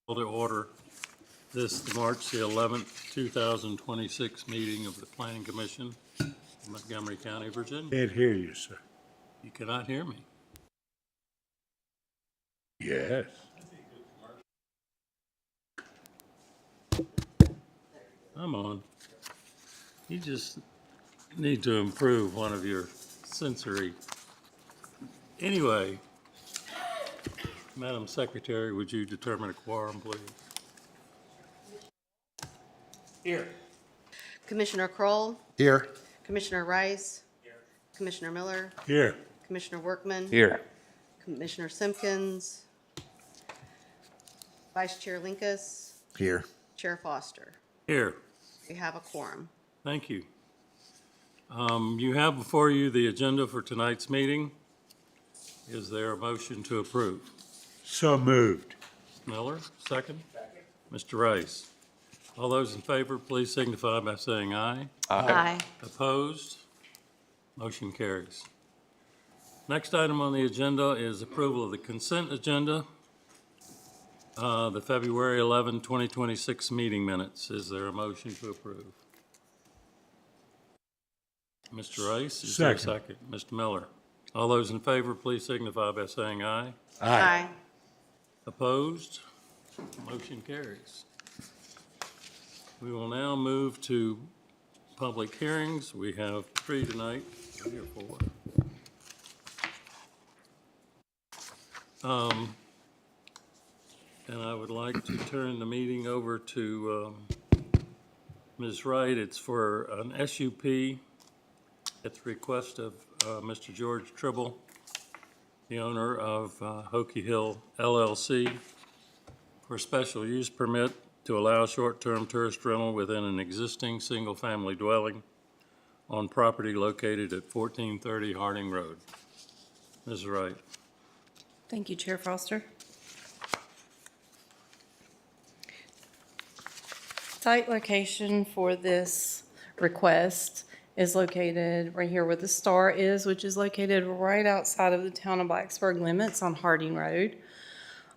To order this the March the 11th, 2026 meeting of the Planning Commission of Montgomery County, Virginia. Can't hear you, sir. You cannot hear me. Yes. I'm on. You just need to improve one of your sensory. Anyway, Madam Secretary, would you determine a quorum, please? Here. Commissioner Kroll, Here. Commissioner Rice, Commissioner Miller, Here. Commissioner Workman, Here. Commissioner Simpkins, Vice Chair Linkus, Here. Chair Foster. Here. We have a quorum. Thank you. You have before you the agenda for tonight's meeting. Is there a motion to approve? So moved. Miller, second. Mr. Rice. All those in favor, please signify by saying aye. Aye. Opposed? Motion carries. Next item on the agenda is approval of the consent agenda, the February 11, 2026 meeting minutes. Is there a motion to approve? Mr. Rice, is there a second? Mr. Miller. All those in favor, please signify by saying aye. Aye. Opposed? Motion carries. We will now move to public hearings. We have 3 tonight, 3 or 4. And I would like to turn the meeting over to Ms. Wright. It's for an SUP at the request of Mr. George Tribble, the owner of Hokie Hill LLC, for a special use permit to allow short-term tourist rental within an existing single-family dwelling on property located at 1430 Harding Road. Ms. Wright. Thank you, Chair Foster. Site location for this request is located right here where the star is, which is located right outside of the town of Blacksburg limits on Harding Road.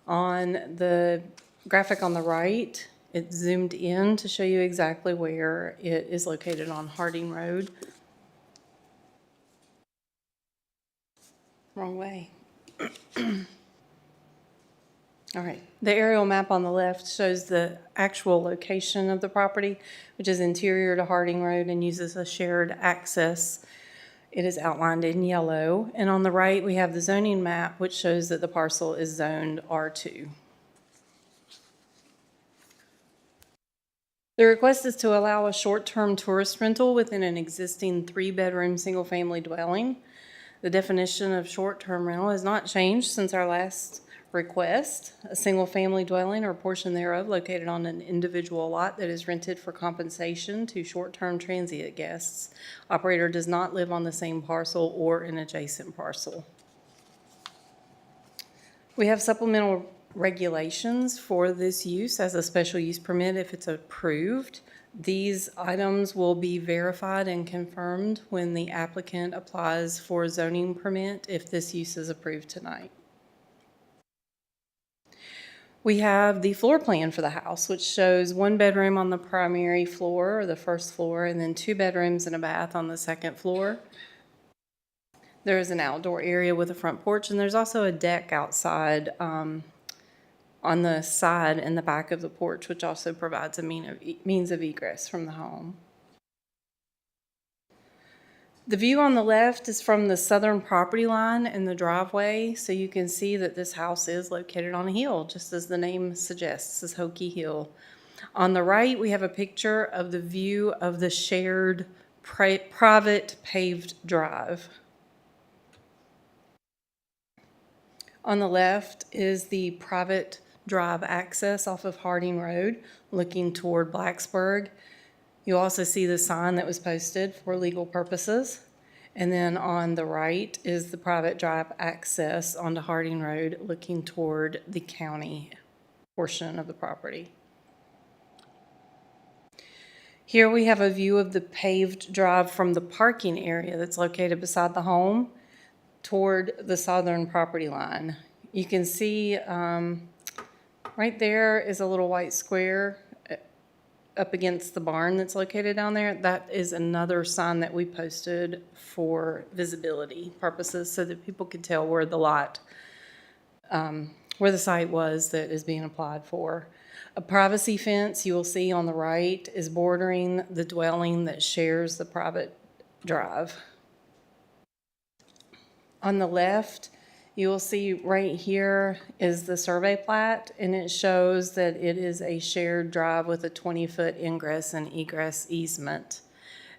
On the graphic on the right, it's zoomed in to show you exactly where it is located on Harding Road. Wrong way. All right, the aerial map on the left shows the actual location of the property, which is interior to Harding Road and uses a shared access. It is outlined in yellow. And on the right, we have the zoning map, which shows that the parcel is zoned R2. The request is to allow a short-term tourist rental within an existing 3-bedroom single-family dwelling. The definition of short-term rental has not changed since our last request. A single-family dwelling or portion thereof located on an individual lot that is rented for compensation to short-term transient guests. Operator does not live on the same parcel or an adjacent parcel. We have supplemental regulations for this use as a special use permit if it's approved. These items will be verified and confirmed when the applicant applies for a zoning permit if this use is approved tonight. We have the floor plan for the house, which shows 1 bedroom on the primary floor or the first floor, and then 2 bedrooms and a bath on the second floor. There is an outdoor area with a front porch, and there's also a deck outside on the side and the back of the porch, which also provides a means of egress from the home. The view on the left is from the southern property line and the driveway, so you can see that this house is located on a hill, just as the name suggests, is Hokie Hill. On the right, we have a picture of the view of the shared private paved drive. On the left is the private drive access off of Harding Road, looking toward Blacksburg. You also see the sign that was posted for legal purposes. And then on the right is the private drive access onto Harding Road, looking toward the county portion of the property. Here we have a view of the paved drive from the parking area that's located beside the home toward the southern property line. You can see Right there is a little white square up against the barn that's located down there. That is another sign that we posted for visibility purposes so that people could tell where the lot, where the site was that is being applied for. A privacy fence you will see on the right is bordering the dwelling that shares the private drive. On the left, you will see right here is the survey plat, and it shows that it is a shared drive with a 20-foot ingress and egress easement.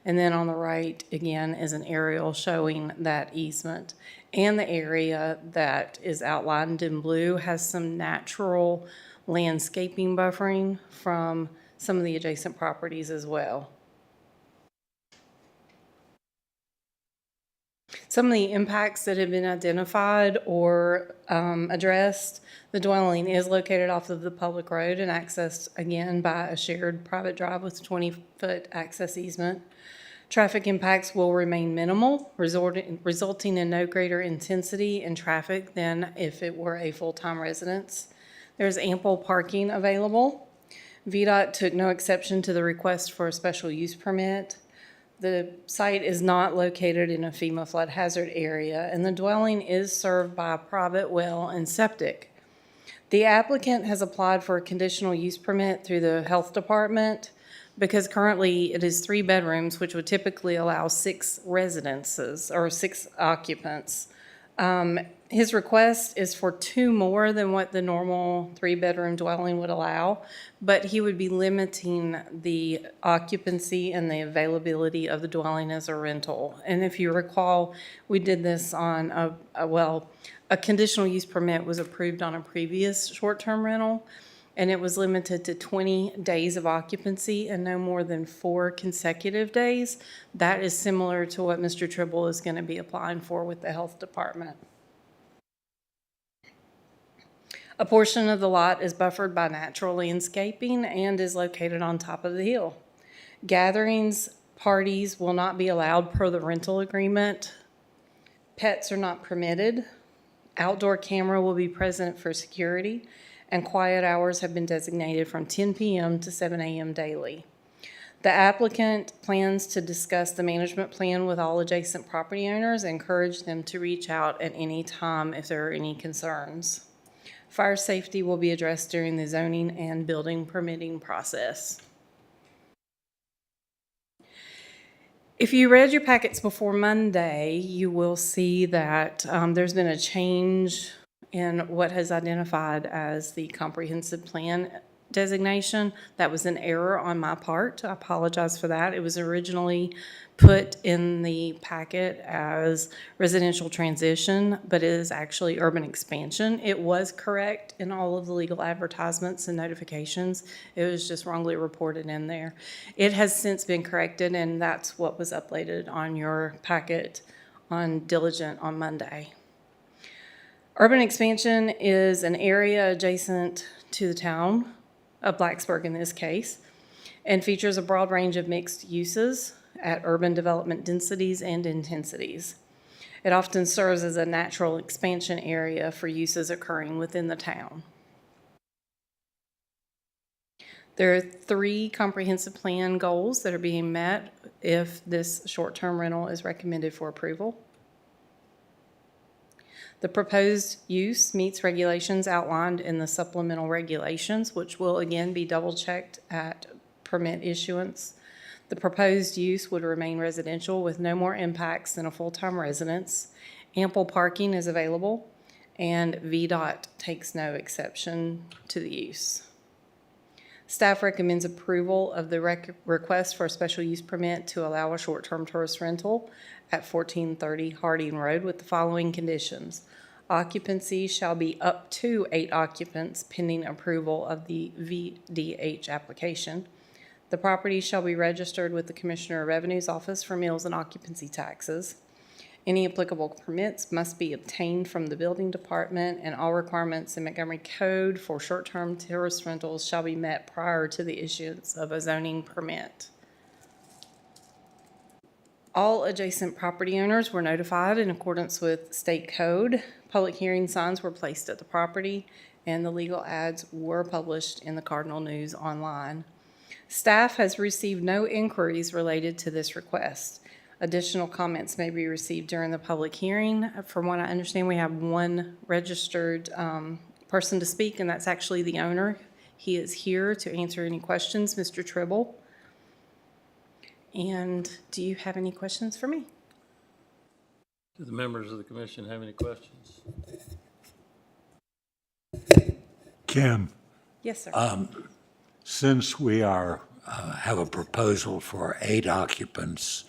And then on the right, again, is an aerial showing that easement. And the area that is outlined in blue has some natural landscaping buffering from some of the adjacent properties as well. Some of the impacts that have been identified or addressed, the dwelling is located off of the public road and accessed again by a shared private drive with 20-foot access easement. Traffic impacts will remain minimal, resulting in no greater intensity in traffic than if it were a full-time residence. There's ample parking available. VDOT took no exception to the request for a special use permit. The site is not located in a FEMA flood hazard area, and the dwelling is served by a private well and septic. The applicant has applied for a conditional use permit through the health department because currently it is 3 bedrooms, which would typically allow 6 residences or 6 occupants. His request is for 2 more than what the normal 3-bedroom dwelling would allow, but he would be limiting the occupancy and the availability of the dwelling as a rental. And if you recall, we did this on a conditional use permit was approved on a previous short-term rental, and it was limited to 20 days of occupancy and no more than 4 consecutive days. That is similar to what Mr. Tribble is going to be applying for with the health department. A portion of the lot is buffered by natural landscaping and is located on top of the hill. Gatherings, parties will not be allowed per the rental agreement. Pets are not permitted. Outdoor camera will be present for security, and quiet hours have been designated from 10 p.m. to 7 a.m. daily. The applicant plans to discuss the management plan with all adjacent property owners and encourage them to reach out at any time if there are any concerns. Fire safety will be addressed during the zoning and building permitting process. If you read your packets before Monday, you will see that there's been a change in what has identified as the comprehensive plan designation. That was an error on my part. I apologize for that. It was originally put in the packet as residential transition, but it is actually urban expansion. It was correct in all of the legal advertisements and notifications. It was just wrongly reported in there. It has since been corrected, and that's what was uploaded on your packet on Diligent on Monday. Urban expansion is an area adjacent to the town of Blacksburg in this case, and features a broad range of mixed uses at urban development densities and intensities. It often serves as a natural expansion area for uses occurring within the town. There are 3 comprehensive plan goals that are being met if this short-term rental is recommended for approval. The proposed use meets regulations outlined in the supplemental regulations, which will again be double-checked at permit issuance. The proposed use would remain residential with no more impacts than a full-time residence. Ample parking is available, and VDOT takes no exception to the use. Staff recommends approval of the request for a special use permit to allow a short-term tourist rental at 1430 Harding Road with the following conditions. Occupancy shall be up to 8 occupants pending approval of the VDH application. The property shall be registered with the Commissioner of Revenue's Office for meals and occupancy taxes. Any applicable permits must be obtained from the building department, and all requirements in Montgomery Code for short-term tourist rentals shall be met prior to the issuance of a zoning permit. All adjacent property owners were notified in accordance with state code. Public hearing signs were placed at the property, and the legal ads were published in the Cardinal News online. Staff has received no inquiries related to this request. Additional comments may be received during the public hearing. From what I understand, we have one registered person to speak, and that's actually the owner. He is here to answer any questions, Mr. Tribble. And do you have any questions for me? Do the members of the commission have any questions? Kim, Yes, sir. since we have a proposal for 8 occupants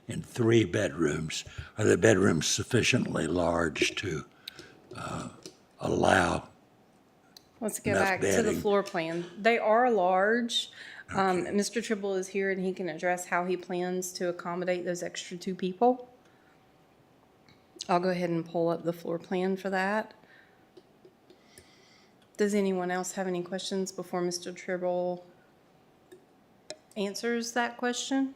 in 3 bedrooms, are the bedrooms sufficiently large to allow? Let's go enough back to the bedding. floor plan. They are large. Mr. Tribble is here and he can address how he plans to accommodate those extra 2 people. I'll go ahead and pull up the floor plan for that. Does anyone else have any questions before Mr. Tribble answers that question?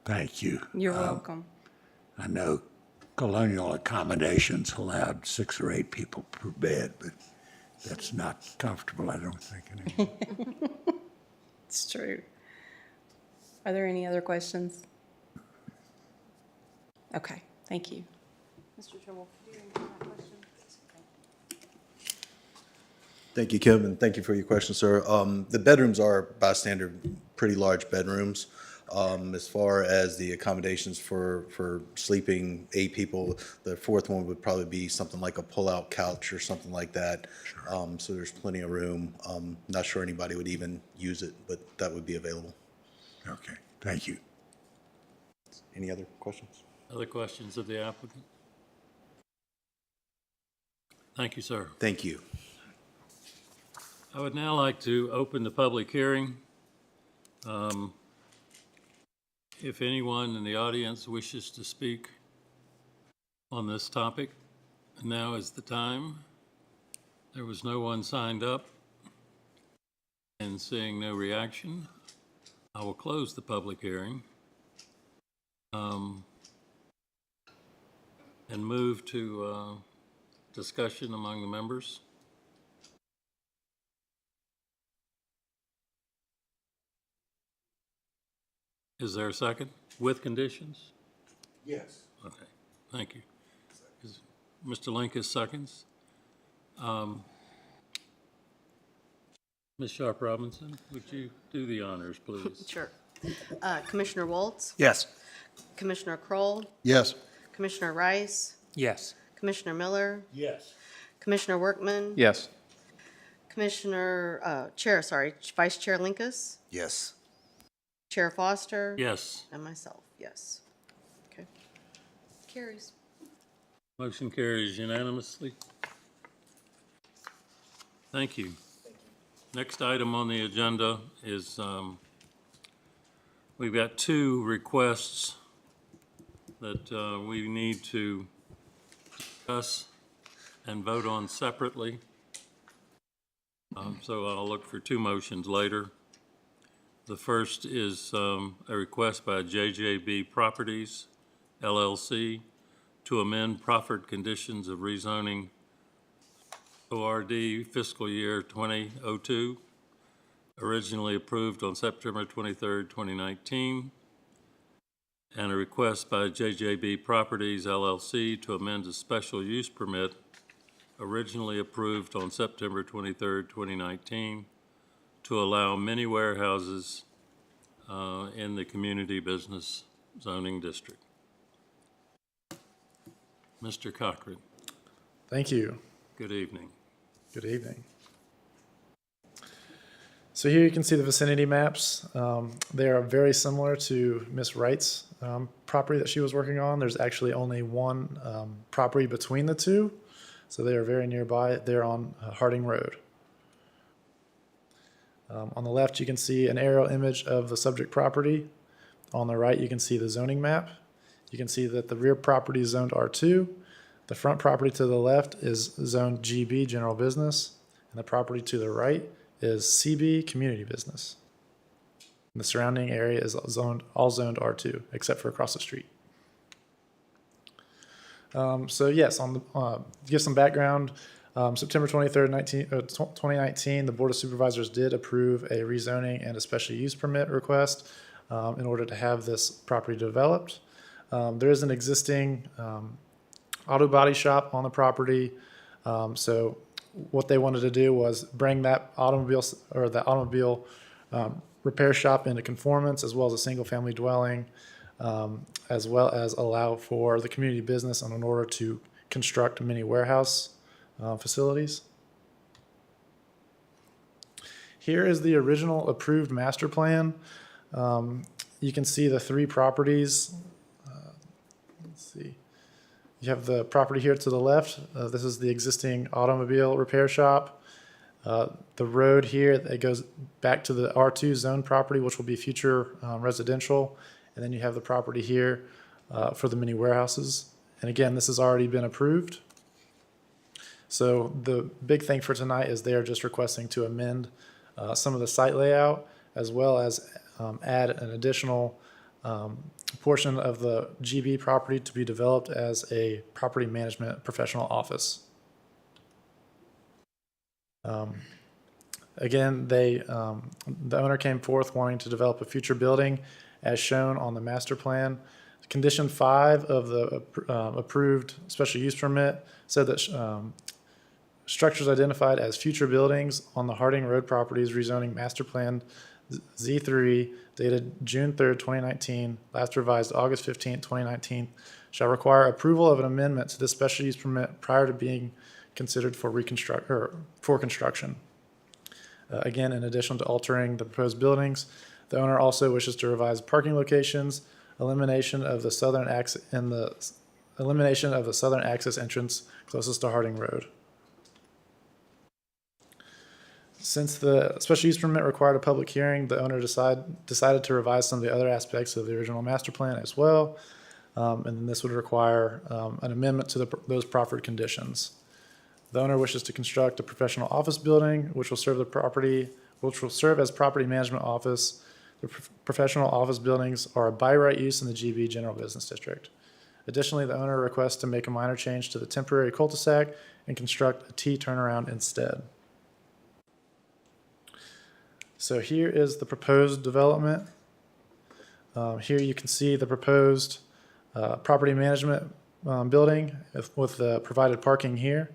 Thank you. You're welcome. I know colonial accommodations allowed 6 or 8 people per bed, but that's not comfortable, I don't think, anymore. It's true. Are there any other questions? Okay, thank you. Mr. Tribble, could you answer that question? Thank you, Kim, and thank you for your question, sir. The bedrooms are, by standard, pretty large bedrooms. As far as the accommodations for sleeping 8 people, the 4th one would probably be something like a pull-out couch or something like that. So there's plenty of room. Not sure anybody would even use it, but that would be available. Okay, thank you. Any other questions? Other questions of the applicant? Thank you, sir. Thank you. I would now like to open the public hearing. If anyone in the audience wishes to speak on this topic, now is the time. There was no one signed up, and seeing no reaction, I will close the public hearing and move to discussion among the members. Is there a second with conditions? Yes. Okay, thank you. Mr. Linkus seconds. Ms. Sharp Robinson, would you do the honors, please? Sure. Commissioner Waltz, Yes. Commissioner Kroll, Yes. Commissioner Rice, Yes. Commissioner Miller, Yes. Commissioner Workman, Yes. Vice Chair Linkus, Yes. Chair Foster. Yes, And myself, yes. Okay. Carries. motion carries unanimously. Thank you. Next item on the agenda is, we've got 2 requests that we need to discuss and vote on separately. So I'll look for 2 motions later. The first is a request by JJB Properties, LLC, to amend proffered conditions of rezoning ORD fiscal year 2002, originally approved on September 23rd, 2019, and a request by JJB Properties, LLC, to amend a special use permit originally approved on September 23rd, 2019, to allow mini warehouses in the community business zoning district. Mr. Cochran, Thank you. good evening. Good evening. So here you can see the vicinity maps. They are very similar to Miss Wright's property that she was working on. There's actually only one property between the 2, so they are very nearby. They're on Harding Road. On the left, you can see an aerial image of the subject property. On the right, you can see the zoning map. You can see that the rear property is zoned R2. The front property to the left is zoned GB, general business, and the property to the right is CB, community business. And the surrounding area is all zoned R2, except for across the street. So yes, on the, give some background, September 23rd, 2019, the Board of Supervisors did approve a rezoning and a special use permit request in order to have this property developed. There is an existing auto body shop on the property. So what they wanted to do was bring that automobile repair shop into conformance, as well as a single-family dwelling, as well as allow for the community business in order to construct mini warehouse facilities. Here is the original approved master plan. You can see the three properties. Let's see. You have the property here to the left. This is the existing automobile repair shop. The road here that goes back to the R2 zone property, which will be future residential. And then you have the property here for the mini warehouses. And again, this has already been approved. So the big thing for tonight is they are just requesting to amend some of the site layout, as well as add an additional portion of the GB property to be developed as a property management professional office. Again, the owner came forth wanting to develop a future building as shown on the master plan. Condition 5 of the approved special use permit said that structures identified as future buildings on the Harding Road properties rezoning master plan Z3 dated June 3rd, 2019, last revised August 15th, 2019, shall require approval of an amendment to this special use permit prior to being considered for construction. Again, in addition to altering the proposed buildings, the owner also wishes to revise parking locations, elimination of the southern access entrance closest to Harding Road. Since the special use permit required a public hearing, the owner decided to revise some of the other aspects of the original master plan as well, and then this would require an amendment to those proffered conditions. The owner wishes to construct a professional office building, which will serve as property management office. The professional office buildings are a by right use in the GB General Business District. Additionally, the owner requests to make a minor change to the temporary cul-de-sac and construct a T turnaround instead. So here is the proposed development. Here you can see the proposed property management building with the provided parking here.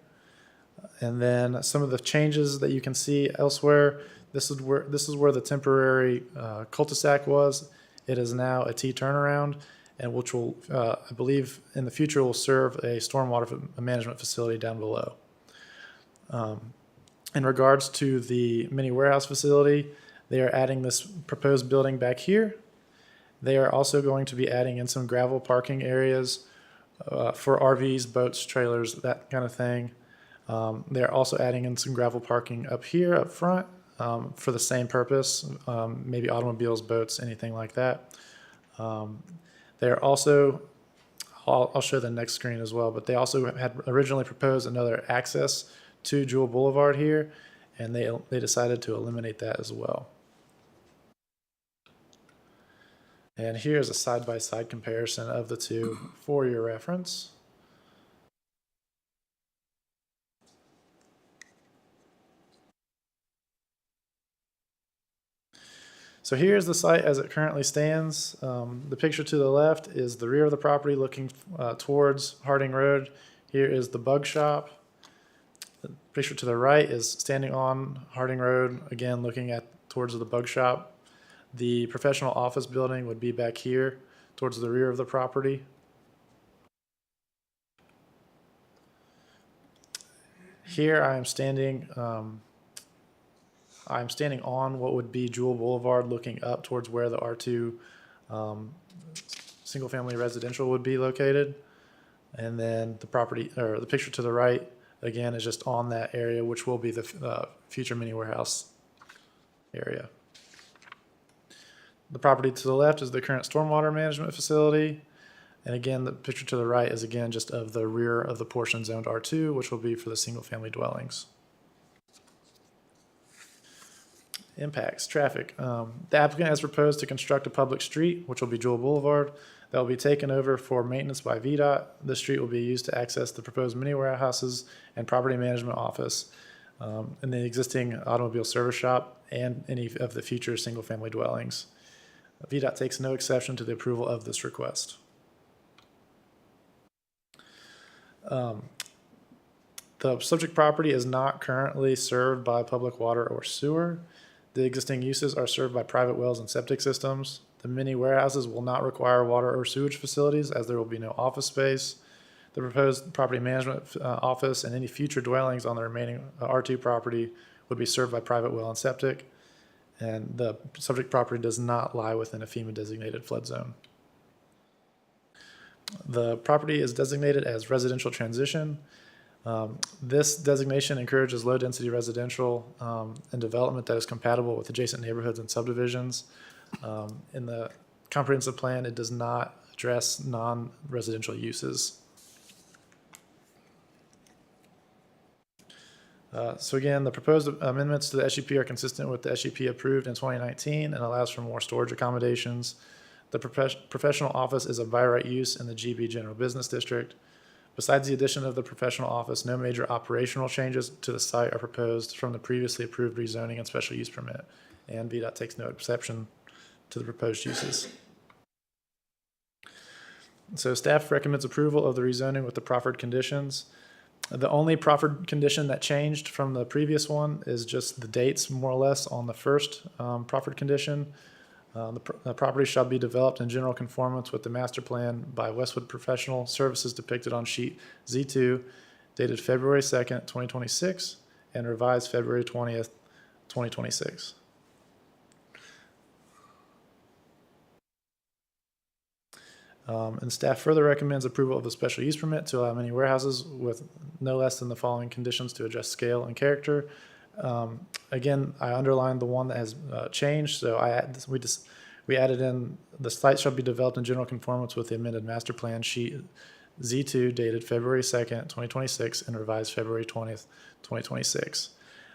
And then some of the changes that you can see elsewhere. This is where the temporary cul-de-sac was. It is now a T turnaround, and which will, I believe, in the future will serve a stormwater management facility down below. In regards to the mini warehouse facility, they are adding this proposed building back here. They are also going to be adding in some gravel parking areas for RVs, boats, trailers, that kind of thing. They're also adding in some gravel parking up here, up front, for the same purpose, maybe automobiles, boats, anything like that. They're also, I'll show the next screen as well, but they also had originally proposed another access to Jewel Boulevard here, and they decided to eliminate that as well. And here's a side-by-side comparison of the two for your reference. So here's the site as it currently stands. The picture to the left is the rear of the property looking towards Harding Road. Here is the bug shop. The picture to the right is standing on Harding Road, again looking towards the bug shop. The professional office building would be back here towards the rear of the property. Here I am standing on what would be Jewel Boulevard, looking up towards where the R2 single-family residential would be located. And then the property, or the picture to the right, again, is just on that area, which will be the future mini warehouse area. The property to the left is the current stormwater management facility. And again, the picture to the right is again just of the rear of the portion zoned R2, which will be for the single-family dwellings. Impacts, traffic. The applicant has proposed to construct a public street, which will be Jewel Boulevard. that will be taken over for maintenance by VDOT. This street will be used to access the proposed mini warehouses and property management office, and the existing automobile service shop, and any of the future single-family dwellings. VDOT takes no exception to the approval of this request. The subject property is not currently served by public water or sewer. The existing uses are served by private wells and septic systems. The mini warehouses will not require water or sewage facilities, as there will be no office space. The proposed property management office and any future dwellings on the remaining R2 property would be served by private well and septic. And the subject property does not lie within a FEMA-designated flood zone. The property is designated as residential transition. This designation encourages low-density residential and development that is compatible with adjacent neighborhoods and subdivisions. In the comprehensive plan, it does not address non-residential uses. So again, the proposed amendments to the SUP are consistent with the SUP approved in 2019 and allows for more storage accommodations. The professional office is a by right use in the GB General Business District. Besides the addition of the professional office, no major operational changes to the site are proposed from the previously approved rezoning and special use permit, and VDOT takes no exception to the proposed uses. So staff recommends approval of the rezoning with the proffered conditions. The only proffered condition that changed from the previous one is just the dates, more or less, on the first proffered condition. The property shall be developed in general conformance with the master plan by Westwood Professional Services depicted on sheet Z2, dated February 2nd, 2026, and revised February 20th, 2026. And staff further recommends approval of the special use permit to allow many warehouses with no less than the following conditions to address scale and character. Again, I underlined the one that has changed, so we added in the site shall be developed in general conformance with the amended master plan sheet Z2 dated February 2nd, 2026 and revised February 20th, 2026.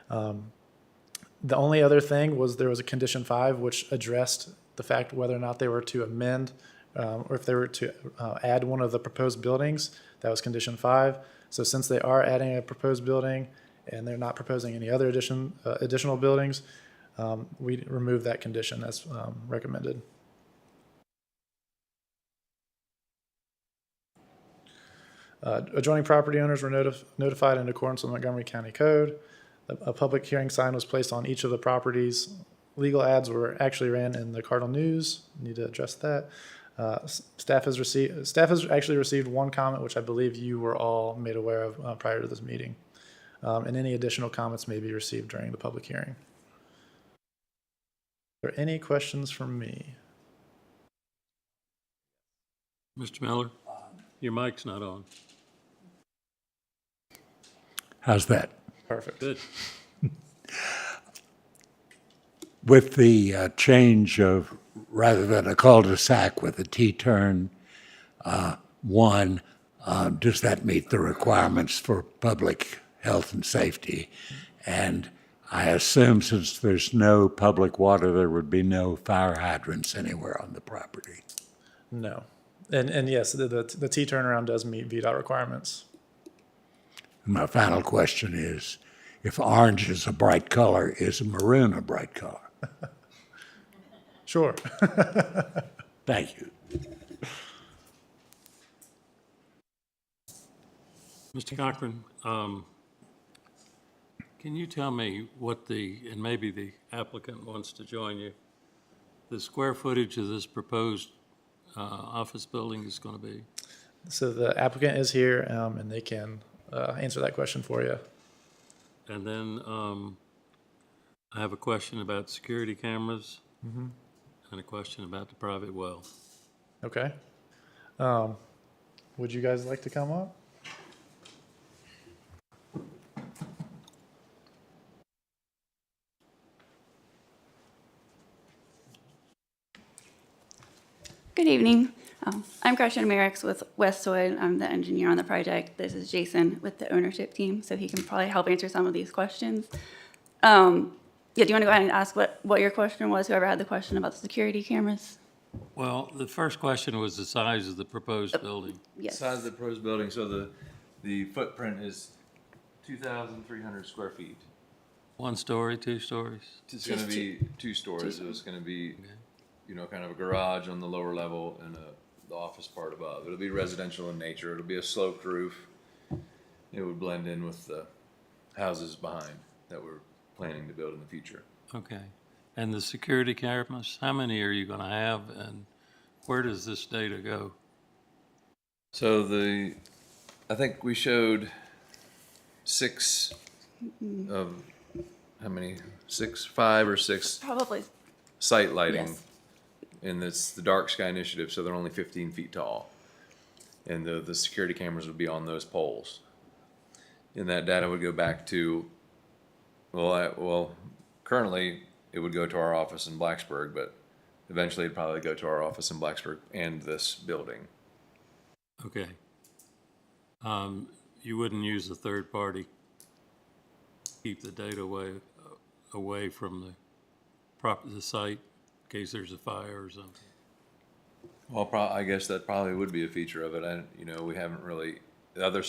The only other thing was there was a condition 5 which addressed the fact whether or not they were to amend or if they were to add one of the proposed buildings. That was condition 5. So since they are adding a proposed building and they're not proposing any other additional buildings, we remove that condition as recommended. Adjoining property owners were notified in accordance with Montgomery County Code. A public hearing sign was placed on each of the properties. Legal ads were actually ran in the Cardinal News. Need to address that. Staff has actually received one comment, which I believe you were all made aware of prior to this meeting. And any additional comments may be received during the public hearing. Are there any questions from me? Mr. Miller, your mic's not on. How's that? Perfect. Good. With the change of, rather than a cul-de-sac with a T-turn, one, does that meet the requirements for public health and safety? And I assume since there's no public water, there would be no fire hydrants anywhere on the property. No. And yes, the T turnaround does meet VDOT requirements. My final question is, if orange is a bright color, is maroon a bright color? Sure. Thank you. Mr. Cochran, can you tell me what and maybe the applicant wants to join you, the square footage of this proposed office building is going to be? So the applicant is here and they can answer that question for you. And then I have a question about security cameras and a question about the private well. Okay. Would you guys like to come up? Good evening. I'm Gretchen Merrick's with Westwood. I'm the engineer on the project. This is Jason with the ownership team, so he can probably help answer some of these questions. Yeah, do you want to go ahead and ask what your question was, whoever had the question about the security cameras? Well, the first question was the size of the proposed building. Yes. Size of the proposed building, so the footprint is 2,300 square feet. 1 story, 2 stories? It's gonna be 2 stories, so it's gonna be, you know, kind of a garage on the lower level and the office part above. It'll be residential in nature, it'll be a sloped roof. It would blend in with the houses behind that we're planning to build in the future. Okay. And the security cameras, how many are you going to have, and where does this data go? So I think we showed 6 of, how many? 5 or 6 Probably. site lighting. Yes. And it's the dark sky initiative, so they're only 15 feet tall. And the security cameras would be on those poles. And that data would go back to, currently it would go to our office in Blacksburg, but eventually it'd probably go to our office in Blacksburg and this building. Okay. You wouldn't use a third party? Keep the data away from the site in case there's a fire or something? Well, I guess that probably would be a feature of it. You know, we haven't really, the other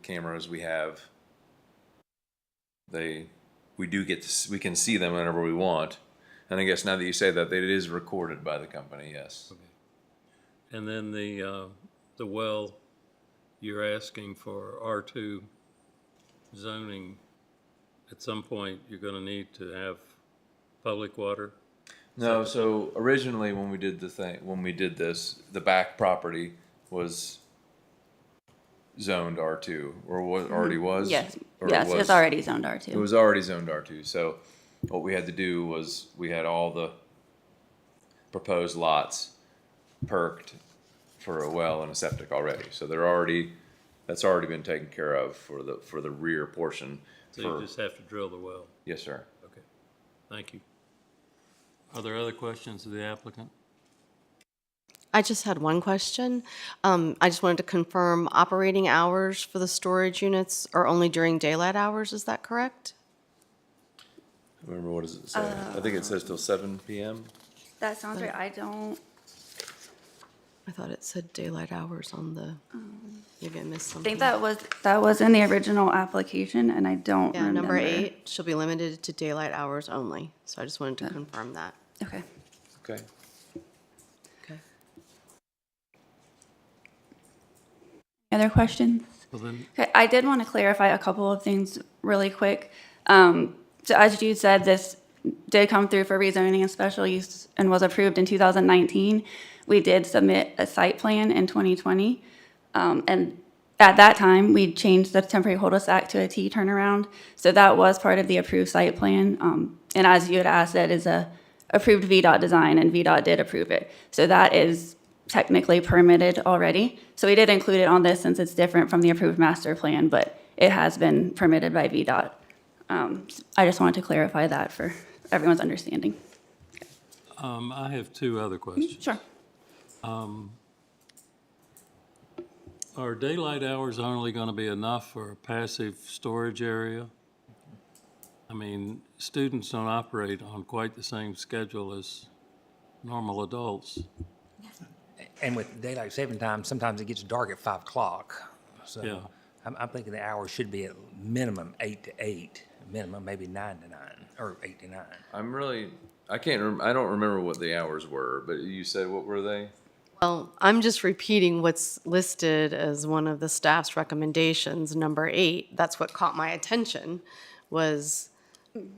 cameras we have, we do get we can see them whenever we want. And I guess now that you say that, it is recorded by the company, yes. And then the well, you're asking for R2 zoning. At some point, you're going to need to have public water. No, so originally when we did this, the back property was zoned R2, or what already was? Yes. Or Yes, was- it's already zoned R2. It was already zoned R2, so what we had to do was, we had all the proposed lots perked for a well and a septic already, so that's already been taken care of for the rear portion. So you just have to drill the well. Yes, sir. Okay. Thank you. Are there other questions of the applicant? I just had one question. I just wanted to confirm operating hours for the storage units are only during daylight hours, is that correct? Remember, what does it say? I think it says till 7 PM. That sounds right. I don't, I thought it said daylight hours on the, maybe I missed I something. think that was in the original application, and I don't Yeah, remember. number 8 shall be limited to daylight hours only. So I just wanted to confirm that. Okay. Okay. Okay. Other questions? Well, then, Okay, I did want to clarify a couple of things really quick. So as you said, this did come through for rezoning and special use and was approved in 2019. We did submit a site plan in 2020. And at that time, we changed the temporary cul-de-sac to a T turnaround. So that was part of the approved site plan. And as you had asked, that is a approved VDOT design, and VDOT did approve it. So that is technically permitted already. So we did include it on this since it's different from the approved master plan, but it has been permitted by VDOT. I just wanted to clarify that for everyone's understanding. I have 2 other questions. Sure. Are daylight hours only going to be enough for a passive storage area? I mean, students don't operate on quite the same schedule as normal adults. And with daylight saving time, sometimes it gets dark at 5 o'clock. So Yeah. I'm thinking the hours should be at minimum 8 to 8, minimum maybe 9 to 9, or 8 to 9. I don't remember what the hours were, but you said, what were they? Well, I'm just repeating what's listed as one of the staff's recommendations, number 8. That's what caught my attention, was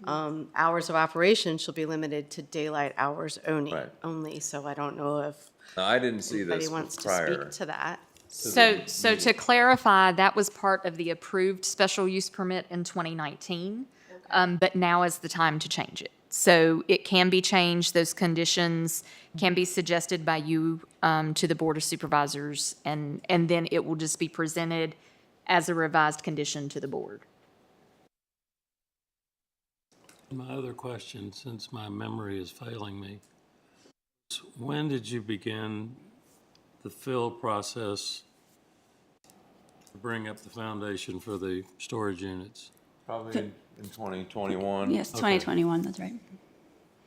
hours of operation shall be limited to daylight hours Right. only. So I don't know if No, I didn't see anybody this wants to prior. speak to that. So to clarify, that was part of the approved special use permit in 2019, but now is the time to change it. So it can be changed, those conditions can be suggested by you to the Board of Supervisors, and then it will just be presented as a revised condition to the board. My other question, since my memory is failing me, is when did you begin the fill process to bring up the foundation for the storage units? Probably in 2021. Yes, 2021, that's right.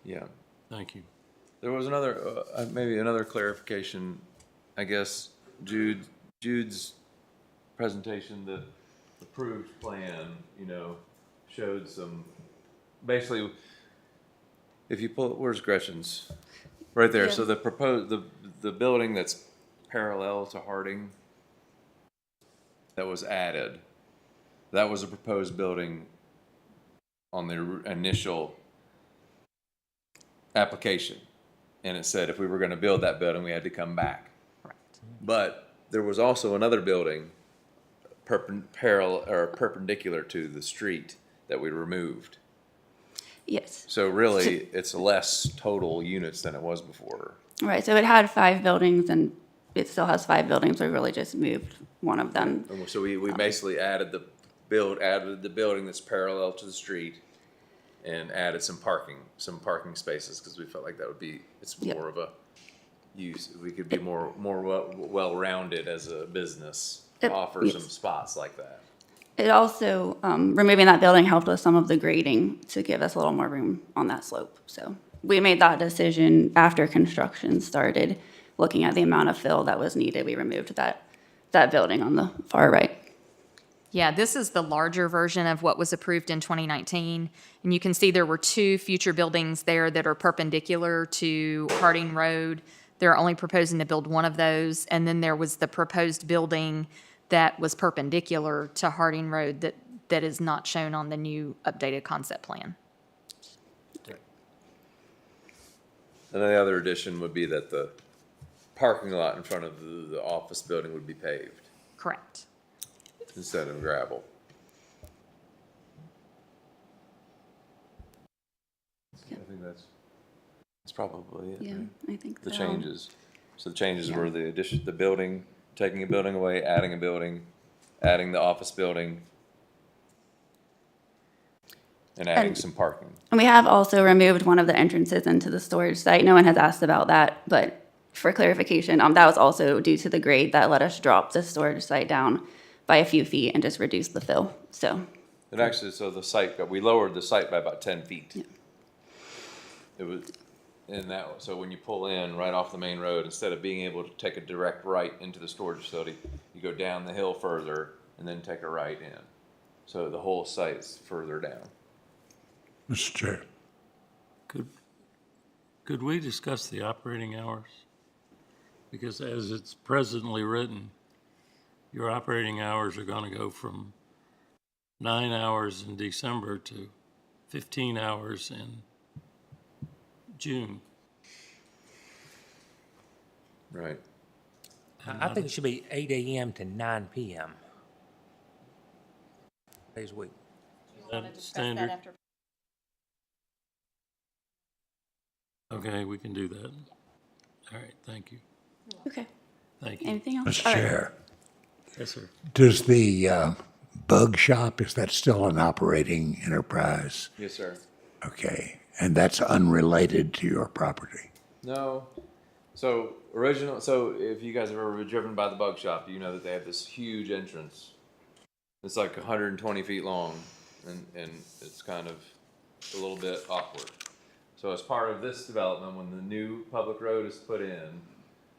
Yeah. Thank you. There was another, maybe another clarification, I guess, Jude's presentation, the approved plan, showed some, basically, if you pull, where's Gretchen's? Right there, so the proposed, the building that's parallel to Harding that was added, that was a proposed building on the initial application. And it said if we were gonna build that building, we had to come back. Correct. But there was also another building perpendicular to the street that we removed. Yes. So really, it's less total units than it was before. Right, so it had 5 buildings, and it still has 5 buildings. We really just moved one of them. And so we basically added the building that's parallel to the street and added some parking spaces, because we felt like that would be, it's Yep. more of a use, we could be more well-rounded as a business, to offer Yes. some spots like that. It also, removing that building helped with some of the grading to give us a little more room on that slope. So we made that decision after construction started, looking at the amount of fill that was needed. We removed that building on the far right. Yeah, this is the larger version of what was approved in 2019. And you can see there were 2 future buildings there that are perpendicular to Harding Road. They're only proposing to build one of those. And then there was the proposed building that was perpendicular to Harding Road that is not shown on the new updated concept plan. And then the other addition would be that the parking lot in front of the office building would be paved Correct. instead of gravel. I think that's probably it. Yeah, right? I think The so. changes. So the changes Yeah. were the addition, the building, taking a building away, adding a building, adding the office building, and adding some parking. And we have also removed one of the entrances into the storage site. No one has asked about that, but for clarification, that was also due to the grade that let us drop the storage site down by a few feet and just reduce the fill. So, It actually, so the site, we lowered the site by about 10 feet. It was, in that, so when you pull in right off the main road, instead of being able to take a direct right into the storage facility, you go down the hill further and then take a right in. So the whole site's further down. Mr. Chair. Could we discuss the operating hours? Because as it's presently written, your operating hours are going to go from 9 hours in December to 15 hours in June. Right. I think it should be 8 a.m. to 9 p.m. Days a week. Is that standard? Okay, we can do that. All right, thank you. okay. Thank you. Anything else? Mr. All right. Chair, Yes, sir. does the bug shop, is that still an operating enterprise? Yes, sir. Okay, and that's unrelated to your property? No. So if you guys have ever been driven by the bug shop, you know that they have this huge entrance. It's like 120 feet long, and it's kind of a little bit awkward. So as part of this development, when the new public road is put in,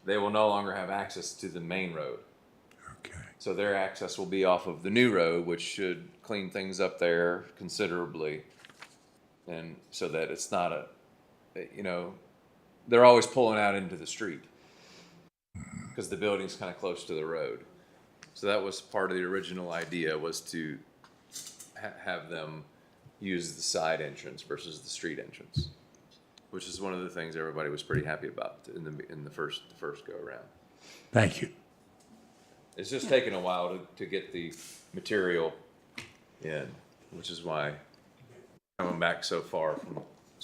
they will no longer have access to the main road. Okay. So their access will be off of the new road, which should clean things up there considerably. And so that it's not they're always pulling out into the street because the building's kind of close to the road. So that was part of the original idea, was to have them use the side entrance versus the street entrance, which is one of the things everybody was pretty happy about in the first go around. Thank you. It's just taken a while to get the material in, which is why coming back so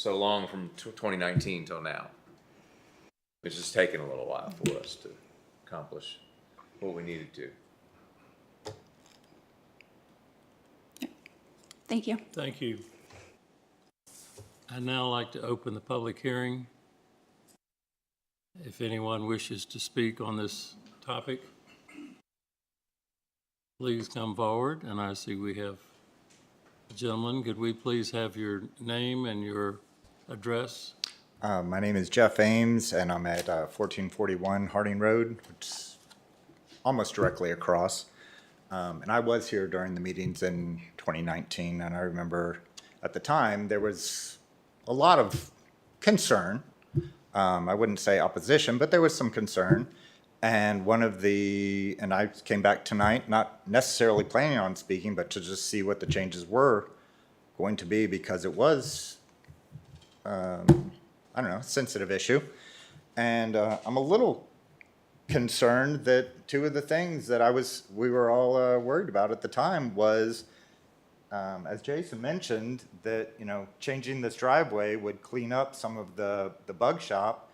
long from 2019 till now. It's just taken a little while for us to accomplish what we needed to. Thank you. Thank you. I'd now like to open the public hearing. If anyone wishes to speak on this topic, please come forward, and I see we have a gentleman. Could we please have your name and your address? My name is Jeff Ames, and I'm at 1441 Harding Road, which is almost directly across. And I was here during the meetings in 2019, and I remember at the time there was a lot of concern. I wouldn't say opposition, but there was some concern. And and I came back tonight, not necessarily planning on speaking, but to just see what the changes were going to be, because it was, I don't know, sensitive issue. And I'm a little concerned that two of the things that we were all worried about at the time was, as Jason mentioned, that, changing this driveway would clean up some of the bug shop.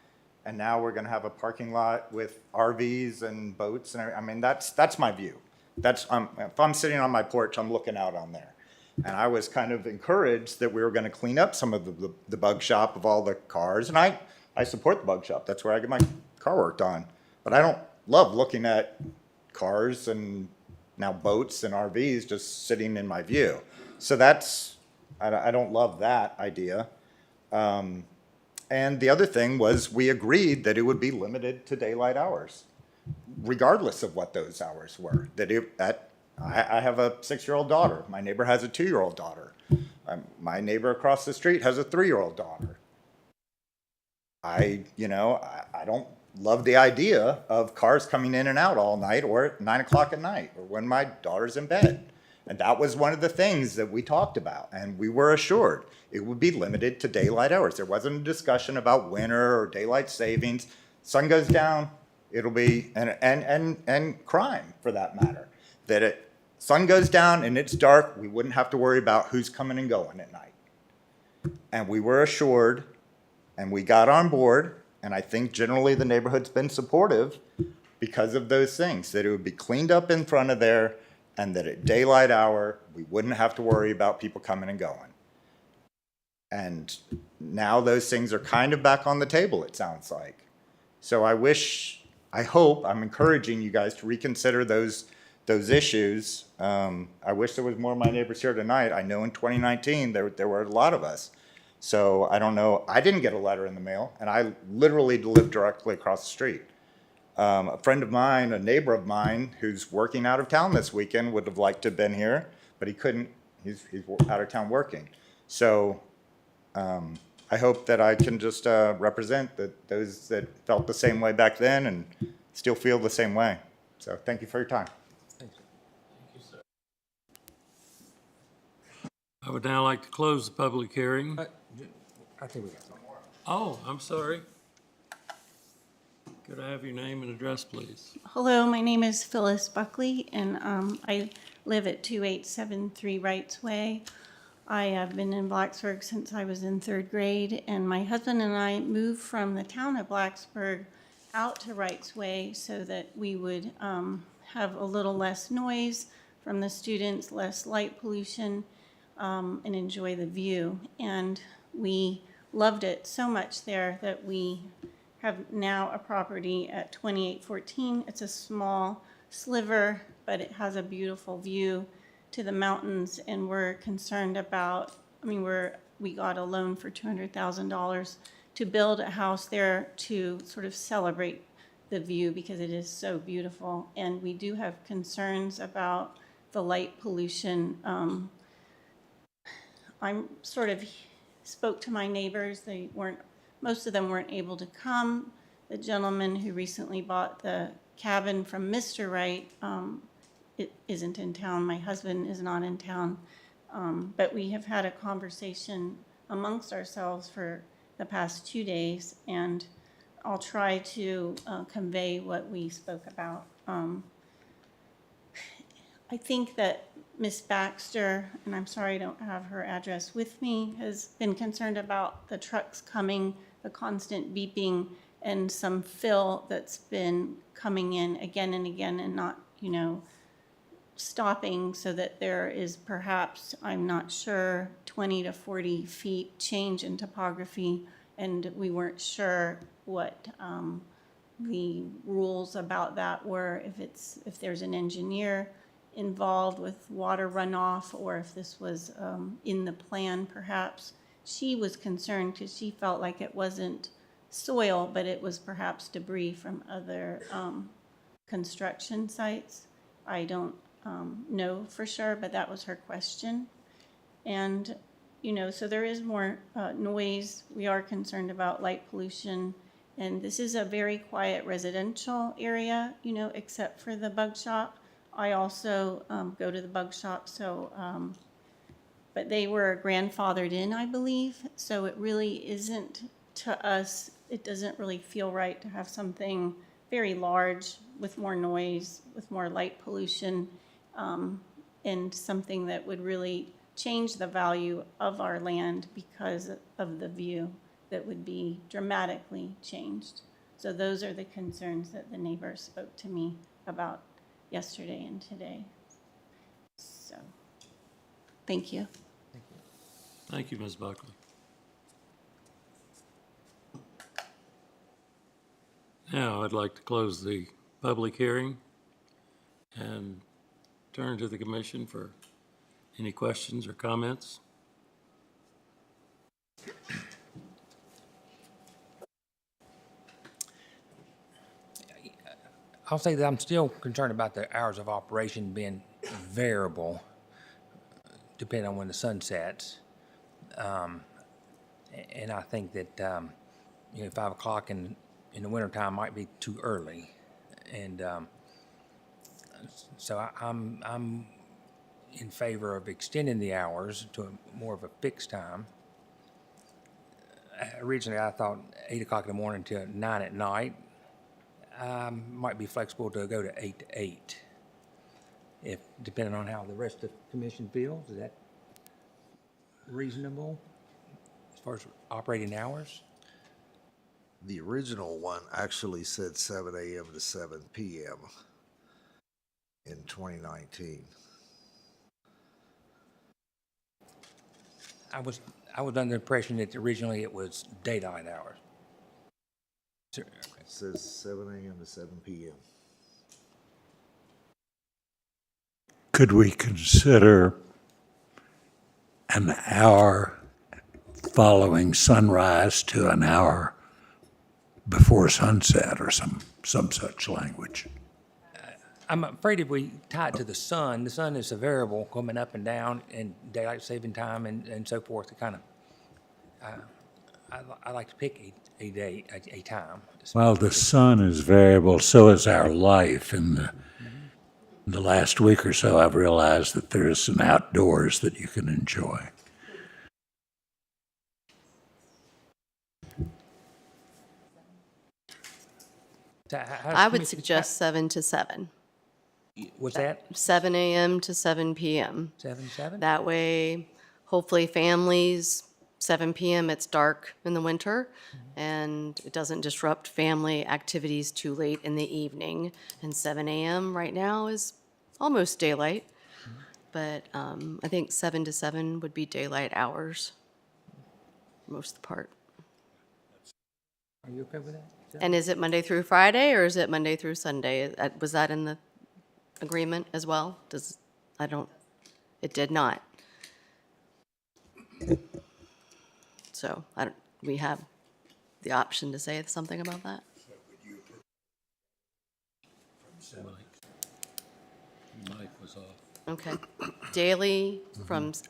And now we're gonna have a parking lot with RVs and boats and I mean, that's my view. If I'm sitting on my porch, I'm looking out on there. And I was kind of encouraged that we were gonna clean up some of the bug shop of all the cars. And I support the bug shop. That's where I get my car worked on. But I don't love looking at cars and now boats and RVs just sitting in my view. So I don't love that idea. And the other thing was we agreed that it would be limited to daylight hours, regardless of what those hours were. I have a 6-year-old daughter. My neighbor has a 2-year-old daughter. My neighbor across the street has a 3-year-old daughter. I don't love the idea of cars coming in and out all night or at 9 o'clock at night or when my daughter's in bed. And that was one of the things that we talked about, and we were assured it would be limited to daylight hours. There wasn't a discussion about winter or daylight savings. Sun goes down, it'll be, and crime for that matter. Sun goes down and it's dark, we wouldn't have to worry about who's coming and going at night. And we were assured, and we got on board, and I think generally the neighborhood's been supportive because of those things, that it would be cleaned up in front of there, and that at daylight hour, we wouldn't have to worry about people coming and going. And now those things are kind of back on the table, it sounds like. So I'm encouraging you guys to reconsider those issues. I wish there was more of my neighbors here tonight. I know in 2019, there were a lot of us. So I don't know, I didn't get a letter in the mail, and I literally live directly across the street. A friend of mine, a neighbor of mine, who's working out of town this weekend would have liked to have been here, but he couldn't. He's out of town working. So I hope that I can just represent those that felt the same way back then and still feel the same way. So thank you for your time. I would now like to close the public hearing. I think we got some more. Oh, I'm sorry. Could I have your name and address, please? Hello, my name is Phyllis Buckley, and I live at 2873 Wrights Way. I have been in Blacksburg since I was in 3rd grade, and my husband and I moved from the town of Blacksburg out to Wrights Way so that we would have a little less noise from the students, less light pollution, and enjoy the view. And we loved it so much there that we have now a property at 2814. It's a small sliver, but it has a beautiful view to the mountains, and we're concerned about, we got a loan for $200,000 to build a house there to sort of celebrate the view because it is so beautiful. And we do have concerns about the light pollution. I'm sort of spoke to my neighbors. Most of them weren't able to come. The gentleman who recently bought the cabin from Mr. Wright it isn't in town. My husband is not in town. But we have had a conversation amongst ourselves for the past 2 days, and I'll try to convey what we spoke about. I think that Miss Baxter, and I'm sorry I don't have her address with me, has been concerned about the trucks coming, the constant beeping, and some fill that's been coming in again and again and not, stopping, so that there is perhaps, I'm not sure, 20 to 40 feet change in topography, and we weren't sure what the rules about that were, if there's an engineer involved with water runoff, or if this was in the plan perhaps. she was concerned because she felt like it wasn't soil, but it was perhaps debris from other construction sites. I don't know for sure, but that was her question. And, you know, so there is more noise. We are concerned about light pollution. And this is a very quiet residential area, you know, except for the bug shop. I also go to the bug shop, so, but they were grandfathered in, I believe. So it really isn't, to us, it doesn't really feel right to have something very large with more noise, with more light pollution, and something that would really change the value of our land because of the view that would be dramatically changed. So those are the concerns that the neighbors spoke to me about yesterday and today. So, thank you. Thank you, Ms. Buckley. Now, I'd like to close the public hearing and turn to the commission for any questions or comments. I'll say that I'm still concerned about the hours of operation being variable, depending on when the sun sets. And I think that, 5 o'clock in the wintertime might be too early. And so I'm in favor of extending the hours to more of a fixed time. Originally, I thought 8 o'clock in the morning to 9 at night. Might be flexible to go to 8 to 8, if, depending on how the rest of the commission feels. Is that reasonable as far as operating hours? The original one actually said 7 a.m. to 7 p.m. in 2019. I was under the impression that originally it was daylight hours. Sure. It says 7 a.m. to 7 p.m. Could we consider an hour following sunrise to an hour before sunset or some such language? I'm afraid if we tie it to the sun is a variable coming up and down, and daylight saving time and so forth. To kind of, I like to pick a day, a time. Well, the sun is variable, so is our life. In the last week or so, I've realized that there's some outdoors that you can enjoy. I would suggest 7 to 7. What's that? 7 a.m. to 7 p.m. 7? That way, hopefully families, 7 p.m. it's dark in the winter, and it doesn't disrupt family activities too late in the evening. And 7 a.m. right now is almost daylight, but I think 7 to 7 would be daylight hours, for most of the part. Are you okay with that? And is it Monday through Friday, or is it Monday through Sunday? Was that in the agreement as well? It did not. So, we have the option to say something about that? Mike was off. Okay. Daily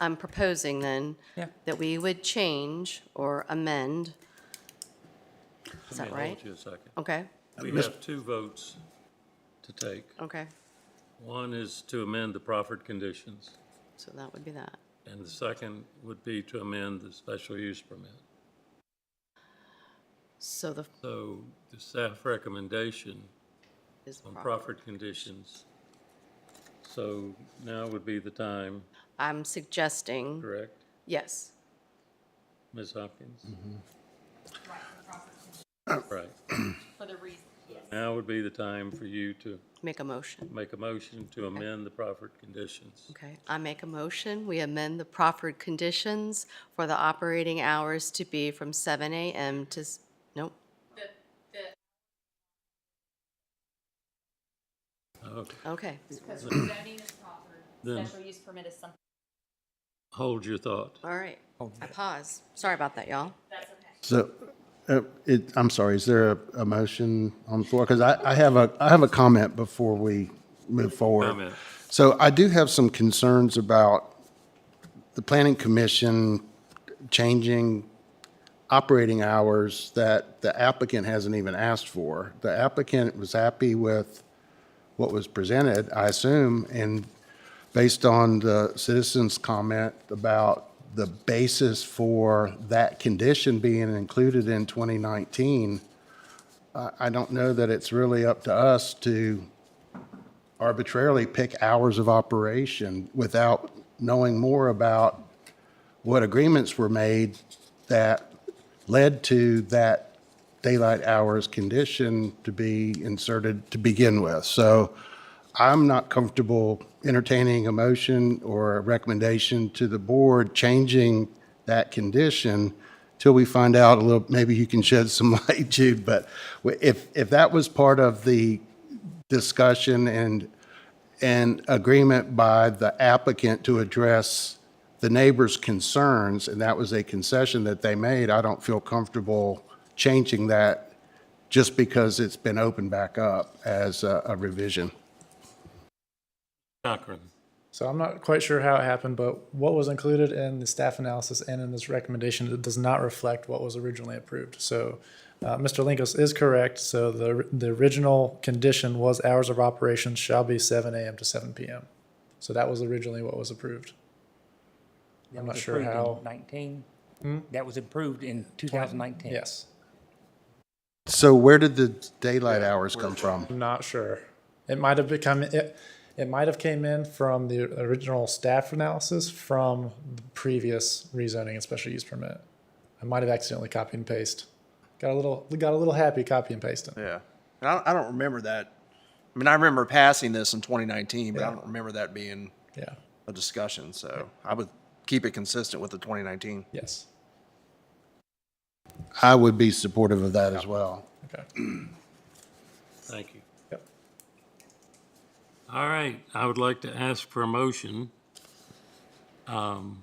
I'm proposing then Yeah. that we would change or amend. Is that Let me right? hold you a second. Okay, We have two votes to take. okay. One is to amend the proffered conditions, So that would be that. and the second would be to amend the special use permit. So the So the staff recommendation is on proper. proffered conditions. So now would be the time, I'm suggesting, correct, yes. Ms. Hopkins? Right. For the reason, yes. Now would be the time for you to Make a motion. make a motion to amend the proffered conditions. Okay, I make a motion, we amend the proffered conditions for the operating hours to be from 7 a.m. to, nope, Okay. okay. Because zoning is proper, Then- special use permit is something hold your thought. All right, I pause. Sorry about that, y'all. So, I'm sorry, is there a motion on the floor? Because I have a comment before we move forward. Comment. So I do have some concerns about the planning commission changing operating hours that the applicant hasn't even asked for. The applicant was happy with what was presented, I assume, and based on the citizen's comment about the basis for that condition being included in 2019, I don't know that it's really up to us to arbitrarily pick hours of operation without knowing more about what agreements were made that led to that daylight hours condition to be inserted to begin with. So I'm not comfortable entertaining a motion or a recommendation to the board changing that condition till we find out a little, maybe you can shed some light, Jude, but if that was part of the discussion and agreement by the applicant to address the neighbors' concerns, and that was a concession that they made, I don't feel comfortable changing that just because it's been opened back up as a revision. Cochran. So I'm not quite sure how it happened, but what was included in the staff analysis and in this recommendation, it does not reflect what was originally approved. So Mr. Linkous is correct. So the original condition was hours of operation shall be 7 a.m. to 7 p.m. So that was originally what was approved. I'm not sure how. 19. That was approved in 2019. Yes. So where did the daylight hours come from? I'm not sure. It might have become it might have came in from the original staff analysis from the previous rezoning and special use permit. I might have accidentally copy and paste. Got a little happy copy and pasting. Yeah. And I don't remember that. I mean, I remember passing this in 2019, but I don't remember that being Yeah. a discussion. So I would keep it consistent with the 2019. Yes. I would be supportive of that as well. Okay. Thank you. Yep. All right, I would like to ask for a motion to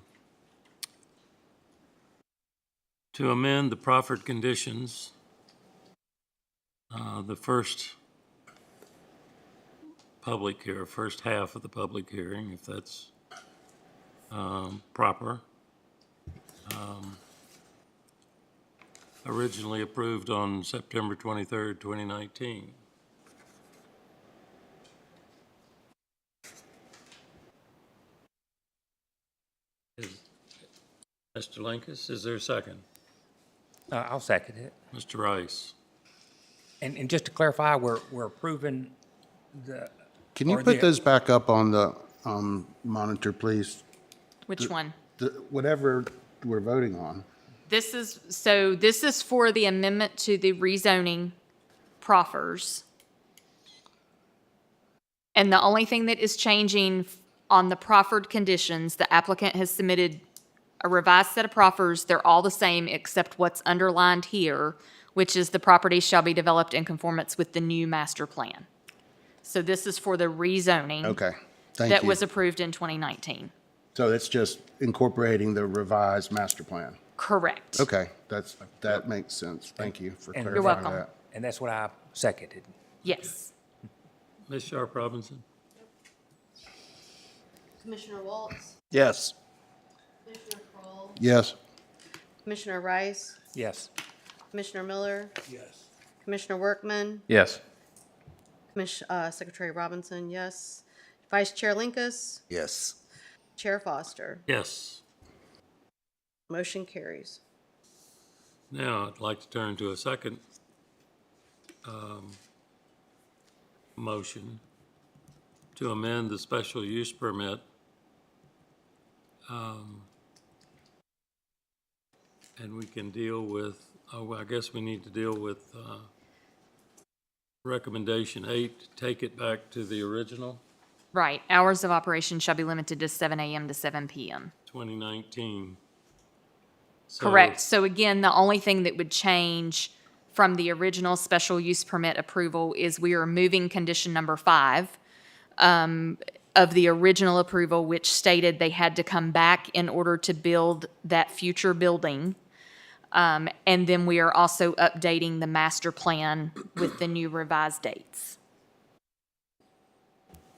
amend the proffered conditions, the first half of the public hearing, if that's proper. Originally approved on September 23rd, 2019. Mr. Linkous, is there a second? I'll second it. Mr. Rice? And just to clarify, we're approving the. Can you or put the- those back up on the monitor, please? Which one? Whatever we're voting on. This is for the amendment to the rezoning proffers. And the only thing that is changing on the proffered conditions, the applicant has submitted a revised set of proffers. They're all the same except what's underlined here, which is the property shall be developed in conformance with the new master plan. So this is for the rezoning. Okay, thank That you. was approved in 2019. So it's just incorporating the revised master plan. Correct. Okay, that makes sense. Thank you for And- clarifying You're welcome. that. And that's what I seconded. Yes. Ms. Sharp Robinson? Commissioner Waltz, Yes. Commissioner Kroll, Yes. Commissioner Rice, Yes. Commissioner Miller, Yes. Commissioner Workman, Yes. Secretary Robinson, yes. Vice Chair Linkous, Yes. Chair Foster. Yes. Motion carries. Now, I'd like to turn to a second motion to amend the special use permit. And we can deal with, I guess we need to deal with recommendation 8, to take it back to the original, Right. Hours of operation shall be limited to 7 a.m. to 7 p.m. 2019. So- Correct. So again, the only thing that would change from the original special use permit approval is we are moving condition number 5. of the original approval, which stated they had to come back in order to build that future building. And then we are also updating the master plan with the new revised dates.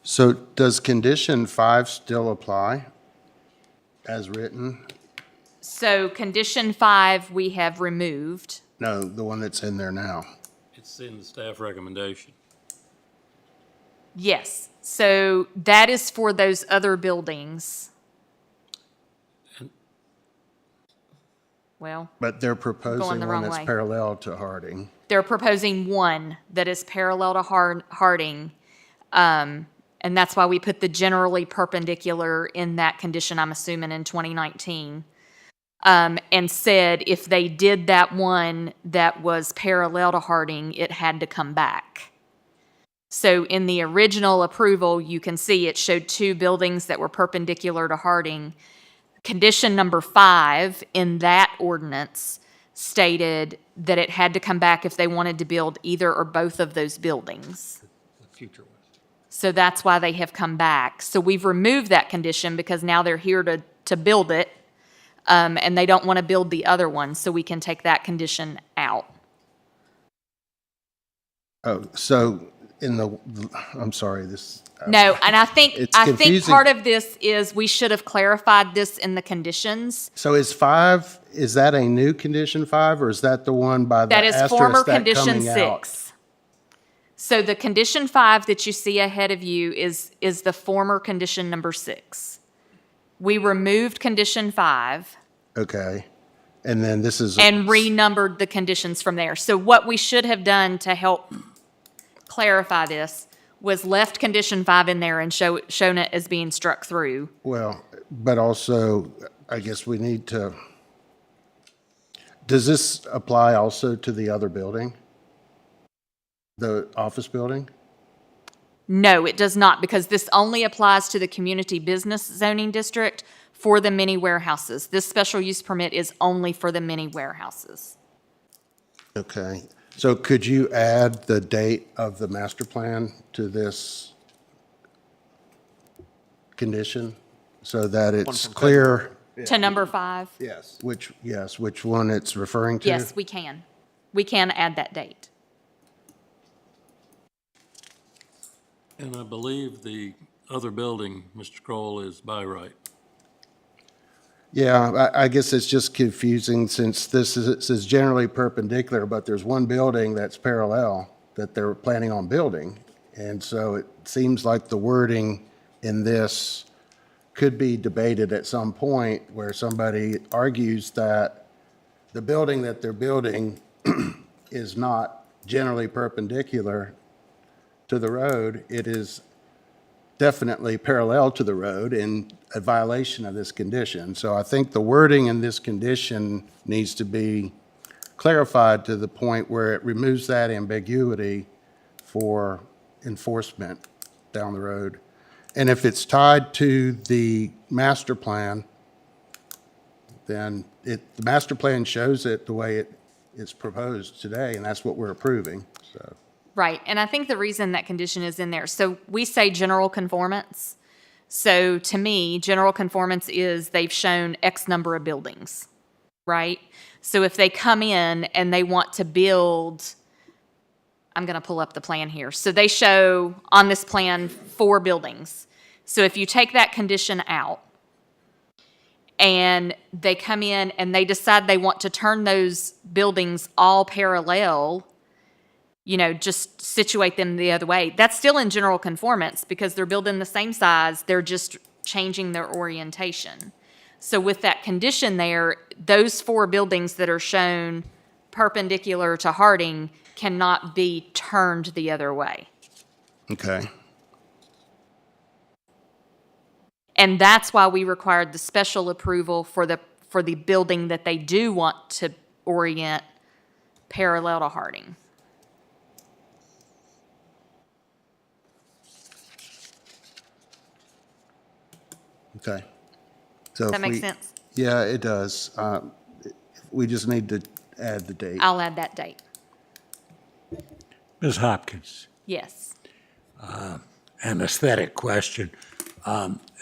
So does condition 5 still apply as written? So condition 5, we have removed. No, the one that's in there now. It's in the staff recommendation. Yes, so that is for those other buildings. Well, But they're Going proposing the one wrong that's way. parallel to Harding. they're proposing one that is parallel to Harding. And that's why we put the generally perpendicular in that condition, I'm assuming, in 2019. And said if they did that one that was parallel to Harding, it had to come back. So in the original approval, you can see it showed two buildings that were perpendicular to Harding. Condition number 5 in that ordinance stated that it had to come back if they wanted to build either or both of those buildings. The future ones. So that's why they have come back. So we've removed that condition because now they're here to build it, and they don't want to build the other one, so we can take that condition out. Oh, so in the, I'm sorry, this. No, and I think It's part confusing. of this is we should have clarified this in the conditions. So is 5, is that a new condition 5, or is that the one by the That is former asterisk that condition coming out? 6. So the condition 5 that you see ahead of you is the former condition number 6. We removed condition 5 Okay, and then this is. and renumbered the conditions from there. So what we should have done to help clarify this was left condition 5 in there and shown it as being struck through. Well, but also, I guess we need to, does this apply also to the other building? The office building? No, it does not, because this only applies to the community business zoning district for the mini warehouses. This special use permit is only for the mini warehouses. Okay, so could you add the date of the master plan to this condition so that it's clear To number 5? which one it's referring to? Yes, we can. We can add that date. And I believe the other building, Mr. Kroll, is by right. Yeah, I guess it's just confusing since this is, it says generally perpendicular, but there's one building that's parallel that they're planning on building. And so it seems like the wording in this could be debated at some point where somebody argues that the building that they're building is not generally perpendicular to the road. It is definitely parallel to the road and a violation of this condition. So I think the wording in this condition needs to be clarified to the point where it removes that ambiguity for enforcement down the road. And if it's tied to the master plan, then the master plan shows it the way it is proposed today, and that's what we're approving, so. Right, and I think the reason that condition is in there, so we say general conformance. So to me, general conformance is they've shown X number of buildings, right? So if they come in and they want to build, I'm going to pull up the plan here. So they show on this plan 4 buildings. So if you take that condition out and they come in and they decide they want to turn those buildings all parallel, you know, just situate them the other way, that's still in general conformance because they're building the same size, they're just changing their orientation. So with that condition there, those 4 buildings that are shown perpendicular to Harding cannot be turned the other way. Okay. And that's why we required the special approval for the building that they do want to orient parallel to Harding. Okay. So Does that if make we- sense? Yeah, it does. We just need to add the date. I'll add that date. Ms. Hopkins, Yes. an aesthetic question.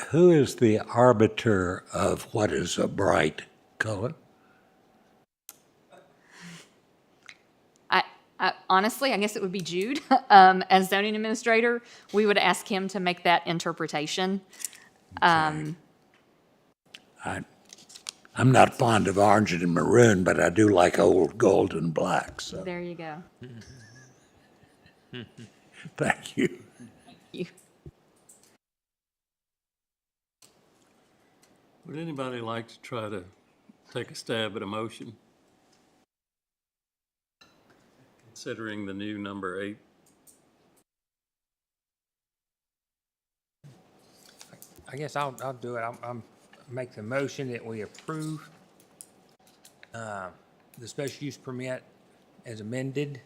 Who is the arbiter of what is a bright color? Honestly, I guess it would be Jude. As zoning administrator, we would ask him to make that interpretation. I'm not fond of orange and maroon, but I do like old gold and black, so There you go. thank you. You- Would anybody like to try to take a stab at a motion? Considering the new number 8. I guess I'll do it. I'll make the motion that we approve the special use permit as amended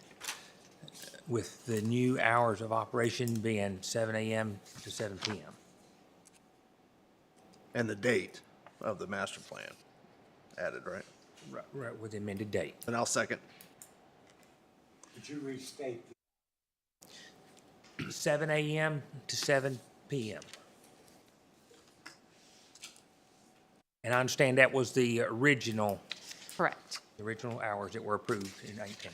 with the new hours of operation being 7 a.m. to 7 p.m. And the date of the master plan added, right? Right, with the amended date. And I'll second. Could you restate? 7 a.m. to 7 p.m. And I understand that was the original Correct. hours that were approved in 19.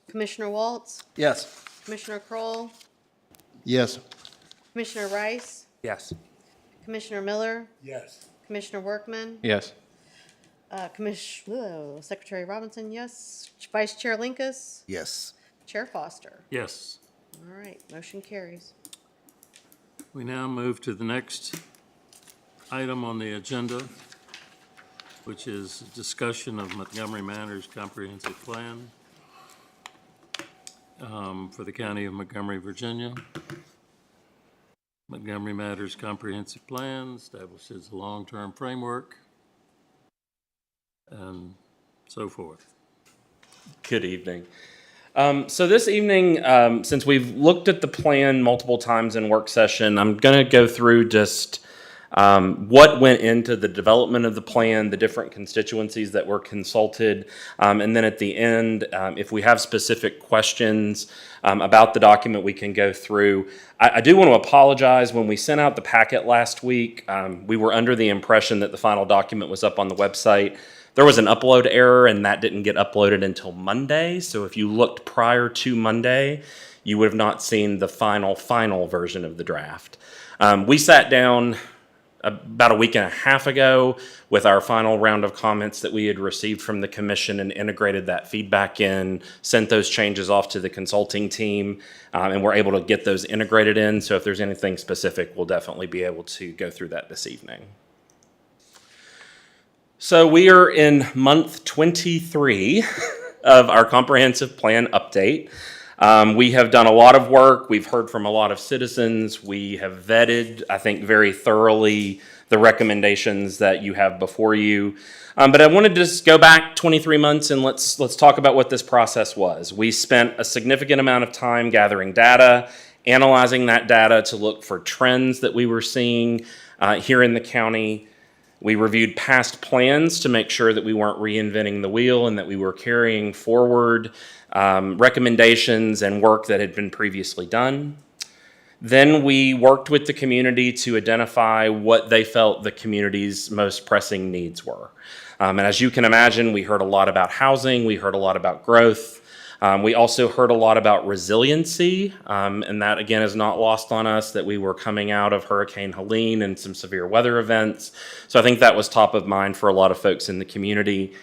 Commissioner Waltz, Yes. Commissioner Kroll, Yes. Commissioner Rice, Yes. Commissioner Miller, Yes. Commissioner Workman, Yes. Secretary Robinson, yes. Vice Chair Linkus, Yes. Chair Foster. Yes. All right, motion carries. We now move to the next item on the agenda, which is discussion of Montgomery Manor's comprehensive plan for the county of Montgomery, Virginia. Montgomery Matters Comprehensive Plan establishes a long-term framework and so forth. Good evening. So this evening, since we've looked at the plan multiple times in work session, I'm going to go through just what went into the development of the plan, the different constituencies that were consulted, and then at the end, if we have specific questions about the document, we can go through. I do want to apologize. When we sent out the packet last week, we were under the impression that the final document was up on the website. There was an upload error, and that didn't get uploaded until Monday. So if you looked prior to Monday, you would have not seen the final version of the draft. We sat down about a week and a half ago with our final round of comments that we had received from the commission and integrated that feedback in, sent those changes off to the consulting team, and we're able to get those integrated in. So if there's anything specific, we'll definitely be able to go through that this evening. So we are in month 23 of our comprehensive plan update. We have done a lot of work. We've heard from a lot of citizens. We have vetted, I think, very thoroughly the recommendations that you have before you. But I wanted to just go back 23 months and let's talk about what this process was. We spent a significant amount of time gathering data, analyzing that data to look for trends that we were seeing here in the county. We reviewed past plans to make sure that we weren't reinventing the wheel and that we were carrying forward recommendations and work that had been previously done. Then we worked with the community to identify what they felt the community's most pressing needs were. And as you can imagine, we heard a lot about housing, we heard a lot about growth. We also heard a lot about resiliency, and that again is not lost on us that we were coming out of Hurricane Helene and some severe weather events. So I think that was top of mind for a lot of folks in the community.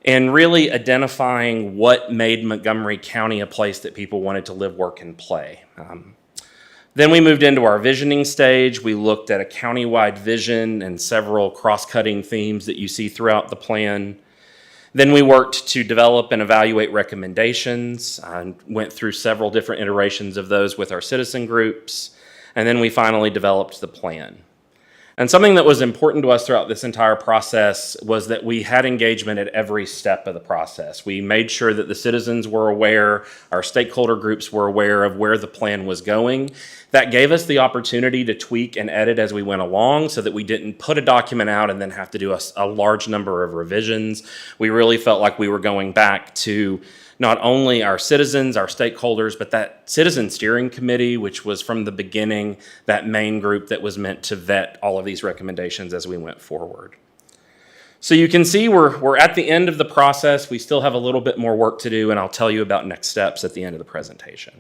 And really identifying what made Montgomery County a place that people wanted to live, work, and play. Then we moved into our visioning stage. We looked at a countywide vision and several cross-cutting themes that you see throughout the plan. Then we worked to develop and evaluate recommendations and went through several different iterations of those with our citizen groups. And then we finally developed the plan. And something that was important to us throughout this entire process was that we had engagement at every step of the process. We made sure that the citizens were aware, our stakeholder groups were aware of where the plan was going. That gave us the opportunity to tweak and edit as we went along so that we didn't put a document out and then have to do a large number of revisions. We really felt like we were going back to not only our citizens, our stakeholders, but that citizen steering committee, which was from the beginning that main group that was meant to vet all of these recommendations as we went forward. So you can see we're at the end of the process. We still have a little bit more work to do, and I'll tell you about next steps at the end of the presentation.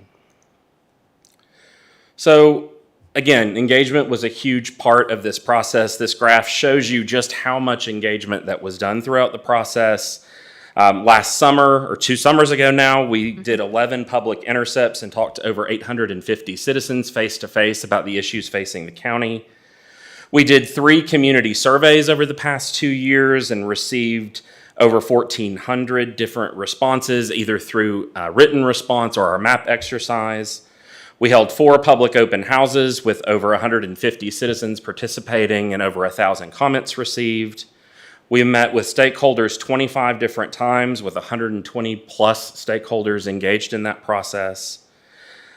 So again, engagement was a huge part of this process. This graph shows you just how much engagement that was done throughout the process. Last summer, or 2 summers ago now, we did 11 public intercepts and talked to over 850 citizens face-to-face about the issues facing the county. We did 3 community surveys over the past 2 years and received over 1,400 different responses, either through written response or our MAP exercise. We held 4 public open houses with over 150 citizens participating and over 1,000 comments received. We met with stakeholders 25 different times with 120 plus stakeholders engaged in that process.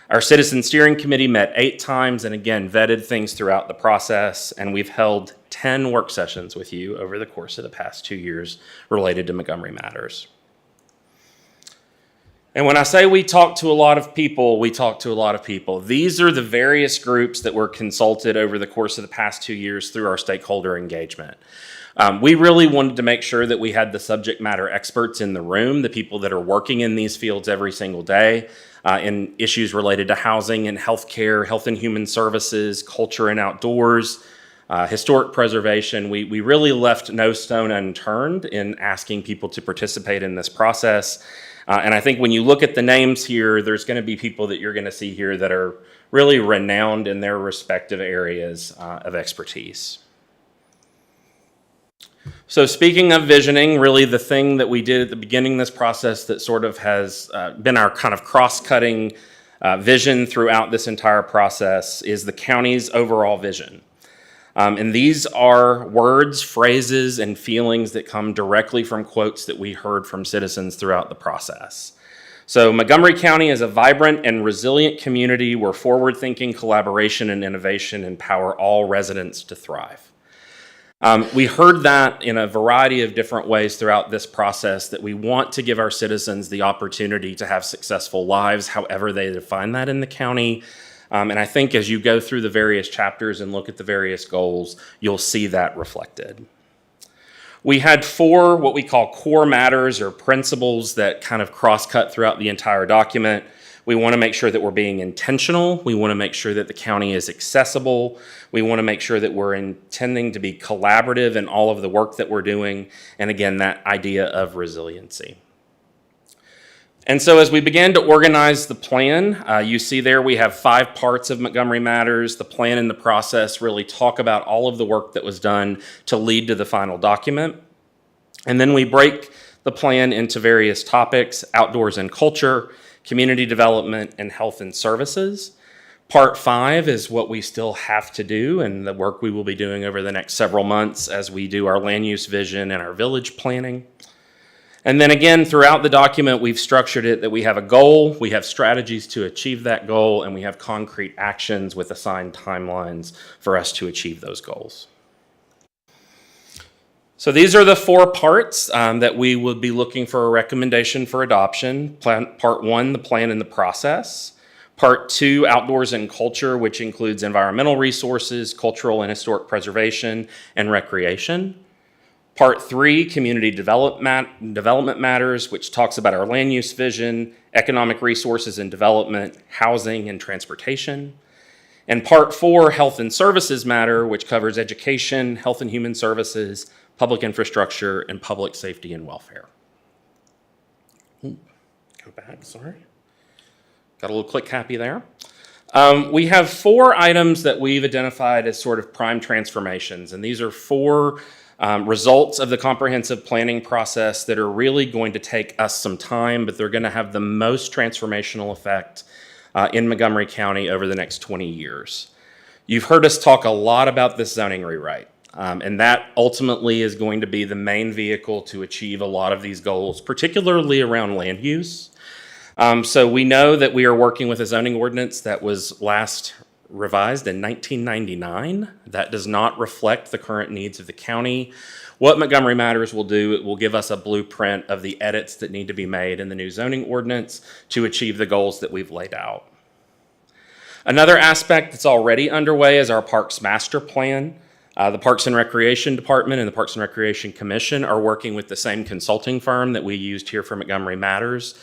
Our Citizen Steering Committee met 8 times and again vetted things throughout the process, and we've held 10 work sessions with you over the course of the past 2 years related to Montgomery matters. And when I say we talk to a lot of people, we talk to a lot of people. These are the various groups that were consulted over the course of the past 2 years through our stakeholder engagement. We really wanted to make sure that we had the subject matter experts in the room, the people that are working in these fields every single day, in issues related to housing and healthcare, health and human services, culture and outdoors, historic preservation. We really left no stone unturned in asking people to participate in this process. And I think when you look at the names here, there's going to be people that you're going to see here that are really renowned in their respective areas of expertise. So speaking of visioning, really the thing that we did at the beginning of this process that sort of has been our kind of cross-cutting vision throughout this entire process is the county's overall vision. And these are words, phrases, and feelings that come directly from quotes that we heard from citizens throughout the process. So Montgomery County is a vibrant and resilient community where forward-thinking collaboration and innovation empower all residents to thrive. We heard that in a variety of different ways throughout this process, that we want to give our citizens the opportunity to have successful lives, however they define that in the county. And I think as you go through the various chapters and look at the various goals, you'll see that reflected. We had 4 what we call core matters or principles that kind of cross-cut throughout the entire document. We want to make sure that we're being intentional. We want to make sure that the county is accessible. We want to make sure that we're intending to be collaborative in all of the work that we're doing. And again, that idea of resiliency. And so as we began to organize the plan, you see there we have 5 parts of Montgomery Matters. The plan and the process really talk about all of the work that was done to lead to the final document. And then we break the plan into various topics: outdoors and culture, community development, and health and services. Part 5 is what we still have to do and the work we will be doing over the next several months as we do our land use vision and our village planning. And then again, throughout the document, we've structured it that we have a goal, we have strategies to achieve that goal, and we have concrete actions with assigned timelines for us to achieve those goals. So these are the 4 parts that we will be looking for a recommendation for adoption. Part 1, the plan and the process. Part 2, outdoors and culture, which includes environmental resources, cultural and historic preservation, and recreation. Part 3, community development matters, which talks about our land use vision, economic resources and development, housing and transportation. And Part 4, health and services matter, which covers education, health and human services, public infrastructure, and public safety and welfare. Go back, sorry. Got a little click happy there. We have 4 items that we've identified as sort of prime transformations, and these are 4 results of the comprehensive planning process that are really going to take us some time, but they're going to have the most transformational effect in Montgomery County over the next 20 years. You've heard us talk a lot about this zoning rewrite, and that ultimately is going to be the main vehicle to achieve a lot of these goals, particularly around land use. So we know that we are working with a zoning ordinance that was last revised in 1999. That does not reflect the current needs of the county. What Montgomery Matters will do, it will give us a blueprint of the edits that need to be made in the new zoning ordinance to achieve the goals that we've laid out. Another aspect that's already underway is our Parks Master Plan. The Parks and Recreation Department and the Parks and Recreation Commission are working with the same consulting firm that we used here for Montgomery Matters.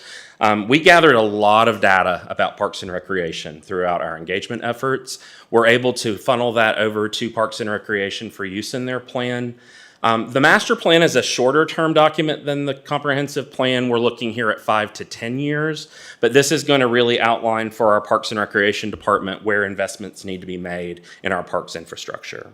We gathered a lot of data about Parks and Recreation throughout our engagement efforts. We're able to funnel that over to Parks and Recreation for use in their plan. The master plan is a shorter term document than the comprehensive plan. We're looking here at 5 to 10 years, but this is going to really outline for our Parks and Recreation Department where investments need to be made in our parks infrastructure.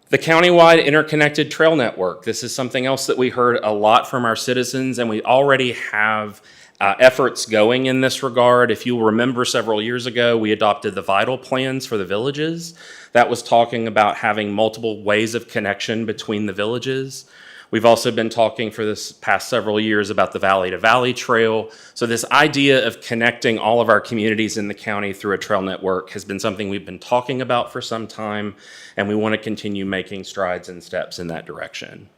The countywide interconnected trail network. This is something else that we heard a lot from our citizens, and we already have efforts going in this regard. If you'll remember, several years ago, we adopted the vital plans for the villages. That was talking about having multiple ways of connection between the villages. We've also been talking for this past several years about the Valley to Valley Trail. So this idea of connecting all of our communities in the county through a trail network has been something we've been talking about for some time, and we want to continue making strides and steps in that direction.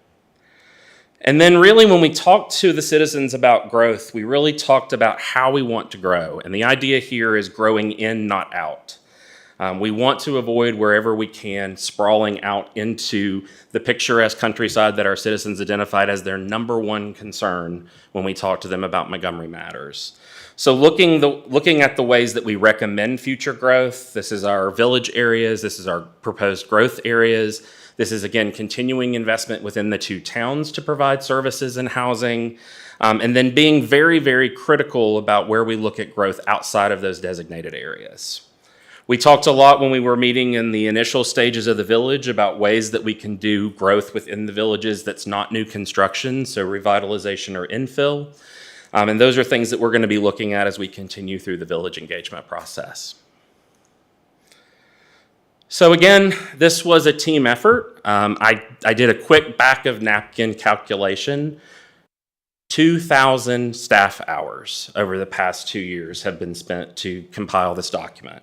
And then really when we talked to the citizens about growth, we really talked about how we want to grow. And the idea here is growing in, not out. We want to avoid wherever we can sprawling out into the picturesque countryside that our citizens identified as their number one concern when we talk to them about Montgomery Matters. So looking at the ways that we recommend future growth, this is our village areas, this is our proposed growth areas. This is, again, continuing investment within the two towns to provide services and housing, and then being very, very critical about where we look at growth outside of those designated areas. We talked a lot when we were meeting in the initial stages of the village about ways that we can do growth within the villages that's not new construction, so revitalization or infill. And those are things that we're going to be looking at as we continue through the village engagement process. So again, this was a team effort. I did a quick back of napkin calculation. 2,000 staff hours over the past 2 years have been spent to compile this document.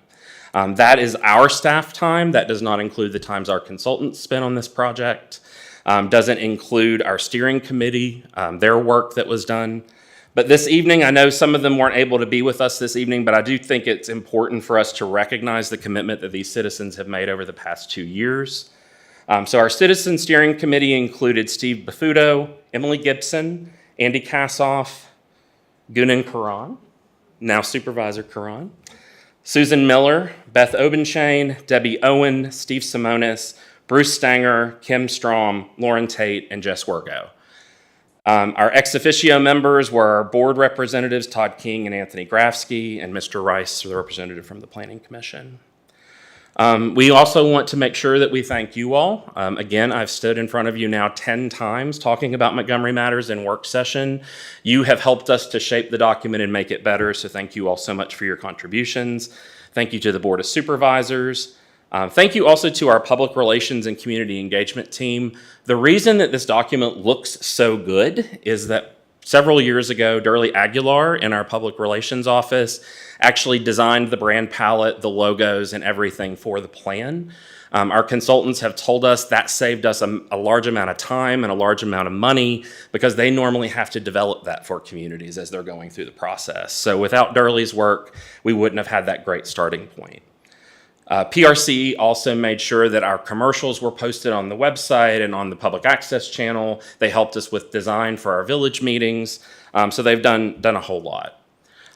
That is our staff time. That does not include the times our consultants spent on this project. Doesn't include our steering committee, their work that was done. But this evening, I know some of them weren't able to be with us this evening, but I do think it's important for us to recognize the commitment that these citizens have made over the past 2 years. So our citizen steering committee included Steve Bafuto, Emily Gibson, Andy Kassoff, Gunan Karan, now Supervisor Karan, Susan Miller, Beth Obenchain, Debbie Owen, Steve Simonis, Bruce Stanger, Kim Strom, Lauren Tate, and Jess Wergo. Our ex officio members were our board representatives, Todd King and Anthony Grafsky, and Mr. Rice, the representative from the Planning Commission. We also want to make sure that we thank you all. Again, I've stood in front of you now 10 times talking about Montgomery Matters in work session. You have helped us to shape the document and make it better, so thank you all so much for your contributions. Thank you to the Board of Supervisors. Thank you also to our public relations and community engagement team. The reason that this document looks so good is that several years ago, Durley Aguilar in our public relations office actually designed the brand palette, the logos, and everything for the plan. Our consultants have told us that saved us a large amount of time and a large amount of money because they normally have to develop that for communities as they're going through the process. So without Durley's work, we wouldn't have had that great starting point. PRC also made sure that our commercials were posted on the website and on the public access channel. They helped us with design for our village meetings. So they've done a whole lot.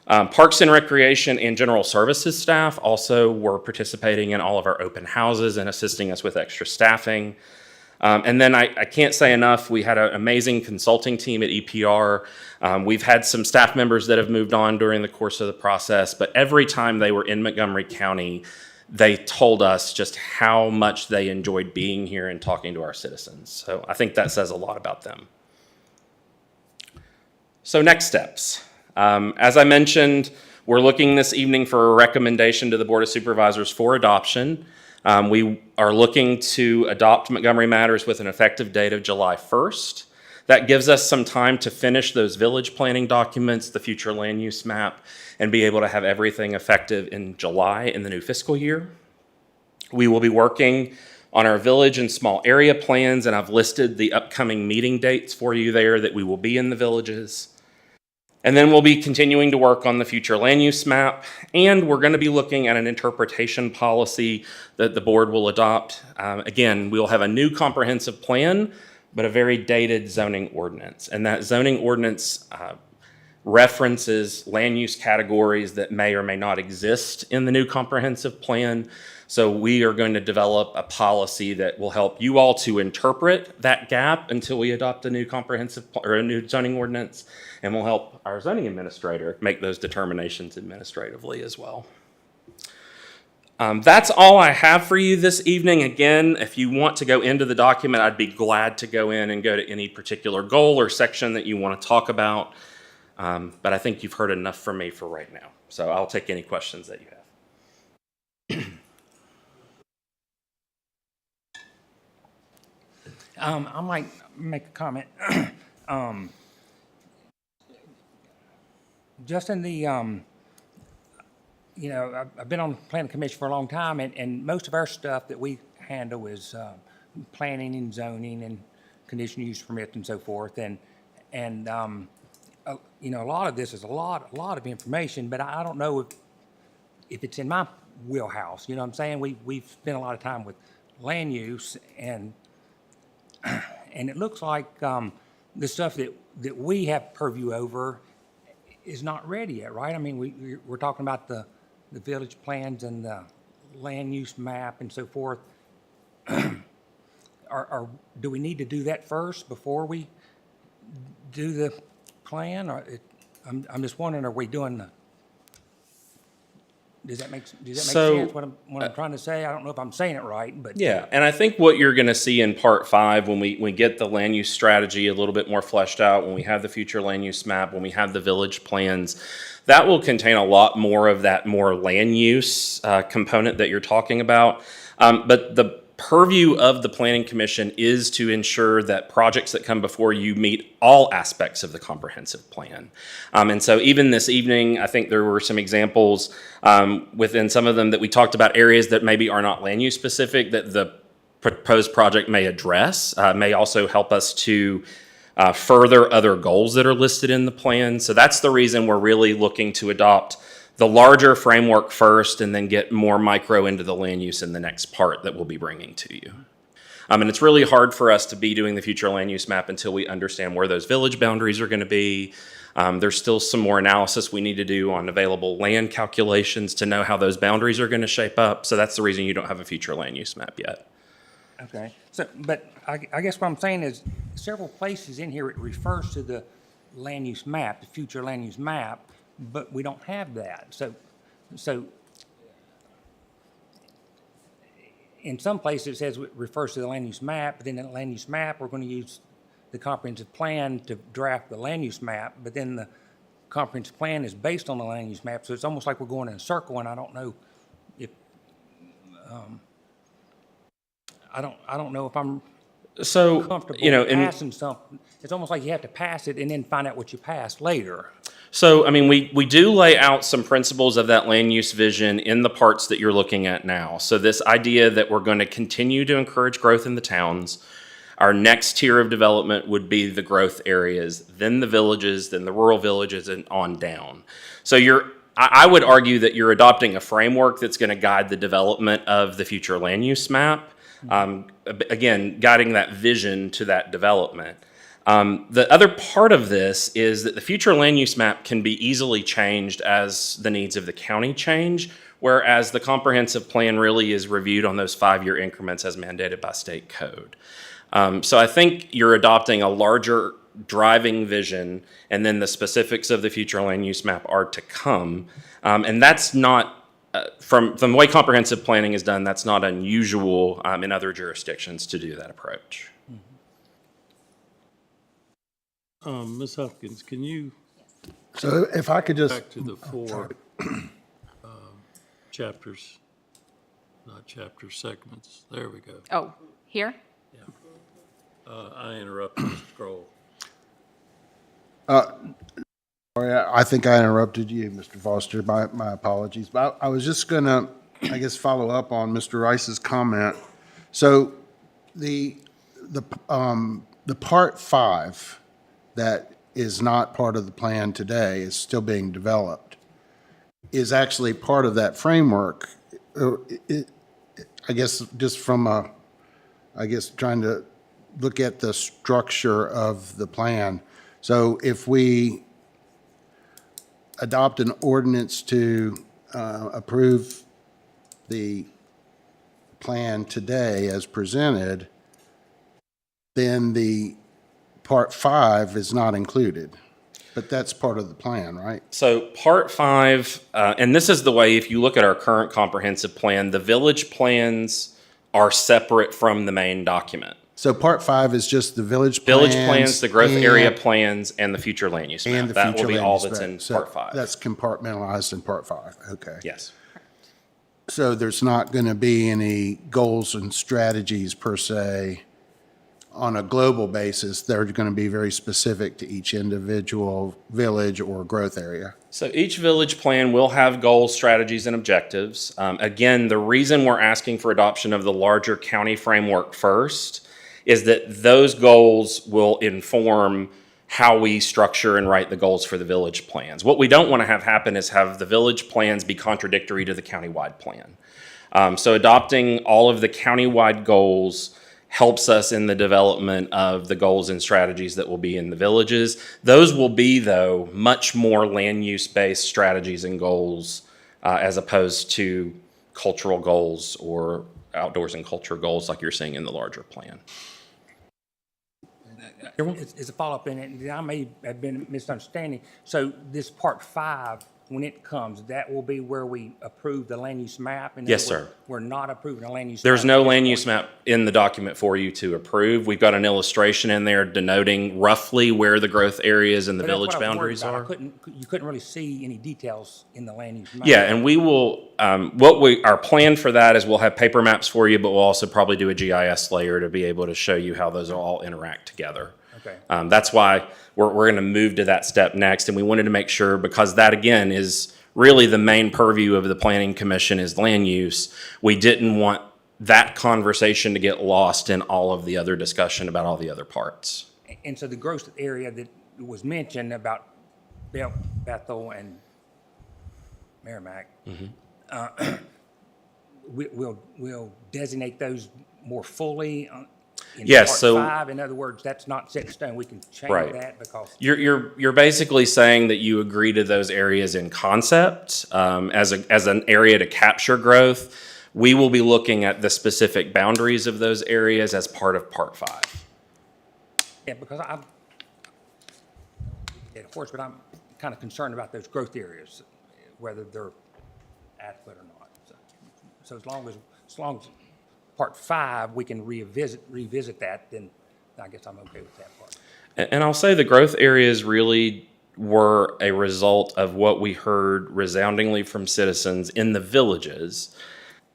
Parks and Recreation and General Services staff also were participating in all of our open houses and assisting us with extra staffing. And then I can't say enough, we had an amazing consulting team at EPR. We've had some staff members that have moved on during the course of the process, but every time they were in Montgomery County, they told us just how much they enjoyed being here and talking to our citizens. So I think that says a lot about them. So next steps. As I mentioned, we're looking this evening for a recommendation to the Board of Supervisors for adoption. We are looking to adopt Montgomery Matters with an effective date of July 1st. That gives us some time to finish those village planning documents, the future land use map, and be able to have everything effective in July in the new fiscal year. We will be working on our village and small area plans, and I've listed the upcoming meeting dates for you there that we will be in the villages. And then we'll be continuing to work on the future land use map, and we're going to be looking at an interpretation policy that the board will adopt. Again, we'll have a new comprehensive plan, but a very dated zoning ordinance. And that zoning ordinance references land use categories that may or may not exist in the new comprehensive plan. So we are going to develop a policy that will help you all to interpret that gap until we adopt a new or a new zoning ordinance, and will help our zoning administrator make those determinations administratively as well. That's all I have for you this evening. Again, if you want to go into the document, I'd be glad to go in and go to any particular goal or section that you want to talk about. But I think you've heard enough from me for right now. So I'll take any questions that you have. I might make a comment. Just in the, I've been on the planning commission for a long time, and most of our stuff that we handle is planning and zoning and conditional use permits and so forth. And a lot of this is a lot of information, but I don't know if it's in my wheelhouse. You know what I'm saying? We've spent a lot of time with land use, and it looks like the stuff that we have purview over is not ready yet, right? I mean, we're talking about the village plans and the land use map and so forth. Do we need to do that first before we do the plan? Or I'm just wondering, are we doing the? Does that make sense? What I'm trying to say? I don't know if I'm saying it right, but yeah. And I think what you're going to see in part 5, when we get the land use strategy a little bit more fleshed out, when we have the future land use map, when we have the village plans, that will contain a lot more of that more land use component that you're talking about. But the purview of the Planning Commission is to ensure that projects that come before you meet all aspects of the comprehensive plan. And so even this evening, I think there were some examples within some of them that we talked about areas that maybe are not land use specific that the proposed project may address, may also help us to further other goals that are listed in the plan. So that's the reason we're really looking to adopt the larger framework first and then get more micro into the land use in the next part that we'll be bringing to you. And it's really hard for us to be doing the future land use map until we understand where those village boundaries are going to be. There's still some more analysis we need to do on available land calculations to know how those boundaries are going to shape up. So that's the reason you don't have a future land use map yet. okay. So, but I guess what I'm saying is several places in here it refers to the land use map, the future land use map, but we don't have that. So in some places it says it refers to the land use map, but then in the land use map, we're going to use the comprehensive plan to draft the land use map, but then the comprehensive plan is based on the land use map. So it's almost like we're going in a circle, and I don't know if, I don't know if I'm comfortable passing something. It's almost like you have to pass it and then find out what you passed later. So, I mean, we do lay out some principles of that land use vision in the parts that you're looking at now. So this idea that we're going to continue to encourage growth in the towns. Our next tier of development would be the growth areas, then the villages, then the rural villages, and on down. So I would argue that you're adopting a framework that's going to guide the development of the future land use map. Again, guiding that vision to that development. The other part of this is that the future land use map can be easily changed as the needs of the county change, whereas the comprehensive plan really is reviewed on those 5-year increments as mandated by state code. So I think you're adopting a larger driving vision, and then the specifics of the future land use map are to come. And that's not, from the way comprehensive planning is done, that's not unusual in other jurisdictions to do that approach. Ms. Hopkins, can you So if I could just. back to the 4 chapters, not chapter segments? There we go. Oh, here? I interrupted the scroll. I think I interrupted you, Mr. Foster. My apologies. But I was just going to, I guess, follow up on Mr. Rice's comment. So the part 5 that is not part of the plan today is still being developed, is actually part of that framework. I guess just from trying to look at the structure of the plan. So if we adopt an ordinance to approve the plan today as presented, then the part 5 is not included. But that's part of the plan, right? So part 5, and this is the way, if you look at our current comprehensive plan, the village plans are separate from the main document. So part 5 is just the village plans. Village plans, the growth area plans, and the future land use map. And the That future will be land all use that's map. in So part 5. That's compartmentalized in part 5, okay. Yes. So there's not going to be any goals and strategies per se on a global basis. They're going to be very specific to each individual village or growth area. So each village plan will have goals, strategies, and objectives. Again, the reason we're asking for adoption of the larger county framework first is that those goals will inform how we structure and write the goals for the village plans. What we don't want to have happen is have the village plans be contradictory to the countywide plan. So adopting all of the countywide goals helps us in the development of the goals and strategies that will be in the villages. Those will be, though, much more land use-based strategies and goals as opposed to cultural goals or outdoors and culture goals like you're seeing in the larger plan. As a follow-up in it, I may have been misunderstanding. So this part 5, when it comes, that will be where we approve the land use map? In Yes, other words, sir. We're not approving a land use map? There's no at this land point. use map in the document for you to approve. We've got an illustration in there denoting roughly where the growth areas and the But that's village what I was worried boundaries about. are. You couldn't really see any details in the land use map. Yeah, and we will, our plan for that is we'll have paper maps for you, but we'll also probably do a GIS layer to be able to show you how those all interact together. Okay. That's why we're going to move to that step next, and we wanted to make sure, because that again is really the main purview of the planning commission is land use. We didn't want that conversation to get lost in all of the other discussion about all the other parts. And so the growth area that was mentioned about Bethel and Merrimack, we'll designate those more fully in Yes, part so- 5. In other words, that's not set in stone. We can change Right. that because. You're basically saying that you agree to those areas in concept as an area to capture growth. We will be looking at the specific boundaries of those areas as part of part 5. Yeah, because of course, but I'm kind of concerned about those growth areas, whether they're adequate or not. So as long as part 5, we can revisit that, then I guess I'm okay with that part. And I'll say the growth areas really were a result of what we heard resoundingly from citizens in the villages,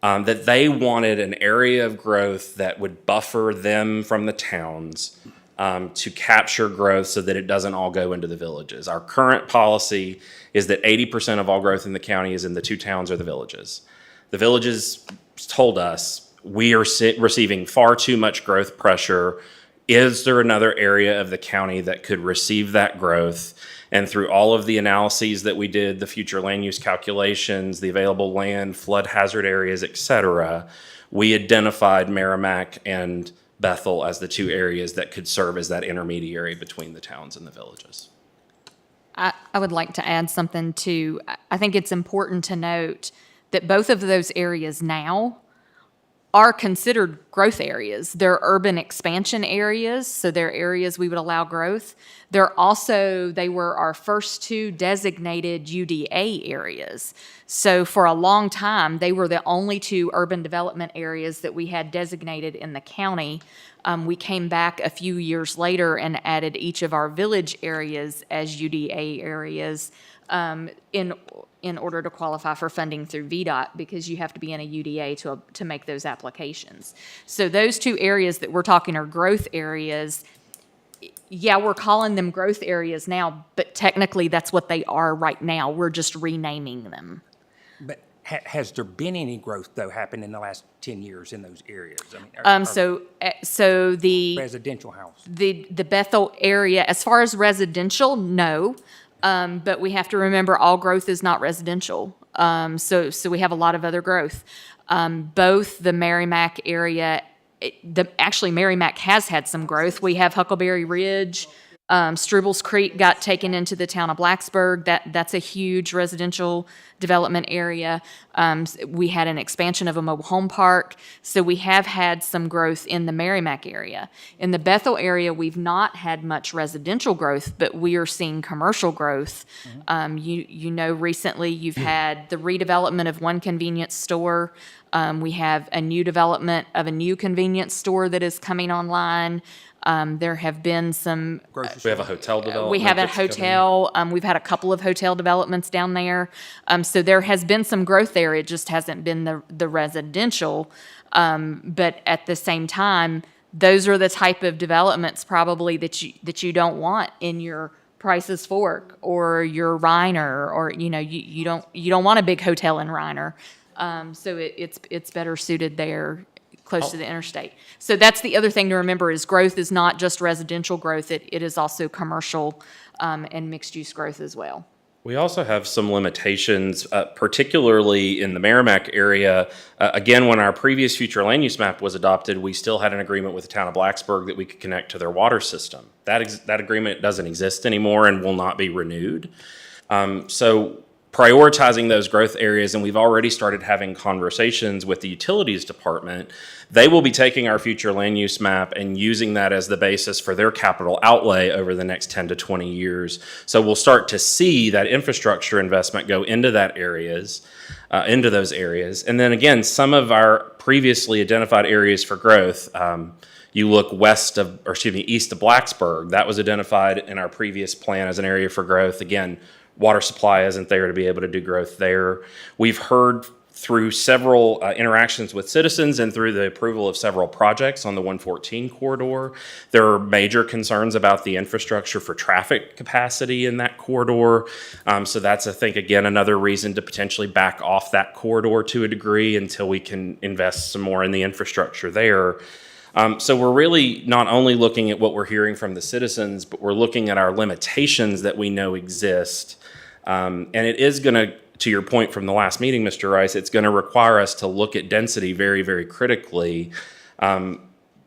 that they wanted an area of growth that would buffer them from the towns to capture growth so that it doesn't all go into the villages. Our current policy is that 80% of all growth in the county is in the 2 towns or the villages. The villages told us, we are receiving far too much growth pressure. Is there another area of the county that could receive that growth? And through all of the analyses that we did, the future land use calculations, the available land, flood hazard areas, et cetera, we identified Merrimack and Bethel as the 2 areas that could serve as that intermediary between the towns and the villages. I would like to add something too. I think it's important to note that both of those areas now are considered growth areas. They're urban expansion areas, so they're areas we would allow growth. They were our first 2 designated UDA areas. So for a long time, they were the only 2 urban development areas that we had designated in the county. We came back a few years later and added each of our village areas as UDA areas in order to qualify for funding through VDOT, because you have to be in a UDA to make those applications. So those 2 areas that we're talking are growth areas. Yeah, we're calling them growth areas now, but technically that's what they are right now. We're just renaming them. But Has there been any growth, though, happen in the last 10 years in those areas? I mean, So the residential house. the Bethel area, as far as residential, no. But we have to remember all growth is not residential. So we have a lot of other growth. Both the Merrimack area, actually Merrimack has had some growth. We have Huckleberry Ridge. Strubles Creek got taken into the town of Blacksburg. That's a huge residential development area. We had an expansion of a mobile home park. So we have had some growth in the Merrimack area. In the Bethel area, we've not had much residential growth, but we are seeing commercial growth. Recently you've had the redevelopment of one convenience store. We have a new development of a new convenience store that is coming online. There have been some. We have a hotel development. We have a that's coming. hotel. We've had a couple of hotel developments down there. So there has been some growth there. It just hasn't been the residential. But at the same time, those are the type of developments probably that you don't want in your Price's Fork or your Reiner, or you don't want a big hotel in Reiner. So it's better suited there, close to the interstate. So that's the other thing to remember is growth is not just residential growth. It is also commercial and mixed-use growth as well. We also have some limitations, particularly in the Merrimack area. Again, when our previous future land use map was adopted, we still had an agreement with the town of Blacksburg that we could connect to their water system. That agreement doesn't exist anymore and will not be renewed. So prioritizing those growth areas, and we've already started having conversations with the utilities department. They will be taking our future land use map and using that as the basis for their capital outlay over the next 10 to 20 years. So we'll start to see that infrastructure investment go into those areas. And then again, some of our previously identified areas for growth, you look east of Blacksburg, that was identified in our previous plan as an area for growth. Again, water supply isn't there to be able to do growth there. We've heard through several interactions with citizens and through the approval of several projects on the 114 corridor, there are major concerns about the infrastructure for traffic capacity in that corridor. So that's, I think, again, another reason to potentially back off that corridor to a degree until we can invest some more in the infrastructure there. So we're really not only looking at what we're hearing from the citizens, but we're looking at our limitations that we know exist. And it is going to your point from the last meeting, Mr. Rice, it's going to require us to look at density very, very critically.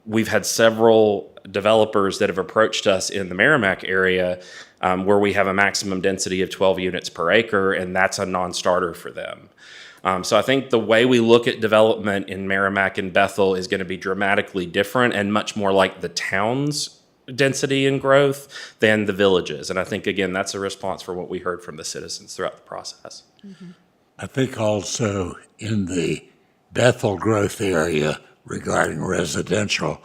We've had several developers that have approached us in the Merrimack area where we have a maximum density of 12 units per acre, and that's a non-starter for them. So I think the way we look at development in Merrimack and Bethel is going to be dramatically different and much more like the town's density and growth than the villages. And I think, again, that's a response for what we heard from the citizens throughout the process. Mm-hmm. I think also in the Bethel growth area regarding residential,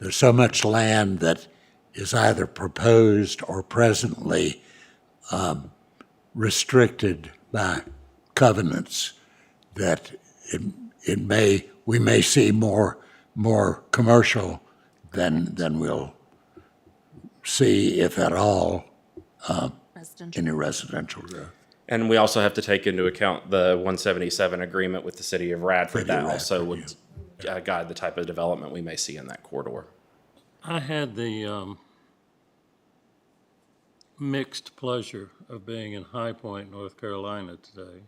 there's so much land that is either proposed or presently restricted by covenants that we may see more commercial than we'll see, if at all, any residential growth. And we also have to take into account the 177 agreement with the city of Radford. That also would guide the type of development we may see in that corridor. I had the mixed pleasure of being in High Point, North Carolina today.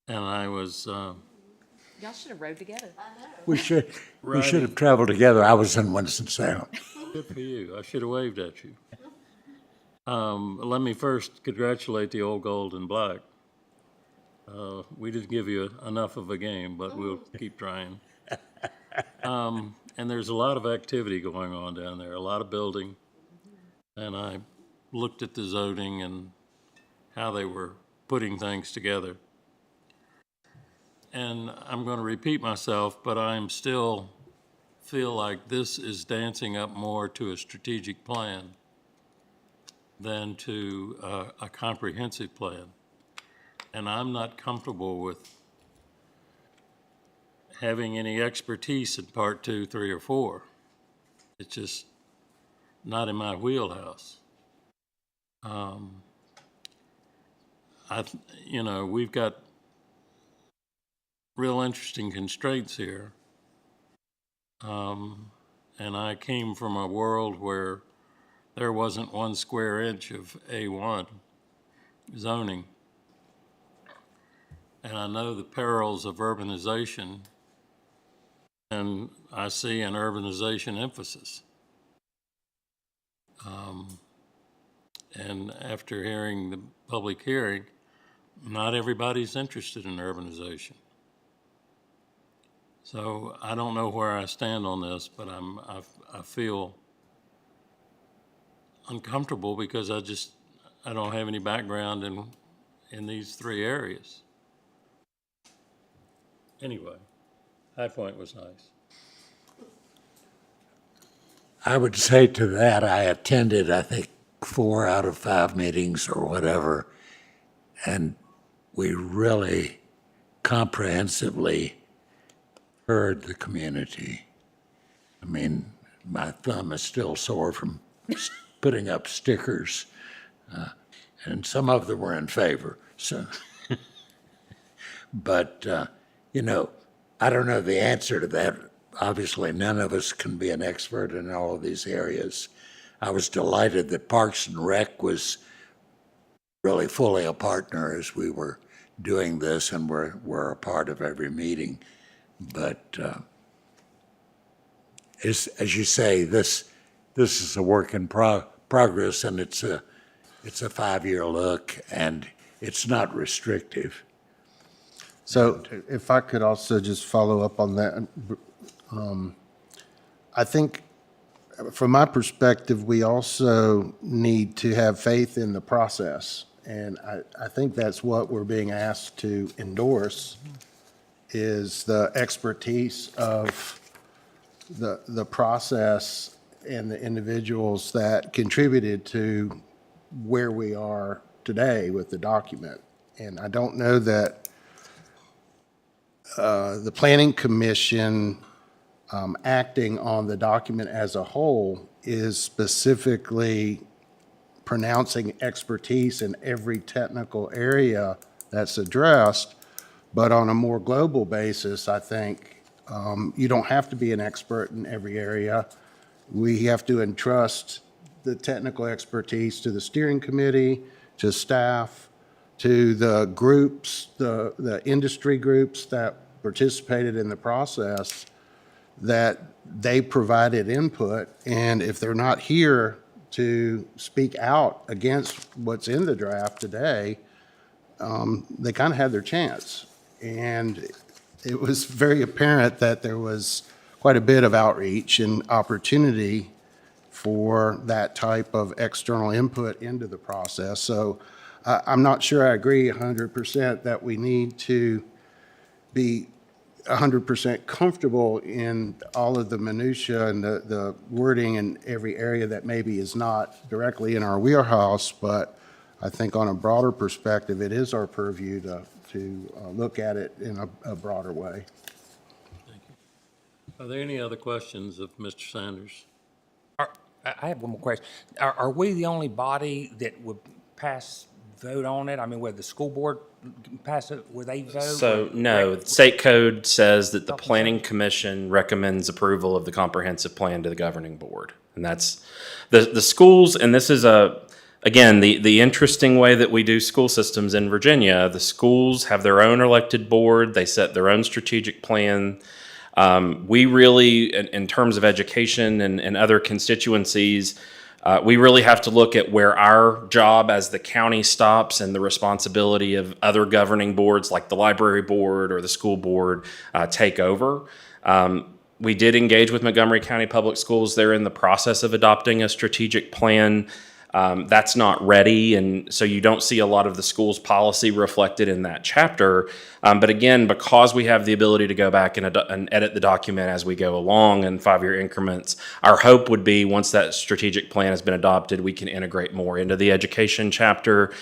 And I was... Y'all should have rode together. We should have traveled together. I was in Winston-Salem. Good for you. I should have waved at you. Let me first congratulate the old gold and black. We didn't give you enough of a game, but we'll keep trying. And there's a lot of activity going on down there, a lot of building. And I looked at the zoning and how they were putting things together. And I'm going to repeat myself, but I'm still feel like this is dancing up more to a strategic plan than to a comprehensive plan. And I'm not comfortable with having any expertise in part 2, 3, or 4. It's just not in my wheelhouse. We've got real interesting constraints here. And I came from a world where there wasn't 1 square inch of A1 zoning. And I know the perils of urbanization, and I see an urbanization emphasis. And after hearing the public hearing, not everybody's interested in urbanization. So I don't know where I stand on this, but I feel uncomfortable because I don't have any background in these 3 areas. Anyway, High Point was nice. I would say to that, I attended, I think, 4 out of 5 meetings or whatever, and we really comprehensively heard the community. I mean, my thumb is still sore from putting up stickers, and some of them were in favor. So, but you know, I don't know the answer to that. Obviously, none of us can be an expert in all of these areas. I was delighted that Parks and Rec was really fully a partner as we were doing this, and we're a part of every meeting. But as you say, this is a work in progress, and it's a 5-year look, and it's not restrictive. So if I could also just follow up on that. I think from my perspective, we also need to have faith in the process. And I think that's what we're being asked to endorse, is the expertise of the process and the individuals that contributed to where we are today with the document. And I don't know that the Planning Commission acting on the document as a whole is specifically pronouncing expertise in every technical area that's addressed. But on a more global basis, I think you don't have to be an expert in every area. We have to entrust the technical expertise to the steering committee, to staff, to the groups, the industry groups that participated in the process, that they provided input. And if they're not here to speak out against what's in the draft today, they kind of had their chance. And it was very apparent that there was quite a bit of outreach and opportunity for that type of external input into the process. So I'm not sure I agree 100% that we need to be 100% comfortable in all of the minutia and the wording in every area that maybe is not directly in our wheelhouse, but I think on a broader perspective, it is our purview to look at it in a broader way. Thank you. Are there any other questions of Mr. Sanders? I have one more question. Are we the only body that would vote on it? I mean, would the school board pass it, would they vote? So, no, state code says that the planning commission recommends approval of the comprehensive plan to the governing board. And that's, the schools, and this is again, the interesting way that we do school systems in Virginia, the schools have their own elected board, they set their own strategic plan. We really, in terms of education and other constituencies, we really have to look at where our job as the county stops and the responsibility of other governing boards like the library board or the school board take over. We did engage with Montgomery County Public Schools. They're in the process of adopting a strategic plan. That's not ready, and so you don't see a lot of the school's policy reflected in that chapter. But again, because we have the ability to go back and edit the document as we go along in 5-year increments, our hope would be once that strategic plan has been adopted, we can integrate more into the education chapter.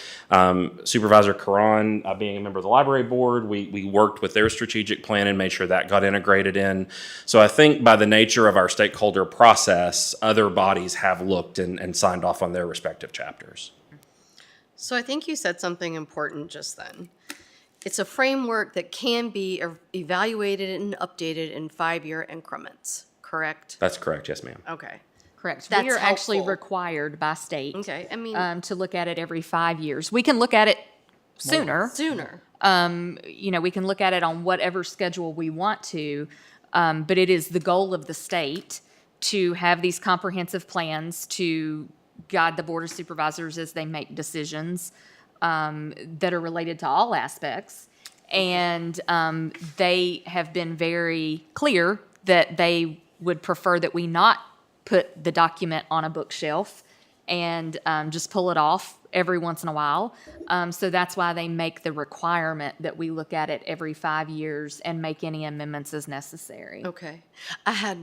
Supervisor Karan, being a member of the library board, we worked with their strategic plan and made sure that got integrated in. So I think by the nature of our stakeholder process, other bodies have looked and signed off on their respective chapters. So I think you said something important just then. it's a framework that can be evaluated and updated in 5-year increments, correct? That's correct, yes, ma'am. Okay. Correct. That's We are actually helpful. required by state. Okay, I mean- to look at it every 5 years. We can look at it sooner. Sooner. We can look at it on whatever schedule we want to, but it is the goal of the state to have these comprehensive plans to guide the Board of Supervisors as they make decisions that are related to all aspects. And they have been very clear that they would prefer that we not put the document on a bookshelf and just pull it off every once in a while. So that's why they make the requirement that we look at it every 5 years and make any amendments as necessary. Okay. I had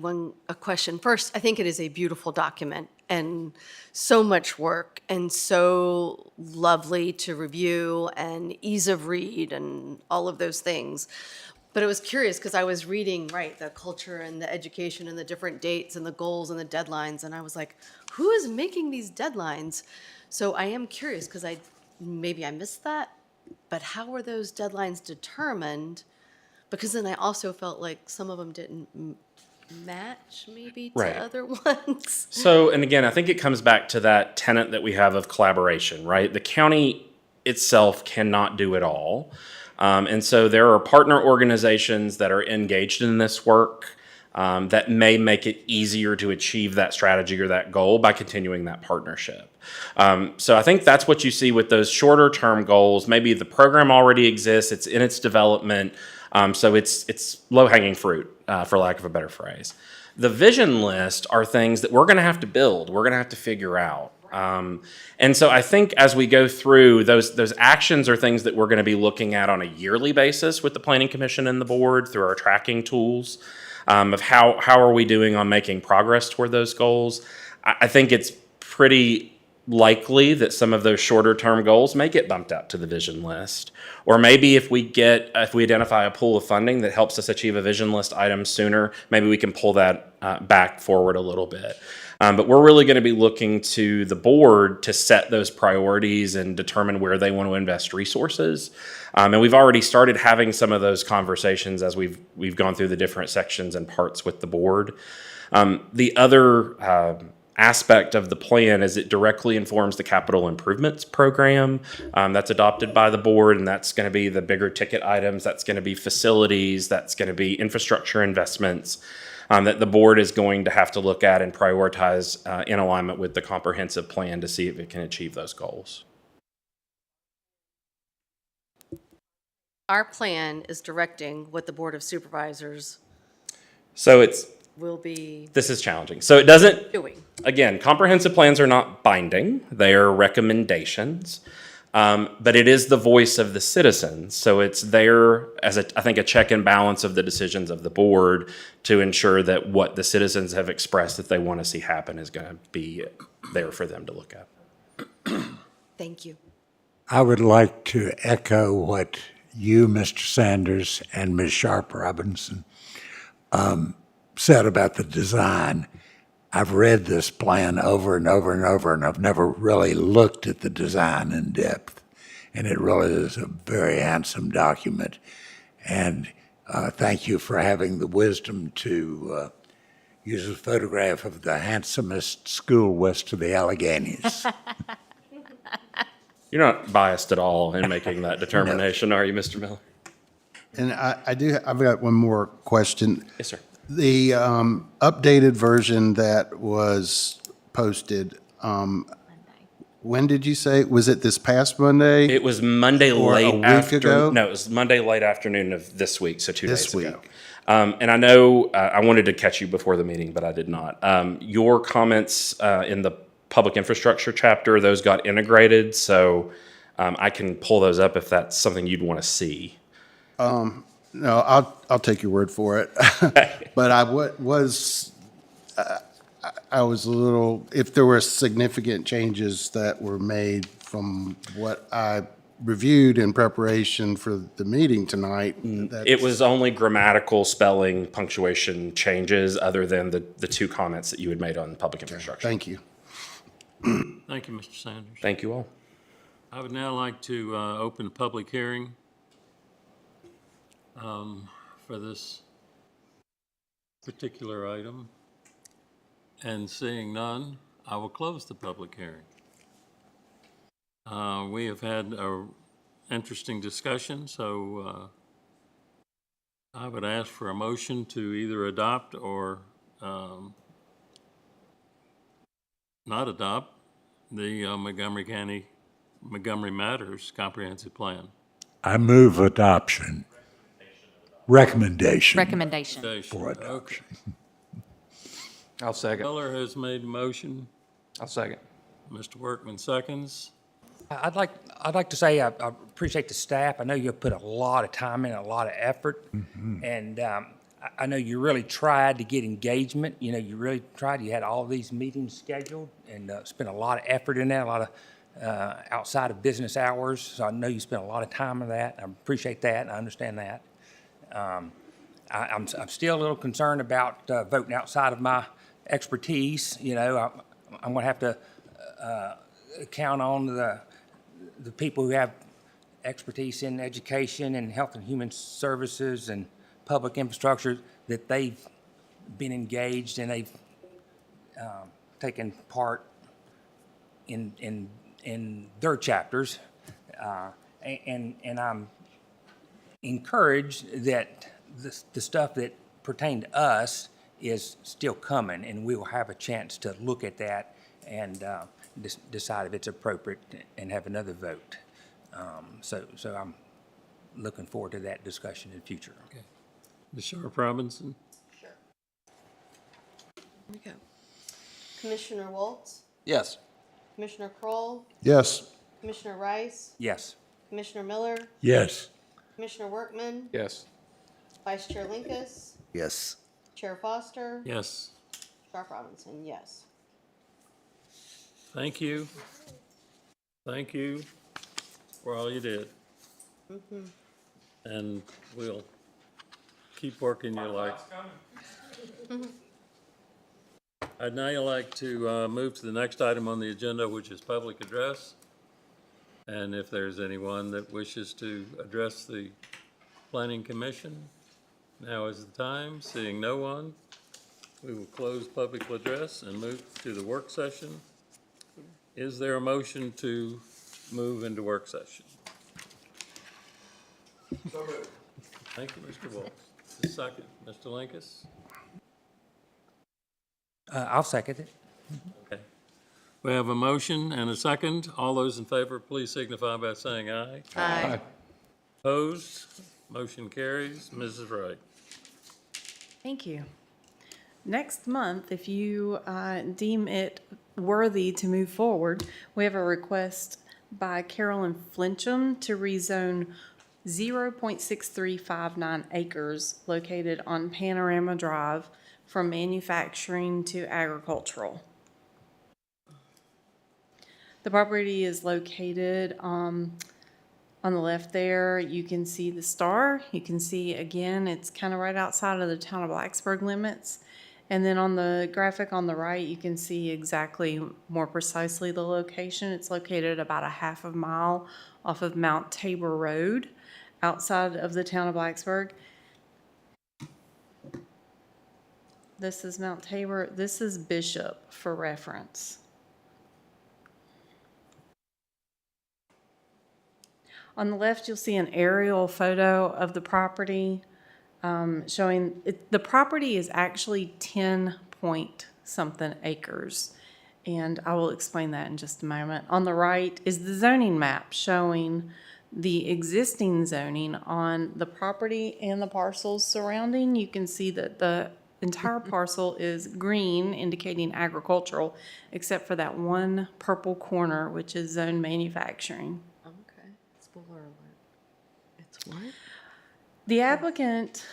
a question. First, I think it is a beautiful document and so much work and so lovely to review and ease of read and all of those things. But I was curious because I was reading, right, the culture and the education and the different dates and the goals and the deadlines, and I was like, who is making these deadlines? So I am curious because maybe I missed that, but how were those deadlines determined? Because then I also felt like some of them didn't match maybe to Right. other ones. So, and again, I think it comes back to that tenet that we have of collaboration, right? The county itself cannot do it all. And so there are partner organizations that are engaged in this work that may make it easier to achieve that strategy or that goal by continuing that partnership. So I think that's what you see with those shorter term goals. Maybe the program already exists, it's in its development, so it's low hanging fruit, for lack of a better phrase. The vision list are things that we're going to have to build, we're going to have to figure out. And so I think as we go through, those actions are things that we're going to be looking at on a yearly basis with the Planning Commission and the board through our tracking tools of how are we doing on making progress toward those goals. I think it's pretty likely that some of those shorter term goals may get bumped up to the vision list. Or maybe if we identify a pool of funding that helps us achieve a vision list item sooner, maybe we can pull that back forward a little bit. But we're really going to be looking to the board to set those priorities and determine where they want to invest resources. And we've already started having some of those conversations as we've gone through the different sections and parts with the board. The other aspect of the plan is it directly informs the capital improvements program that's adopted by the board, and that's going to be the bigger ticket items, that's going to be facilities, that's going to be infrastructure investments that the board is going to have to look at and prioritize in alignment with the comprehensive plan to see if it can achieve those goals. Our plan is directing what the Board of Supervisors So will be this is challenging. So it doesn't, doing. again, comprehensive plans are not binding. They are recommendations. But it is the voice of the citizens. So it's there as I think a check and balance of the decisions of the board to ensure that what the citizens have expressed that they want to see happen is going to be there for them to look at. Thank you. I would like to echo what you, Mr. Sanders, and Ms. Sharp Robinson said about the design. I've read this plan over and over and over, and I've never really looked at the design in depth. And it really is a very handsome document. And thank you for having the wisdom to use a photograph of the handsomest school west of the Alleghenies. You're not biased at all in making that determination, are you, Mr. Miller? And I've got one more question. Yes, sir. The updated version that was posted, when did you say? Was it this past Monday? It was Monday Or a late week after. ago? No, it was Monday late afternoon of this week, so 2 This days ago. week. And I know I wanted to catch you before the meeting, but I did not. Your comments in the public infrastructure chapter, those got integrated, so I can pull those up if that's something you'd want to see. No, I'll take your word for it. But I was a little, if there were significant changes that were made from what I reviewed in preparation for the meeting tonight. It was only grammatical, spelling, punctuation changes other than the two comments that you had made on public infrastructure. Thank you. Thank you, Mr. Sanders. Thank you all. I would now like to open the public hearing. for this particular item? And seeing none, I will close the public hearing. We have had a interesting discussion, so I would ask for a motion to either adopt or not adopt the Montgomery Matters Comprehensive Plan. I move adoption. Recommendation. Recommendation. For adoption. I'll second. Miller has made a motion. I'll second. Mr. Workman seconds. I'd like to say I appreciate the staff. I know you put a lot of time in, a lot of effort, and I know you really tried to get engagement. You know, you really tried. You had all these meetings scheduled and spent a lot of effort in that, a lot of outside of business hours. So I know you spent a lot of time on that. I appreciate that, and I understand that. I'm still a little concerned about voting outside of my expertise. You know, I'm going to have to count on the people who have expertise in education and health and human services and public infrastructure, that they've been engaged and they've taken part in their chapters. And I'm encouraged that the stuff that pertained to us is still coming, and we will have a chance to look at that and decide if it's appropriate and have another vote. So I'm looking forward to that discussion in the future. Okay. Ms. Sharp Robinson? Sure. Here we go. Commissioner Waltz, Yes. Commissioner Kroll, Yes. Commissioner Rice, Yes. Commissioner Miller, Yes. Commissioner Workman, Yes. Vice Chair Linkus, Yes. Chair Foster, Yes. Sharp Robinson, yes. Thank you. Thank you for all you did. And we'll keep working you like. I'd now like to move to the next item on the agenda, which is public address. And if there's anyone that wishes to address the Planning Commission, now is the time. Seeing no one, we will close public address and move to the work session. Is there a motion to move into work session? Thank you, Mr. Waltz. A second, Mr. Linkus? I'll second it. Okay. We have a motion and a second. All those in favor, please signify by saying aye. Aye. Opposed? Motion carries. Mrs. Wright. Thank you. Next month, if you deem it worthy to move forward, we have a request by Carolyn Flincham to rezone 0.6359 acres located on Panorama Drive from manufacturing to agricultural. The property is located on the left there. You can see the star. You can see, again, it's kind of right outside of the town of Blacksburg limits. And then on the graphic on the right, you can see exactly, more precisely, the location. It's located about a half a mile off of Mount Tabor Road, outside of the town of Blacksburg. This is Mount Tabor. This is Bishop for reference. On the left, you'll see an aerial photo of the property showing the property is actually 10-point-something acres. And I will explain that in just a moment. On the right is the zoning map showing the existing zoning on the property and the parcels surrounding. You can see that the entire parcel is green, indicating agricultural, except for that one purple corner, which is zone manufacturing. Okay, spoiler alert. It's what? The applicant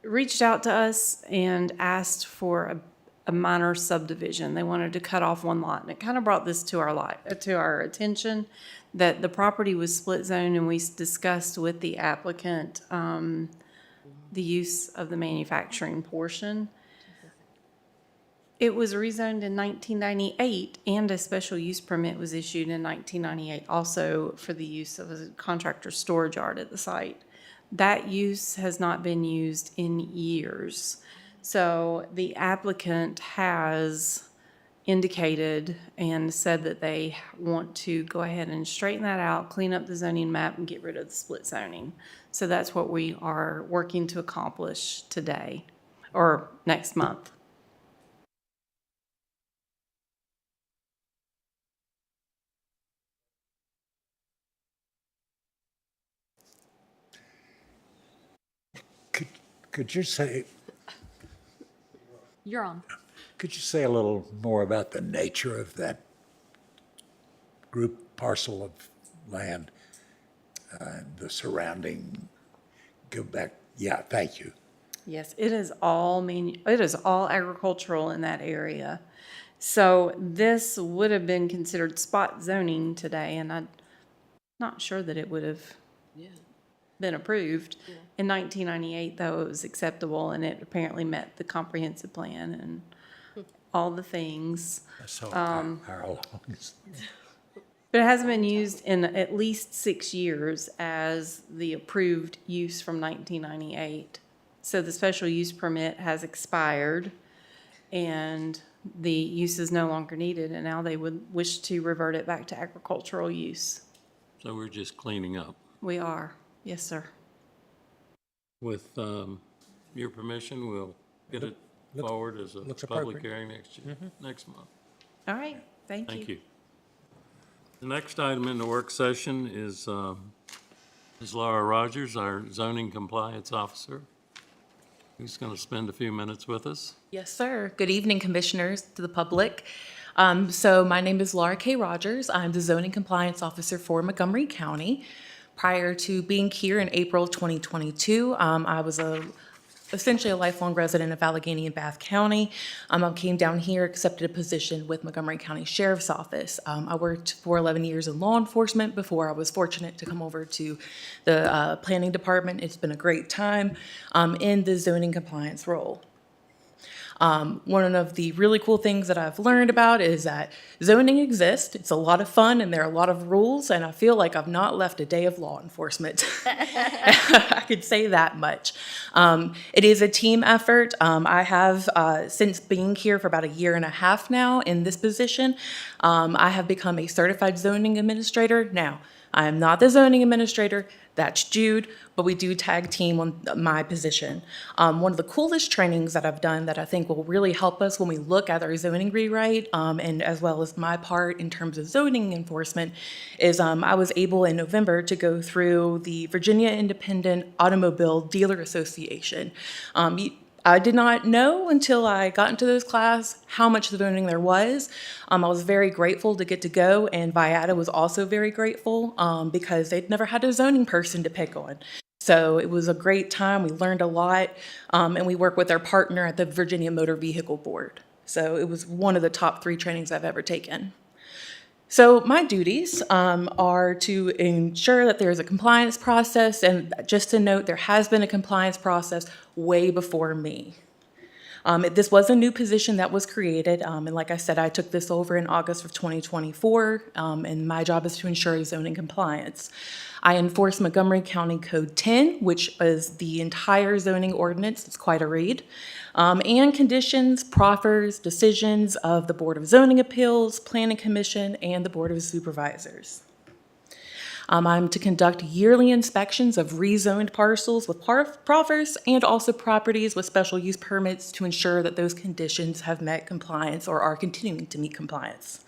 reached out to us and asked for a minor subdivision. They wanted to cut off one lot, and it kind of brought this to our attention that the property was split zone, and we discussed with the applicant the use of the manufacturing portion. It was rezoned in 1998, and a special use permit was issued in 1998, also for the use of a contractor storage yard at the site. That use has not been used in years. So the applicant has indicated and said that they want to go ahead and straighten that out, clean up the zoning map, and get rid of the split zoning. So that's what we are working to accomplish today, or next month. Could you say, You're on. could you say a little more about the nature of that group parcel of land, the surrounding, go back, yeah, thank you. Yes, it is all it is all agricultural in that area. So this would have been considered spot zoning today, and I'm not sure that it would have been approved. In 1998, though, it was acceptable, and it apparently met the comprehensive plan and all the things. So how long is, But it hasn't been used in at least 6 years as the approved use from 1998. So the special use permit has expired, and the use is no longer needed, and now they would wish to revert it back to agricultural use. So we're just cleaning up. We are, yes, sir. With your permission, we'll get it forward as a looks public appropriate. hearing next month. All right, thank you. Thank you. The next item in the work session is Laura Rogers, our zoning compliance officer, who's going to spend a few minutes with us. Yes, sir. Good evening, commissioners, to the public. So my name is Laura K. Rogers. I'm the zoning compliance officer for Montgomery County. Prior to being here in April 2022, I was essentially a lifelong resident of Allegheny and Bath County. I came down here, accepted a position with Montgomery County Sheriff's Office. I worked for 11 years in law enforcement before I was fortunate to come over to the planning department. It's been a great time in the zoning compliance role. One of the really cool things that I've learned about is that zoning exists. It's a lot of fun and there are a lot of rules, and I feel like I've not left a day of law enforcement. I could say that much. It is a team effort. I have, since being here for about 1.5 years now in this position, I have become a certified zoning administrator. Now, I am not the zoning administrator, that's Jude, but we do tag team on my position. One of the coolest trainings that I've done that I think will really help us when we look at our zoning rewrite, and as well as my part in terms of zoning enforcement, is I was able in November to go through the Virginia Independent Automobile Dealer Association. I did not know until I got into this class how much zoning there was. I was very grateful to get to go, and Viata was also very grateful because they'd never had a zoning person to pick on. So it was a great time. We learned a lot, and we work with our partner at the Virginia Motor Vehicle Board. So it was one of the top 3 trainings I've ever taken. So my duties are to ensure that there's a compliance process, and just to note, there has been a compliance process way before me. This was a new position that was created, and like I said, I took this over in August of 2024, and my job is to ensure zoning compliance. I enforce Montgomery County Code 10, which is the entire zoning ordinance. It's quite a read. And conditions, proffers, decisions of the Board of Zoning Appeals, Planning Commission, and the Board of Supervisors. I'm to conduct yearly inspections of rezoned parcels with proffers and also properties with special use permits to ensure that those conditions have met compliance or are continuing to meet compliance.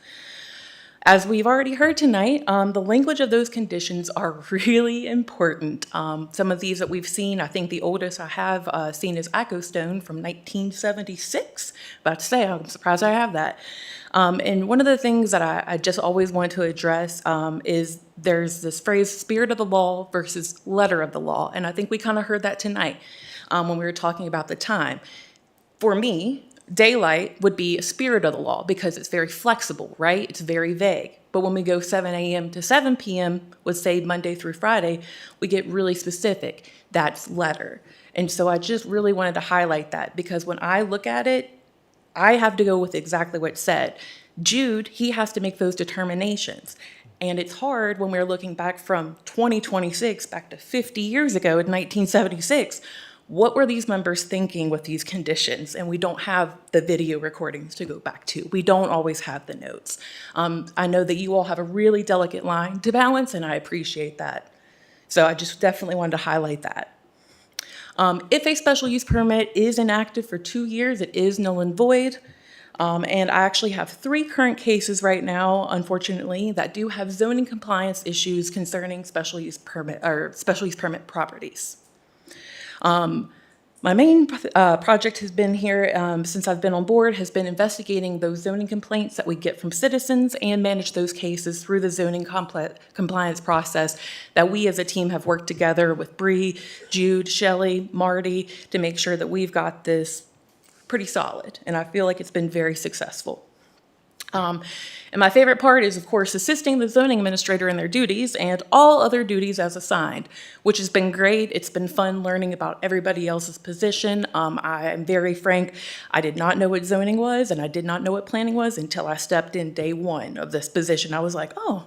As we've already heard tonight, the language of those conditions are really important. Some of these that we've seen, I think the oldest I have seen is Echo Stone from 1976. About to say, I'm surprised I have that. And one of the things that I just always want to address is there's this phrase, spirit of the law versus letter of the law. And I think we kind of heard that tonight when we were talking about the time. For me, daylight would be a spirit of the law because it's very flexible, right? It's very vague. But when we go 7 a.m. to 7 p.m., let's say Monday through Friday, we get really specific. That's letter. And so I just really wanted to highlight that because when I look at it, I have to go with exactly what's said. Jude, he has to make those determinations. And it's hard when we're looking back from 2026 back to 50 years ago in 1976. What were these members thinking with these conditions? And we don't have the video recordings to go back to. We don't always have the notes. I know that you all have a really delicate line to balance, and I appreciate that. So I just definitely wanted to highlight that. If a special use permit is inactive for 2 years, it is null and void. And I actually have 3 current cases right now, unfortunately, that do have zoning compliance issues concerning special use permit properties. My main project has been here since I've been on board, has been investigating those zoning complaints that we get from citizens and manage those cases through the zoning compliance process that we as a team have worked together with Bree, Jude, Shelley, Marty to make sure that we've got this pretty solid. And I feel like it's been very successful. And my favorite part is, of course, assisting the zoning administrator in their duties and all other duties as assigned, which has been great. It's been fun learning about everybody else's position. I am very frank. I did not know what zoning was, and I did not know what planning was until I stepped in day 1 of this position. I was like, oh,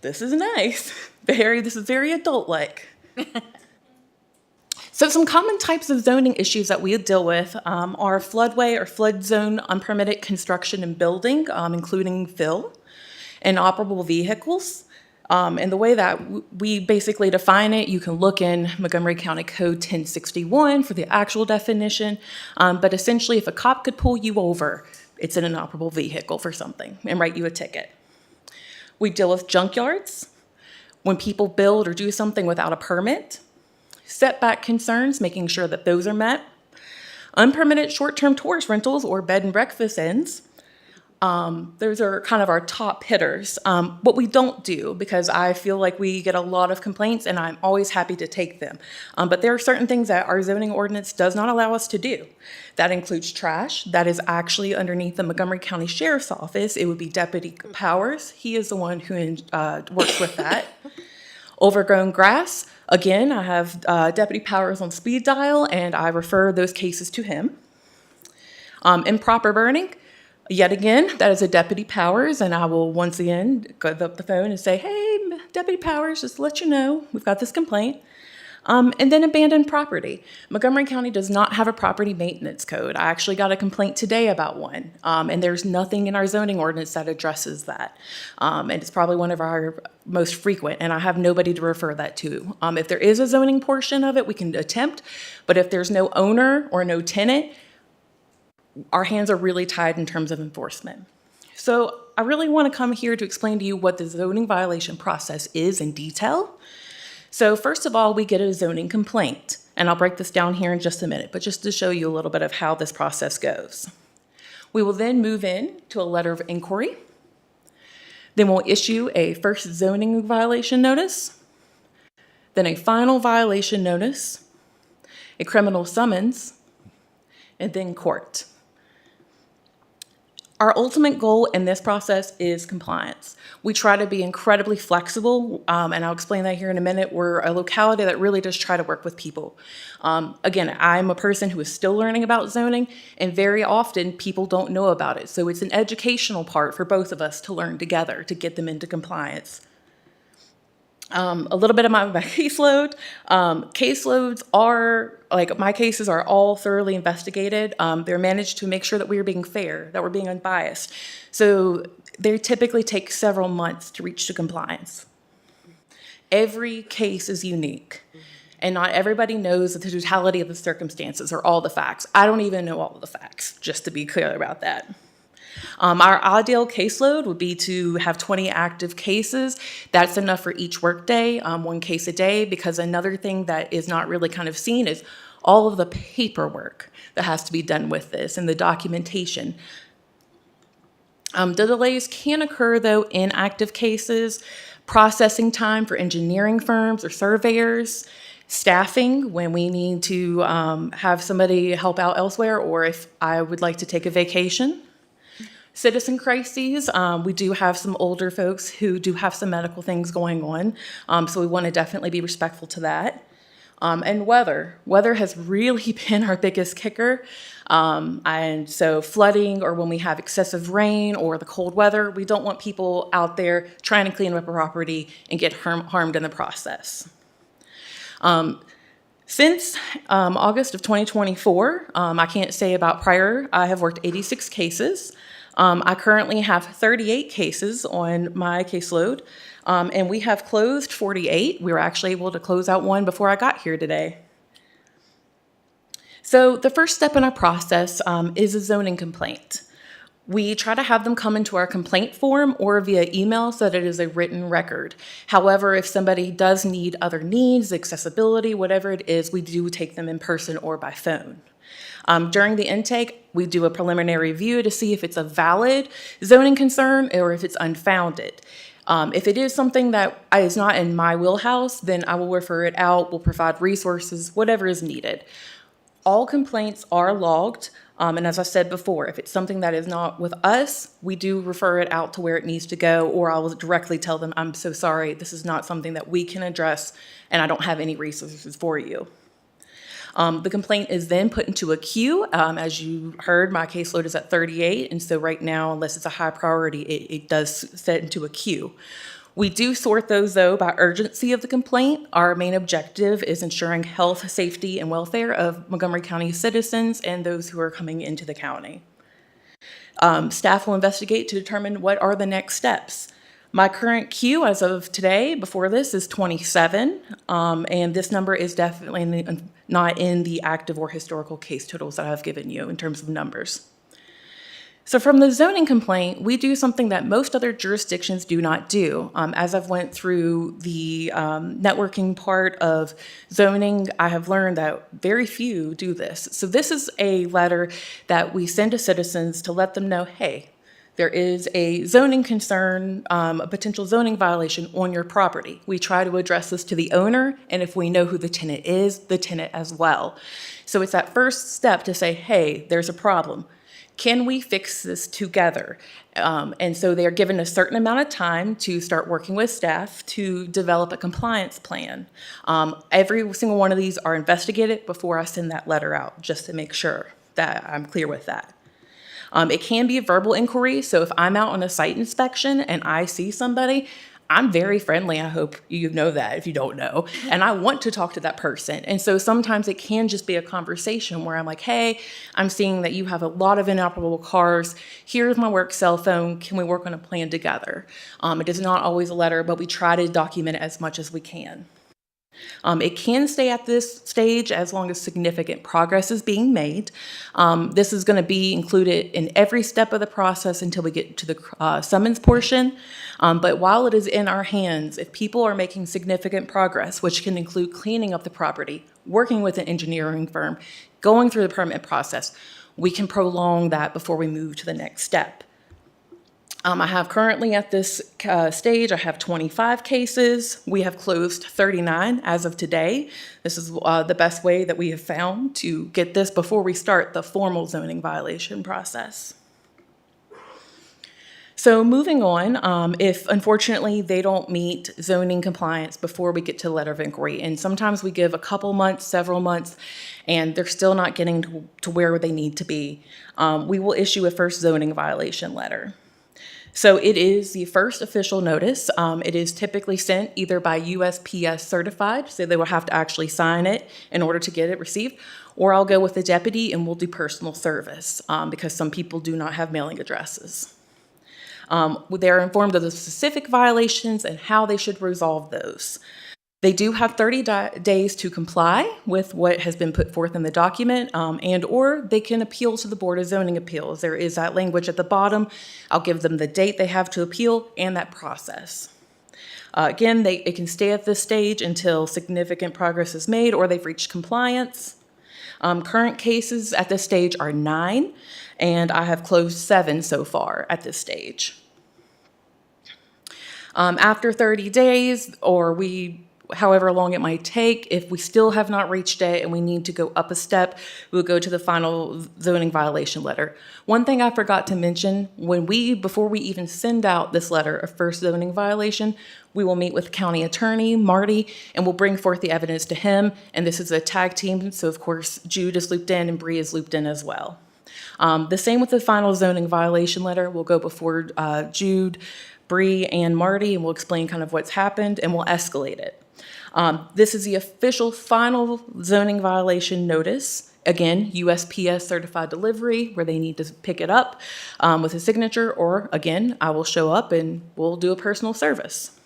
this is nice. This is very adult-like. So some common types of zoning issues that we deal with are floodway or flood zone unpermitted construction and building, including fill, inoperable vehicles. And the way that we basically define it, you can look in Montgomery County Code 1061 for the actual definition. But essentially, if a cop could pull you over, it's an inoperable vehicle for something and write you a ticket. We deal with junkyards, when people build or do something without a permit. Setback concerns, making sure that those are met. Unpermitted short-term tourist rentals or bed and breakfast inns. Those are kind of our top hitters. What we don't do, because I feel like we get a lot of complaints and I'm always happy to take them. But there are certain things that our zoning ordinance does not allow us to do. That includes trash. That is actually underneath the Montgomery County Sheriff's Office. It would be Deputy Powers. He is the one who works with that. Overgrown grass. Again, I have Deputy Powers on speed dial, and I refer those cases to him. Improper burning, yet again, that is a Deputy Powers, and I will once again go up the phone and say, hey, Deputy Powers, just to let you know, we've got this complaint. And then abandoned property. Montgomery County does not have a property maintenance code. I actually got a complaint today about one, and there's nothing in our zoning ordinance that addresses that. And it's probably one of our most frequent, and I have nobody to refer that to. If there is a zoning portion of it, we can attempt, but if there's no owner or no tenant, our hands are really tied in terms of enforcement. So I really want to come here to explain to you what the zoning violation process is in detail. So first of all, we get a zoning complaint, and I'll break this down here in just a minute, but just to show you a little bit of how this process goes. We will then move in to a letter of inquiry. Then we'll issue a first zoning violation notice, then a final violation notice, a criminal summons, and then court. Our ultimate goal in this process is compliance. We try to be incredibly flexible, and I'll explain that here in a minute. We're a locality that really does try to work with people. Again, I'm a person who is still learning about zoning, and very often people don't know about it. So it's an educational part for both of us to learn together to get them into compliance. A little bit of my caseload. Caseloads are, like, my cases are all thoroughly investigated. They're managed to make sure that we're being fair, that we're being unbiased. So they typically take several months to reach to compliance. Every case is unique, and not everybody knows the totality of the circumstances or all the facts. I don't even know all of the facts, just to be clear about that. Our ideal caseload would be to have 20 active cases. That's enough for each workday, 1 case a day, because another thing that is not really kind of seen is all of the paperwork that has to be done with this and the documentation. The delays can occur, though, in active cases, processing time for engineering firms or surveyors, staffing when we need to have somebody help out elsewhere, or if I would like to take a vacation. Citizen crises, we do have some older folks who do have some medical things going on, so we want to definitely be respectful to that. And weather. Weather has really been our biggest kicker. And so flooding, or when we have excessive rain or the cold weather, we don't want people out there trying to clean up a property and get harmed in the process. Since August of 2024, I can't say about prior, I have worked 86 cases. I currently have 38 cases on my caseload, and we have closed 48. We were actually able to close out one before I got here today. So the first step in our process is a zoning complaint. We try to have them come into our complaint form or via email so that it is a written record. However, if somebody does need other needs, accessibility, whatever it is, we do take them in person or by phone. During the intake, we do a preliminary review to see if it's a valid zoning concern or if it's unfounded. If it is something that is not in my wheelhouse, then I will refer it out, we'll provide resources, whatever is needed. All complaints are logged, and as I said before, if it's something that is not with us, we do refer it out to where it needs to go, or I will directly tell them, I'm so sorry, this is not something that we can address, and I don't have any resources for you. The complaint is then put into a queue. As you heard, my caseload is at 38, and so right now, unless it's a high priority, it does set into a queue. We do sort those, though, by urgency of the complaint. Our main objective is ensuring health, safety, and welfare of Montgomery County citizens and those who are coming into the county. Staff will investigate to determine what are the next steps. My current queue as of today, before this, is 27, and this number is definitely not in the active or historical case totals that I've given you in terms of numbers. So from the zoning complaint, we do something that most other jurisdictions do not do. As I've went through the networking part of zoning, I have learned that very few do this. So this is a letter that we send to citizens to let them know, hey, there is a zoning concern, a potential zoning violation on your property. We try to address this to the owner, and if we know who the tenant is, the tenant as well. So it's that first step to say, hey, there's a problem. Can we fix this together? And so they are given a certain amount of time to start working with staff to develop a compliance plan. Every single one of these are investigated before I send that letter out, just to make sure that I'm clear with that. It can be a verbal inquiry, so if I'm out on a site inspection and I see somebody, I'm very friendly. I hope you know that if you don't know. And I want to talk to that person. And so sometimes it can just be a conversation where I'm like, hey, I'm seeing that you have a lot of inoperable cars. Here's my work cell phone. Can we work on a plan together? It is not always a letter, but we try to document it as much as we can. It can stay at this stage as long as significant progress is being made. This is going to be included in every step of the process until we get to the summons portion. But while it is in our hands, if people are making significant progress, which can include cleaning up the property, working with an engineering firm, going through the permit process, we can prolong that before we move to the next step. I have currently at this stage, I have 25 cases. We have closed 39 as of today. This is the best way that we have found to get this before we start the formal zoning violation process. So moving on, if unfortunately they don't meet zoning compliance before we get to the letter of inquiry, and sometimes we give a couple months, several months, and they're still not getting to where they need to be, we will issue a first zoning violation letter. So it is the first official notice. It is typically sent either by USPS certified, so they will have to actually sign it in order to get it received, or I'll go with the deputy and we'll do personal service because some people do not have mailing addresses. They're informed of the specific violations and how they should resolve those. They do have 30 days to comply with what has been put forth in the document, and or they can appeal to the Board of Zoning Appeals. There is that language at the bottom. I'll give them the date they have to appeal and that process. Again, it can stay at this stage until significant progress is made or they've reached compliance. Current cases at this stage are 9, and I have closed 7 so far at this stage. After 30 days, or we however long it might take. If we still have not reached it and we need to go up a step, we'll go to the final zoning violation letter. One thing I forgot to mention, before we even send out this letter of first zoning violation, we will meet with county attorney, Marty, and we'll bring forth the evidence to him. And this is a tag team, so of course Jude is looped in and Bree is looped in as well. The same with the final zoning violation letter. We'll go before Jude, Bree, and Marty, and we'll explain kind of what's happened, and we'll escalate it. This is the official final zoning violation notice. Again, USPS certified delivery, where they need to pick it up with a signature, or again, I will show up and we'll do a personal service.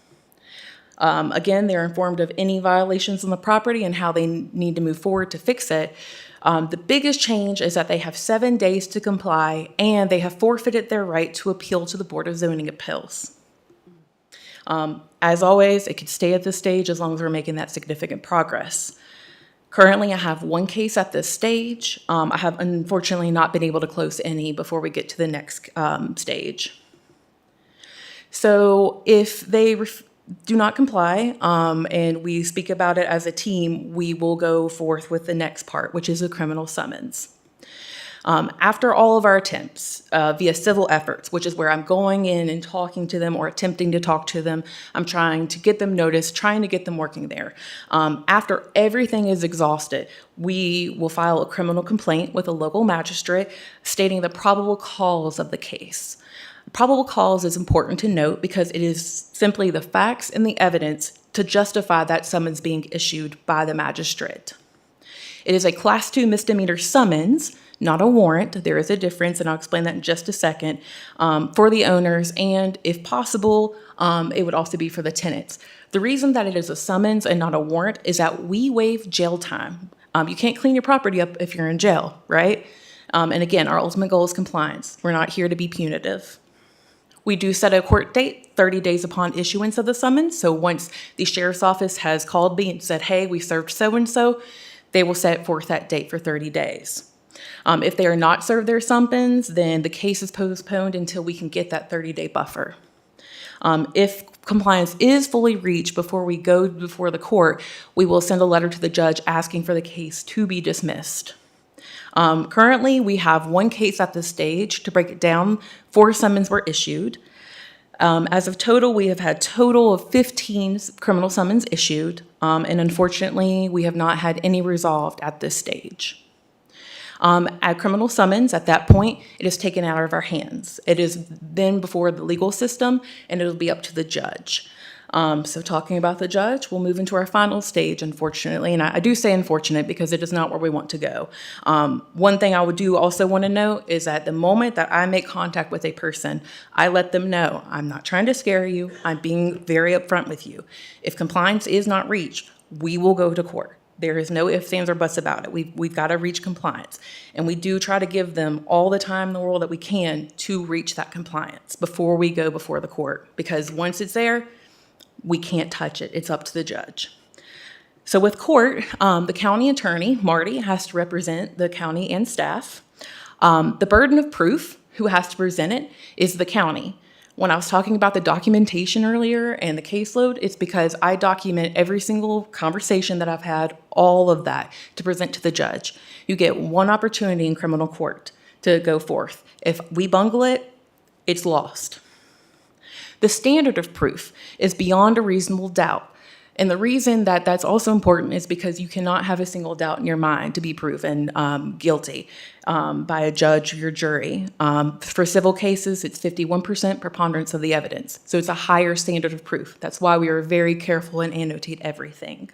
Again, they're informed of any violations on the property and how they need to move forward to fix it. The biggest change is that they have 7 days to comply, and they have forfeited their right to appeal to the Board of Zoning Appeals. As always, it could stay at this stage as long as we're making that significant progress. Currently, I have one case at this stage. I have unfortunately not been able to close any before we get to the next stage. So if they do not comply, and we speak about it as a team, we will go forth with the next part, which is a criminal summons. After all of our attempts via civil efforts, which is where I'm going in and talking to them or attempting to talk to them, I'm trying to get them noticed, trying to get them working there. After everything is exhausted, we will file a criminal complaint with a local magistrate stating the probable cause of the case. Probable cause is important to note because it is simply the facts and the evidence to justify that summons being issued by the magistrate. It is a Class 2 misdemeanor summons, not a warrant. There is a difference, and I'll explain that in just a second, for the owners, and if possible, it would also be for the tenants. The reason that it is a summons and not a warrant is that we waive jail time. You can't clean your property up if you're in jail, right? And again, our ultimate goal is compliance. We're not here to be punitive. We do set a court date 30 days upon issuance of the summons. So once the sheriff's office has called me and said, hey, we served so-and-so, they will set forth that date for 30 days. If they are not served their summons, then the case is postponed until we can get that 30-day buffer. If compliance is fully reached before we go before the court, we will send a letter to the judge asking for the case to be dismissed. Currently, we have one case at this stage. To break it down, 4 summons were issued. As of total, we have had total of 15 criminal summons issued, and unfortunately, we have not had any resolved at this stage. At criminal summons, at that point, it is taken out of our hands. It is then before the legal system, and it'll be up to the judge. So talking about the judge, we'll move into our final stage, unfortunately, and I do say unfortunate because it is not where we want to go. One thing I would also want to note is that the moment that I make contact with a person, I let them know, I'm not trying to scare you, I'm being very upfront with you. If compliance is not reached, we will go to court. There is no ifs, ands, or buts about it. We've got to reach compliance. And we do try to give them all the time in the world that we can to reach that compliance before we go before the court. Because once it's there, we can't touch it. It's up to the judge. So with court, the county attorney, Marty, has to represent the county and staff. The burden of proof, who has to present it, is the county. When I was talking about the documentation earlier and the caseload, it's because I document every single conversation that I've had, all of that, to present to the judge. You get one opportunity in criminal court to go forth. If we bungle it, it's lost. The standard of proof is beyond a reasonable doubt. And the reason that that's also important is because you cannot have a single doubt in your mind to be proven guilty by a judge or your jury. For civil cases, it's 51% preponderance of the evidence. So it's a higher standard of proof. That's why we are very careful and annotate everything.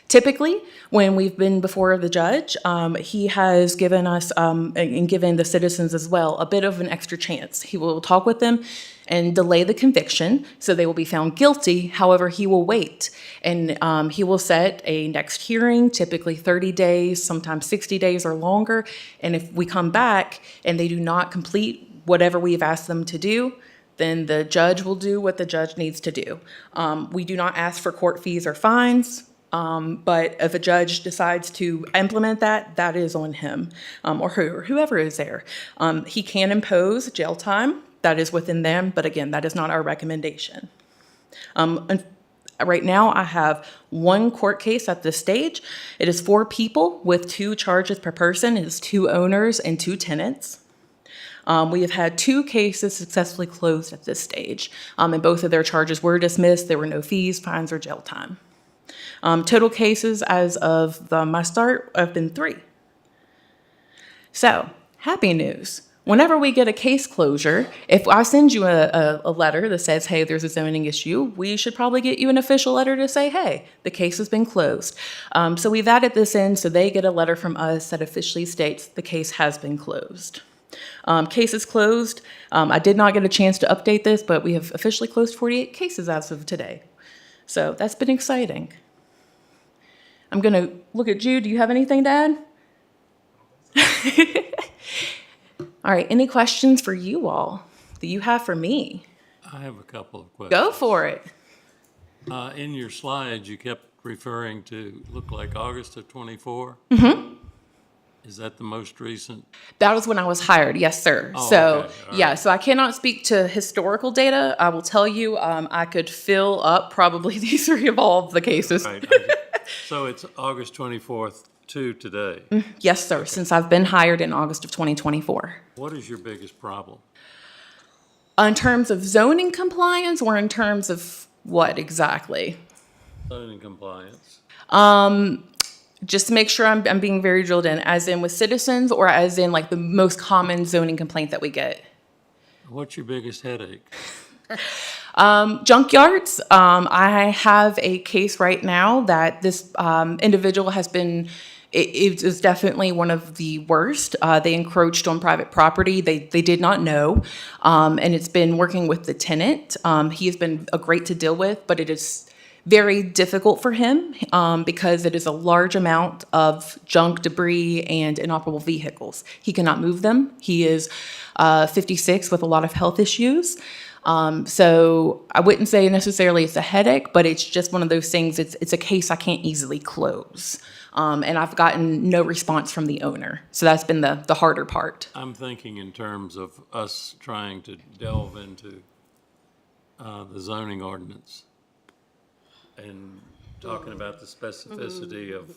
Typically, when we've been before the judge, he has given us, and given the citizens as well, a bit of an extra chance. He will talk with them and delay the conviction, so they will be found guilty. However, he will wait, and he will set a next hearing, typically 30 days, sometimes 60 days or longer. And if we come back and they do not complete whatever we've asked them to do, then the judge will do what the judge needs to do. We do not ask for court fees or fines. But if a judge decides to implement that, that is on him or whoever is there. He can impose jail time. That is within them. But again, that is not our recommendation. Right now, I have one court case at this stage. It is 4 people with 2 charges per person. It is 2 owners and 2 tenants. We have had 2 cases successfully closed at this stage, and both of their charges were dismissed. There were no fees, fines, or jail time. Total cases as of my start have been 3. So, happy news. Whenever we get a case closure, if I send you a letter that says, hey, there's a zoning issue, we should probably get you an official letter to say, hey, the case has been closed. So we've added this in so they get a letter from us that officially states the case has been closed. Case is closed. I did not get a chance to update this, but we have officially closed 48 cases as of today. So that's been exciting. I'm going to look at Jude. Do you have anything to add? All right, any questions for you all that you have for me? I have a couple of questions. Go for it. In your slides, you kept referring to, look like August of '24? Mm-hmm. Is that the most recent? That was when I was hired, yes, sir. Oh, So, okay. All yeah, right. so I cannot speak to historical data. I will tell you, I could fill up probably these 3 of all of the cases. Right. So it's August 24th to today. Yes, sir, since I've been hired in August of 2024. What is your biggest problem? In terms of zoning compliance or in terms of what exactly? Zoning compliance. Just to make sure I'm being very drilled in, as in with citizens or as in like the most common zoning complaint that we get? What's your biggest headache? Junkyards. I have a case right now that this individual has been, it is definitely one of the worst. They encroached on private property. They did not know. And it's been working with the tenant. He has been great to deal with, but it is very difficult for him because it is a large amount of junk, debris, and inoperable vehicles. He cannot move them. He is 56 with a lot of health issues. So I wouldn't say necessarily it's a headache, but it's just one of those things. It's a case I can't easily close. And I've gotten no response from the owner. So that's been the harder part. I'm thinking in terms of us trying to delve into the zoning ordinance and talking about the specificity of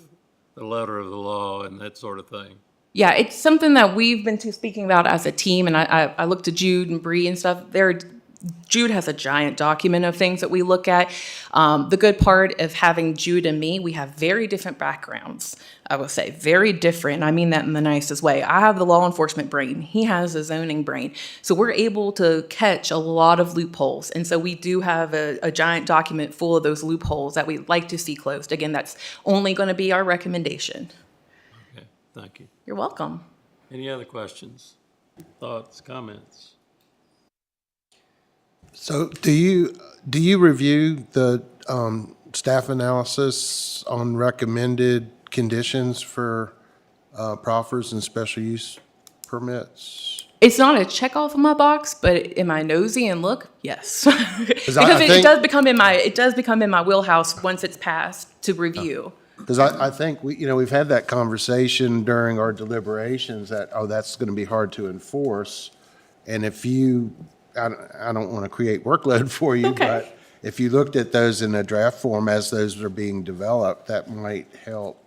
the letter of the law and that sort of thing. Yeah, it's something that we've been speaking about as a team, and I looked to Jude and Bree and stuff. Jude has a giant document of things that we look at. The good part of having Jude and me, we have very different backgrounds. I will say very different. I mean that in the nicest way. I have the law enforcement brain. He has a zoning brain. So we're able to catch a lot of loopholes. And so we do have a giant document full of those loopholes that we'd like to see closed. Again, that's only going to be our recommendation. Okay, thank you. You're welcome. Any other questions, thoughts, comments? So do you review the staff analysis on recommended conditions for proffers and special use permits? It's not a check off of my box, but am I nosy and look? Yes. Because I it think- does become in my wheelhouse once it's passed to review. Because I think we've had that conversation during our deliberations that, that's going to be hard to enforce. And if I don't want to create workload for you, Okay. but if you looked at those in a draft form as those are being developed, that might help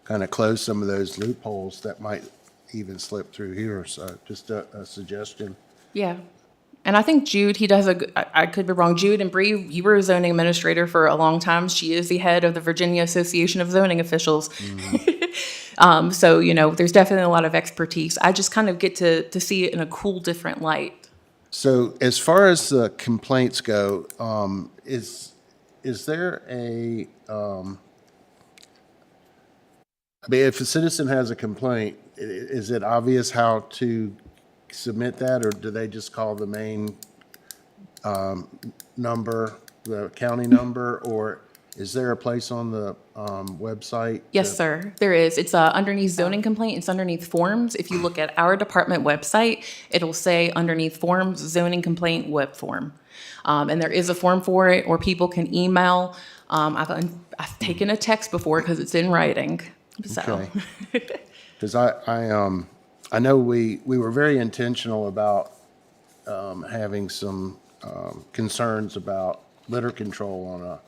kind of close some of those loopholes that might even slip through here. So just a suggestion. Yeah. And I think Jude, he does I could be wrong. Jude and Bree, you were a zoning administrator for a long time. She is the head of the Virginia Association of Zoning Officials. Mm-hmm. So, there's definitely a lot of expertise. I just kind of get to see it in a cool, different light. So as far as the complaints go, is there if a citizen has a complaint, is it obvious how to submit that, or do they just call the main number, the county number, or is there a place on the website? Yes, sir, there is. It's underneath zoning complaint. It's underneath forms. If you look at our department website, it'll say underneath forms, zoning complaint web form. And there is a form for it, or people can email. I've taken a text before because it's in writing. So. Okay. Because I know we were very intentional about having some concerns about litter control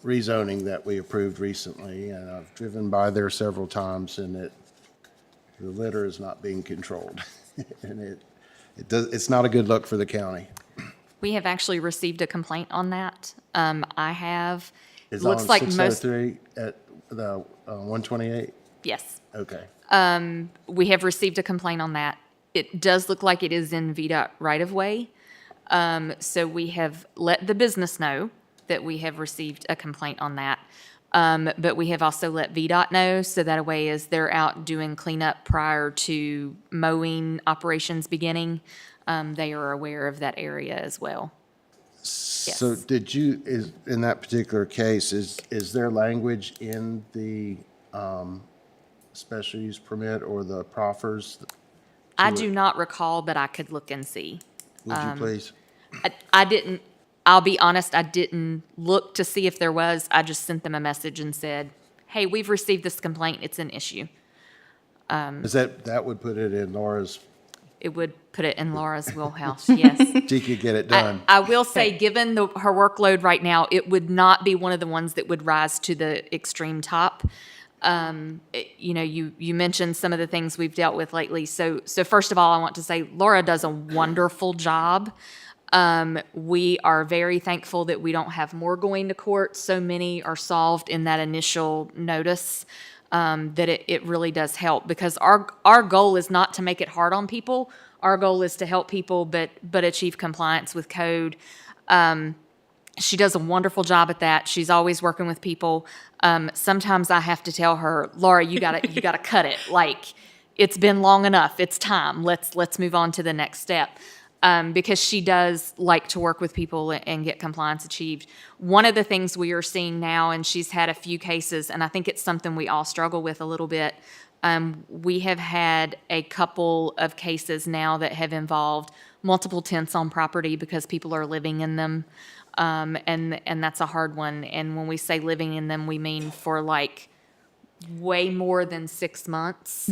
rezoning that we approved recently, and I've driven by there several times, and the litter is not being controlled. And it's not a good look for the county. We have actually received a complaint on that. I have. Is Looks on like most. 603 at the 128? Yes. Okay. We have received a complaint on that. It does look like it is in VDOT right-of-way. So we have let the business know that we have received a complaint on that. But we have also let VDOT know, so that way as they're out doing cleanup prior to mowing operations beginning, they are aware of that area as well. So in that particular case, is there language in the special use permit or the proffers? I do not recall, but I could look and see. Would you please? I didn't, I'll be honest, I didn't look to see if there was. I just sent them a message and said, hey, we've received this complaint. It's an issue. Is that would put it in Laura's, It would put it in Laura's wheelhouse, yes. she could get it done. I will say, given her workload right now, it would not be one of the ones that would rise to the extreme top. You mentioned some of the things we've dealt with lately. So first of all, I want to say Laura does a wonderful job. We are very thankful that we don't have more going to court. So many are solved in that initial notice. That it really does help, because our goal is not to make it hard on people. Our goal is to help people, but achieve compliance with code. She does a wonderful job at that. She's always working with people. Sometimes I have to tell her, Laura, you gotta cut it. Like, it's been long enough. It's time. Let's move on to the next step. Because she does like to work with people and get compliance achieved. One of the things we are seeing now, and she's had a few cases, and I think it's something we all struggle with a little bit. We have had a couple of cases now that have involved multiple tents on property because people are living in them. And that's a hard one. And when we say living in them, we mean for like way more than 6 months.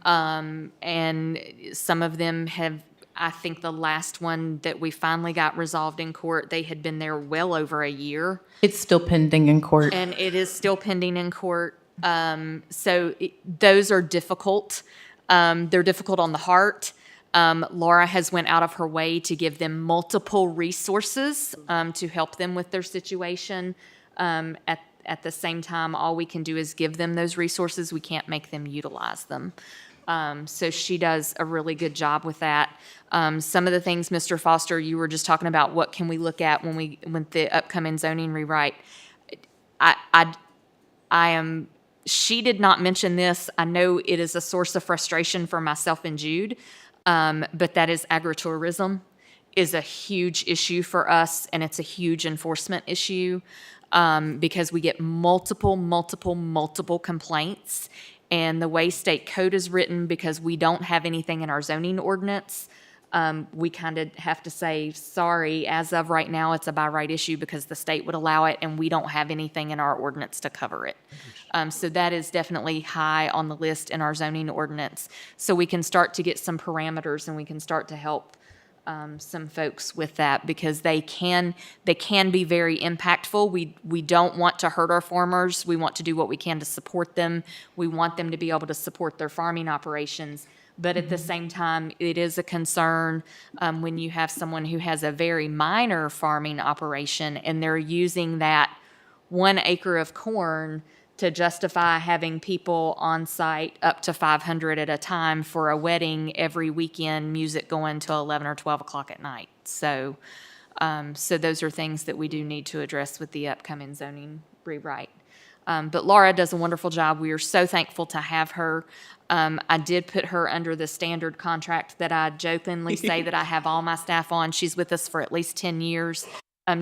And some of them have, I think the last one that we finally got resolved in court, they had been there well over a year. It's still pending in court. And it is still pending in court. Those are difficult. They're difficult on the heart. Laura has went out of her way to give them multiple resources to help them with their situation. At the same time, all we can do is give them those resources. We can't make them utilize them. So she does a really good job with that. Some of the things, Mr. Foster, you were just talking about, what can we look at when the upcoming zoning rewrite? She did not mention this. I know it is a source of frustration for myself and Jude, but that is agritourism is a huge issue for us, and it's a huge enforcement issue because we get multiple complaints. And the way state code is written, because we don't have anything in our zoning ordinance, we kind of have to say, sorry, as of right now, it's a by right issue because the state would allow it, and we don't have anything in our ordinance to cover it. So that is definitely high on the list in our zoning ordinance. So we can start to get some parameters, and we can start to help some folks with that, because they can be very impactful. We don't want to hurt our farmers. We want to do what we can to support them. We want them to be able to support their farming operations. But at the same time, it is a concern when you have someone who has a very minor farming operation and they're using that 1 acre of corn to justify having people on site up to 500 at a time for a wedding every weekend, music going till 11 or 12 o'clock at night. So those are things that we do need to address with the upcoming zoning rewrite. But Laura does a wonderful job. We are so thankful to have her. I did put her under the standard contract that I jokingly say that I have all my staff on. She's with us for at least 10 years.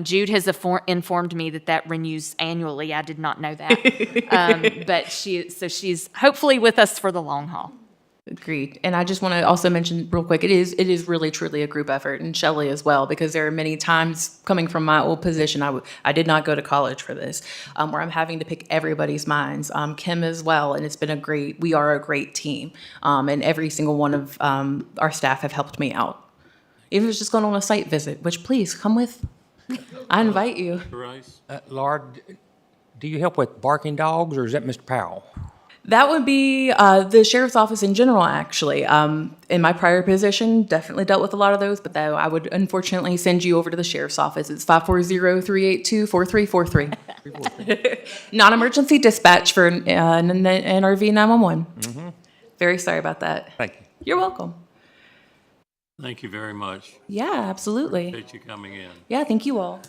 Jude has informed me that renews annually. I did not know that. But she's hopefully with us for the long haul. Agreed. And I just want to also mention real quick, it is really truly a group effort, and Shelley as well, because there are many times coming from my old position, I did not go to college for this, where I'm having to pick everybody's minds, Kim as well, and we are a great team, and every single one of our staff have helped me out. Even if it's just going on a site visit, which please come with I invite you. Mr. Rice? Laura, do you help with barking dogs, or is that Mr. Powell? That would be the sheriff's office in general, actually. In my prior position, definitely dealt with a lot of those, but though I would unfortunately send you over to the sheriff's office. It's 540-382-4343. Non-emergency dispatch for NRV 911. Very sorry about that. Thank you. You're welcome. Thank you very much. Yeah, absolutely. Appreciate you coming in. Yeah, thank you all.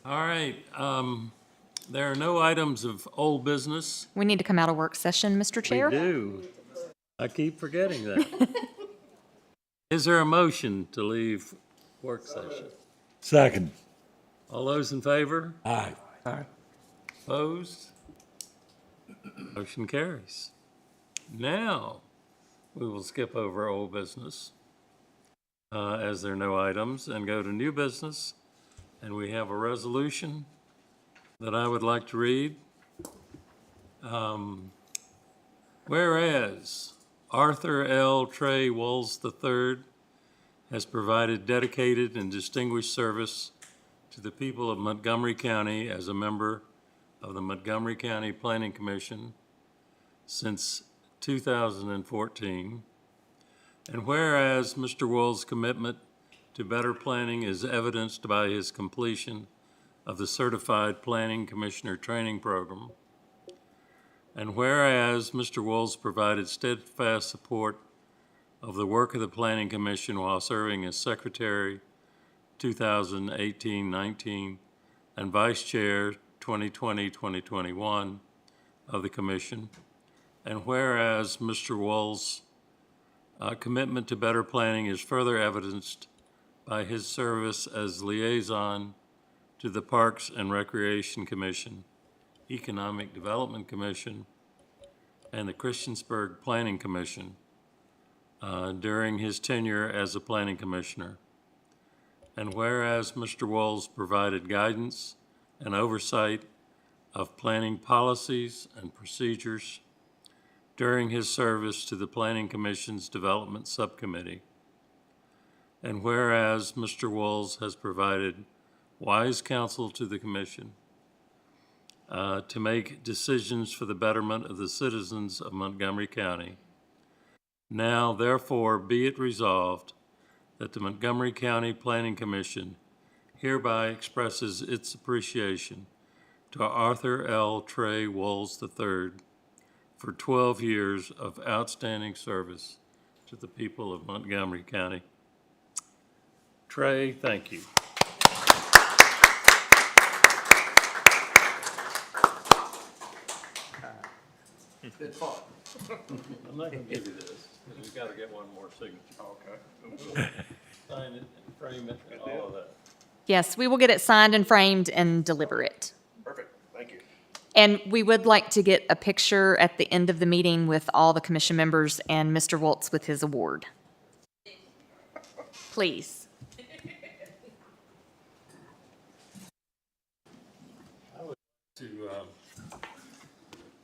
All right, there are no items of old business. We need to come out of work session, Mr. Chair. We do. I keep forgetting that. Is there a motion to leave work session? Second. All those in favor? Aye. Opposed? Motion carries. Now, we will skip over old business, as there are no items, and go to new business. And we have a resolution that I would like to read. Whereas Arthur L. Trey Walls III has provided dedicated and distinguished service to the people of Montgomery County as a member of the Montgomery County Planning Commission since 2014. And whereas Mr. Wool's commitment to better planning is evidenced by his completion of the Certified Planning Commissioner Training Program. And whereas Mr. Wool's provided steadfast support of the work of the Planning Commission while serving as Secretary 2018-19 and Vice Chair 2020-2021 of the Commission. And whereas Mr. Wool's commitment to better planning is further evidenced by his service as liaison to the Parks and Recreation Commission, Economic Development Commission, and the Christiansburg Planning Commission during his tenure as a planning commissioner. And whereas Mr. Walls provided guidance and oversight of planning policies and procedures during his service to the Planning Commission's Development Subcommittee. And whereas Mr. Walls has provided wise counsel to the Commission to make decisions for the betterment of the citizens of Montgomery County. Now, therefore, be it resolved that the Montgomery County Planning Commission hereby expresses its appreciation to Arthur L. Trey Walls III for 12 years of outstanding service to the people of Montgomery County. Trey, thank you. Good fun. I'm not gonna give you this, because we've got to get one more signature. Okay. Sign it and frame it and all of that. Yes, we will get it signed and framed and deliver it. Perfect, thank you. And we would like to get a picture at the end of the meeting with all the commission members and Mr. Waltz with his award. Please. To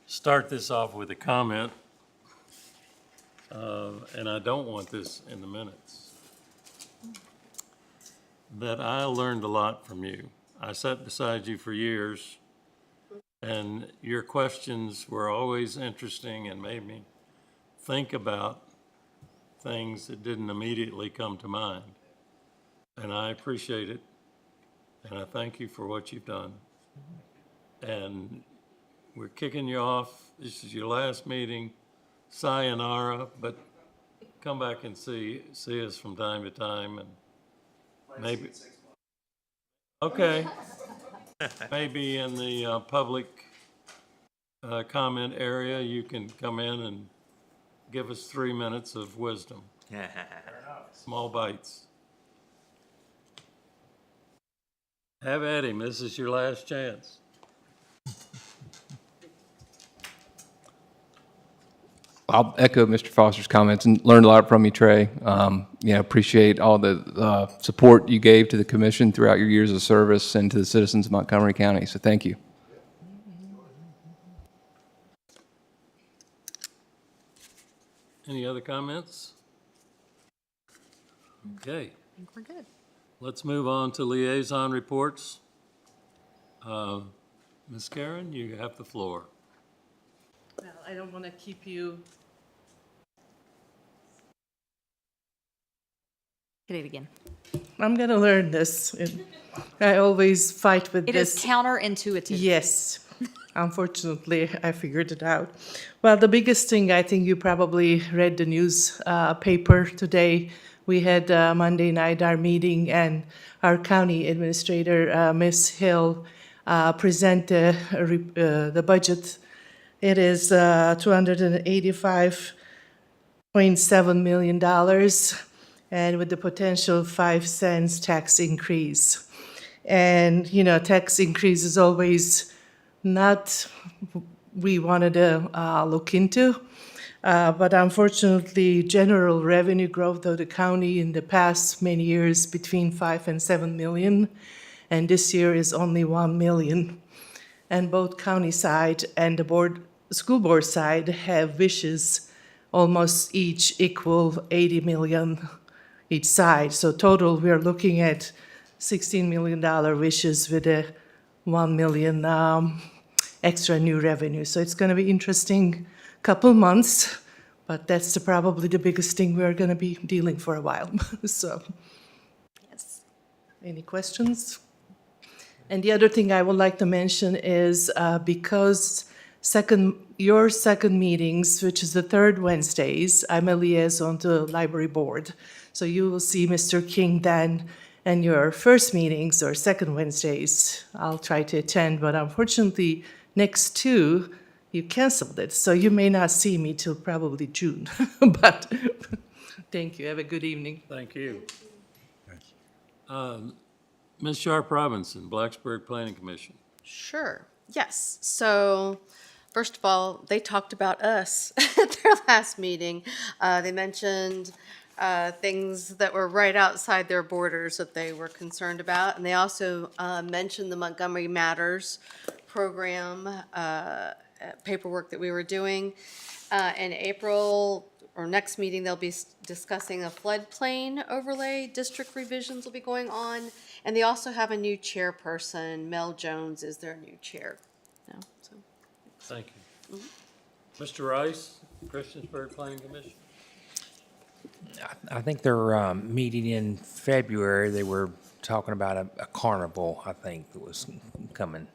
start this off with a comment, and I don't want this in the minutes, that I learned a lot from you. I sat beside you for years, and your questions were always interesting and made me think about things that didn't immediately come to mind. And I appreciate it, and I thank you for what you've done. And we're kicking you off. This is your last meeting. Sayonara, but come back and see us from time to time, and maybe. Okay. Maybe in the public comment area, you can come in and give us 3 minutes of wisdom. Small bites. Have at him. This is your last chance. I'll echo Mr. Foster's comments and learned a lot from you, Trey. Appreciate all the support you gave to the commission throughout your years of service and to the citizens of Montgomery County. So thank you. Any other comments? Okay. think we're good. Let's move on to liaison reports. Ms. Karen, you have the floor. Well, I don't want to keep you. Hit it again. I'm going to learn this. I always fight with It this. is counterintuitive. Yes. Unfortunately, I figured it out. Well, the biggest thing, I think you probably read the news paper today. We had Monday night our meeting, and our county administrator, Ms. Hill, presented the budget. It is $285.7 million, and with the potential 5 cents tax increase. And, you know, tax increase is always not we wanted to look into. But unfortunately, general revenue growth of the county in the past many years between 5 and 7 million, and this year is only 1 million. And both county side and the school board side have wishes almost each equal 80 million each side. So total, we're looking at $16 million wishes with a 1 million extra new revenue. So it's going to be interesting couple months, but that's probably the biggest thing we're going to be dealing for a while. So, Yes. any questions? And the other thing I would like to mention is because your second meetings, which is the third Wednesdays, I'm a liaison to the library board. So you will see Mr. King then, and your first meetings or second Wednesdays, I'll try to attend, but unfortunately, next two, you canceled it. So you may not see me till probably June, but thank you. Have a good evening. Thank you. Ms. Sharp Robinson, Blacksburg Planning Commission. Sure, yes. So, first of all, they talked about us at their last meeting. They mentioned things that were right outside their borders that they were concerned about. And they also mentioned the Montgomery Matters program paperwork that we were doing. In April, or next meeting, they'll be discussing a floodplain overlay. District revisions will be going on. And they also have a new chairperson. Mel Jones is their new chair now. So. Thank you. Mr. Rice, Christiansburg Planning Commission. I think they're meeting in February. They were talking about a carnival, I think, that was coming.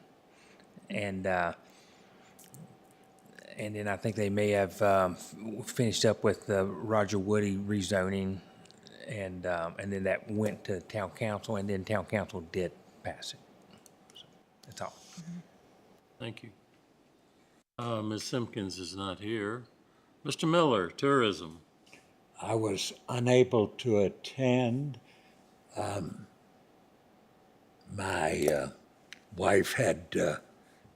And then I think they may have finished up with the Roger Woody rezoning, and then that went to town council, and then town council did pass it. So that's all. Thank you. Ms. Simpkins is not here. Mr. Miller, Tourism. I was unable to attend. My wife had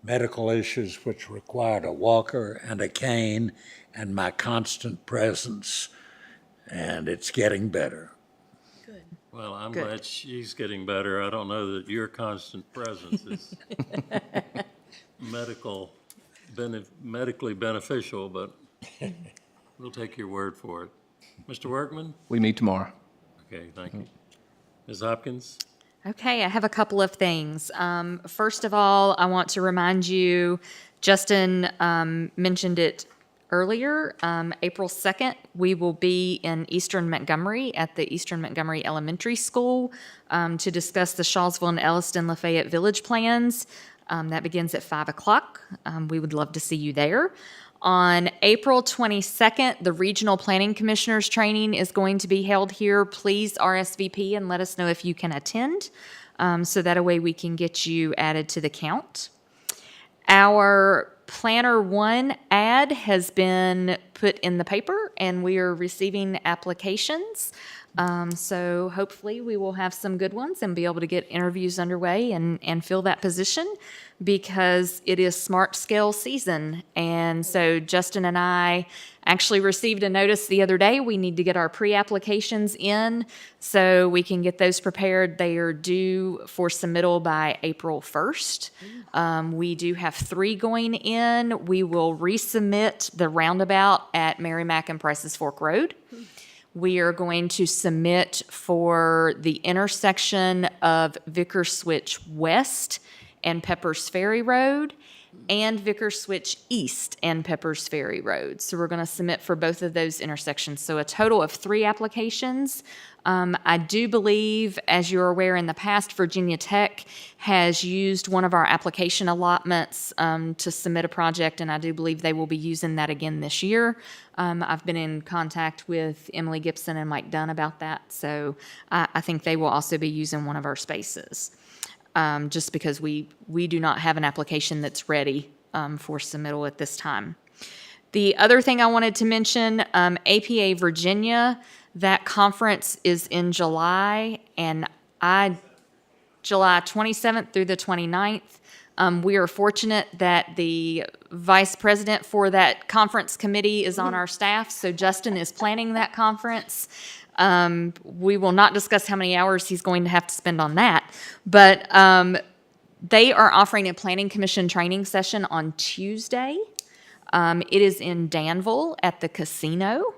medical issues which required a walker and a cane and my constant presence, and it's getting better. Good. Well, I'm Good. glad she's getting better. I don't know that your constant presence is medically beneficial, but we'll take your word for it. Mr. Workman? We meet tomorrow. Okay, thank you. Ms. Hopkins? Okay, I have a couple of things. First of all, I want to remind you, Justin mentioned it earlier, April 2nd, we will be in Eastern Montgomery at the Eastern Montgomery Elementary School to discuss the Shawsville and Elliston Lafayette Village plans. That begins at 5 o'clock. We would love to see you there. On April 22nd, the Regional Planning Commissioners Training is going to be held here. Please RSVP and let us know if you can attend, so that a way we can get you added to the count. Our Planner 1 ad has been put in the paper, and we are receiving applications. So hopefully we will have some good ones and be able to get interviews underway and fill that position, because it is smart scale season. And so Justin and I actually received a notice the other day. We need to get our pre-applications in so we can get those prepared. They are due for submittal by April 1st. We do have 3 going in. We will resubmit the roundabout at Merrimack and Prices Fork Road. We are going to submit for the intersection of Vickers Switch West and Peppers Ferry Road and Vickers Switch East and Peppers Ferry Road. So we're going to submit for both of those intersections. So a total of 3 applications. I do believe, as you're aware, in the past, Virginia Tech has used one of our application allotments to submit a project, and I do believe they will be using that again this year. I've been in contact with Emily Gibson and Mike Dunn about that, so I think they will also be using one of our spaces, just because we do not have an application that's ready for submittal at this time. The other thing I wanted to mention, APA Virginia, that conference is in July, and July 27th through the 29th. We are fortunate that the vice president for that conference committee is on our staff, so Justin is planning that conference. We will not discuss how many hours he's going to have to spend on that, but they are offering a planning commission training session on Tuesday. It is in Danville at the casino.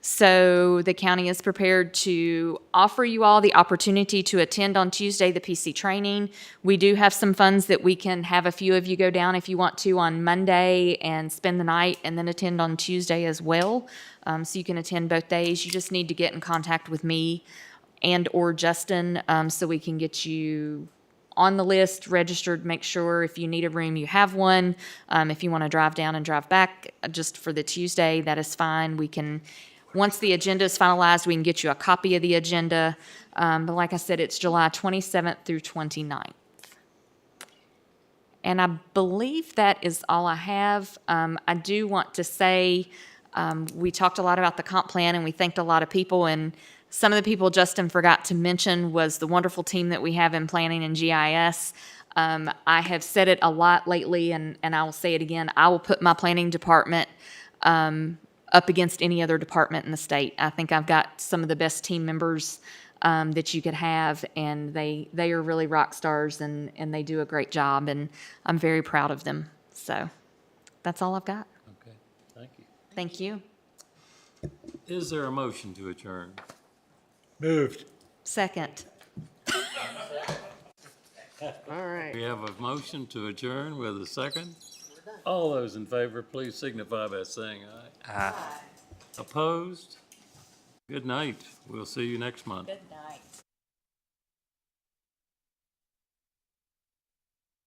So the county is prepared to offer you all the opportunity to attend on Tuesday the PC training. We do have some funds that we can have a few of you go down if you want to on Monday and spend the night and then attend on Tuesday as well. So you can attend both days. You just need to get in contact with me and or Justin so we can get you on the list, registered, make sure if you need a room, you have one. If you want to drive down and drive back just for the Tuesday, that is fine. We can, once the agenda is finalized, we can get you a copy of the agenda. But like I said, it's July 27th through 29th. And I believe that is all I have. I do want to say, we talked a lot about the comp plan and we thanked a lot of people, and some of the people Justin forgot to mention was the wonderful team that we have in planning and GIS. I have said it a lot lately, and I will say it again. I will put my planning department up against any other department in the state. I think I've got some of the best team members that you could have, and they are really rock stars, and they do a great job, and I'm very proud of them. So that's all I've got. Okay, thank you. Thank you. Is there a motion to adjourn? Moved. Second. All right. We have a motion to adjourn with a second. All those in favor, please signify by saying aye. Aye. Opposed? Good night. We'll see you next month. Good night.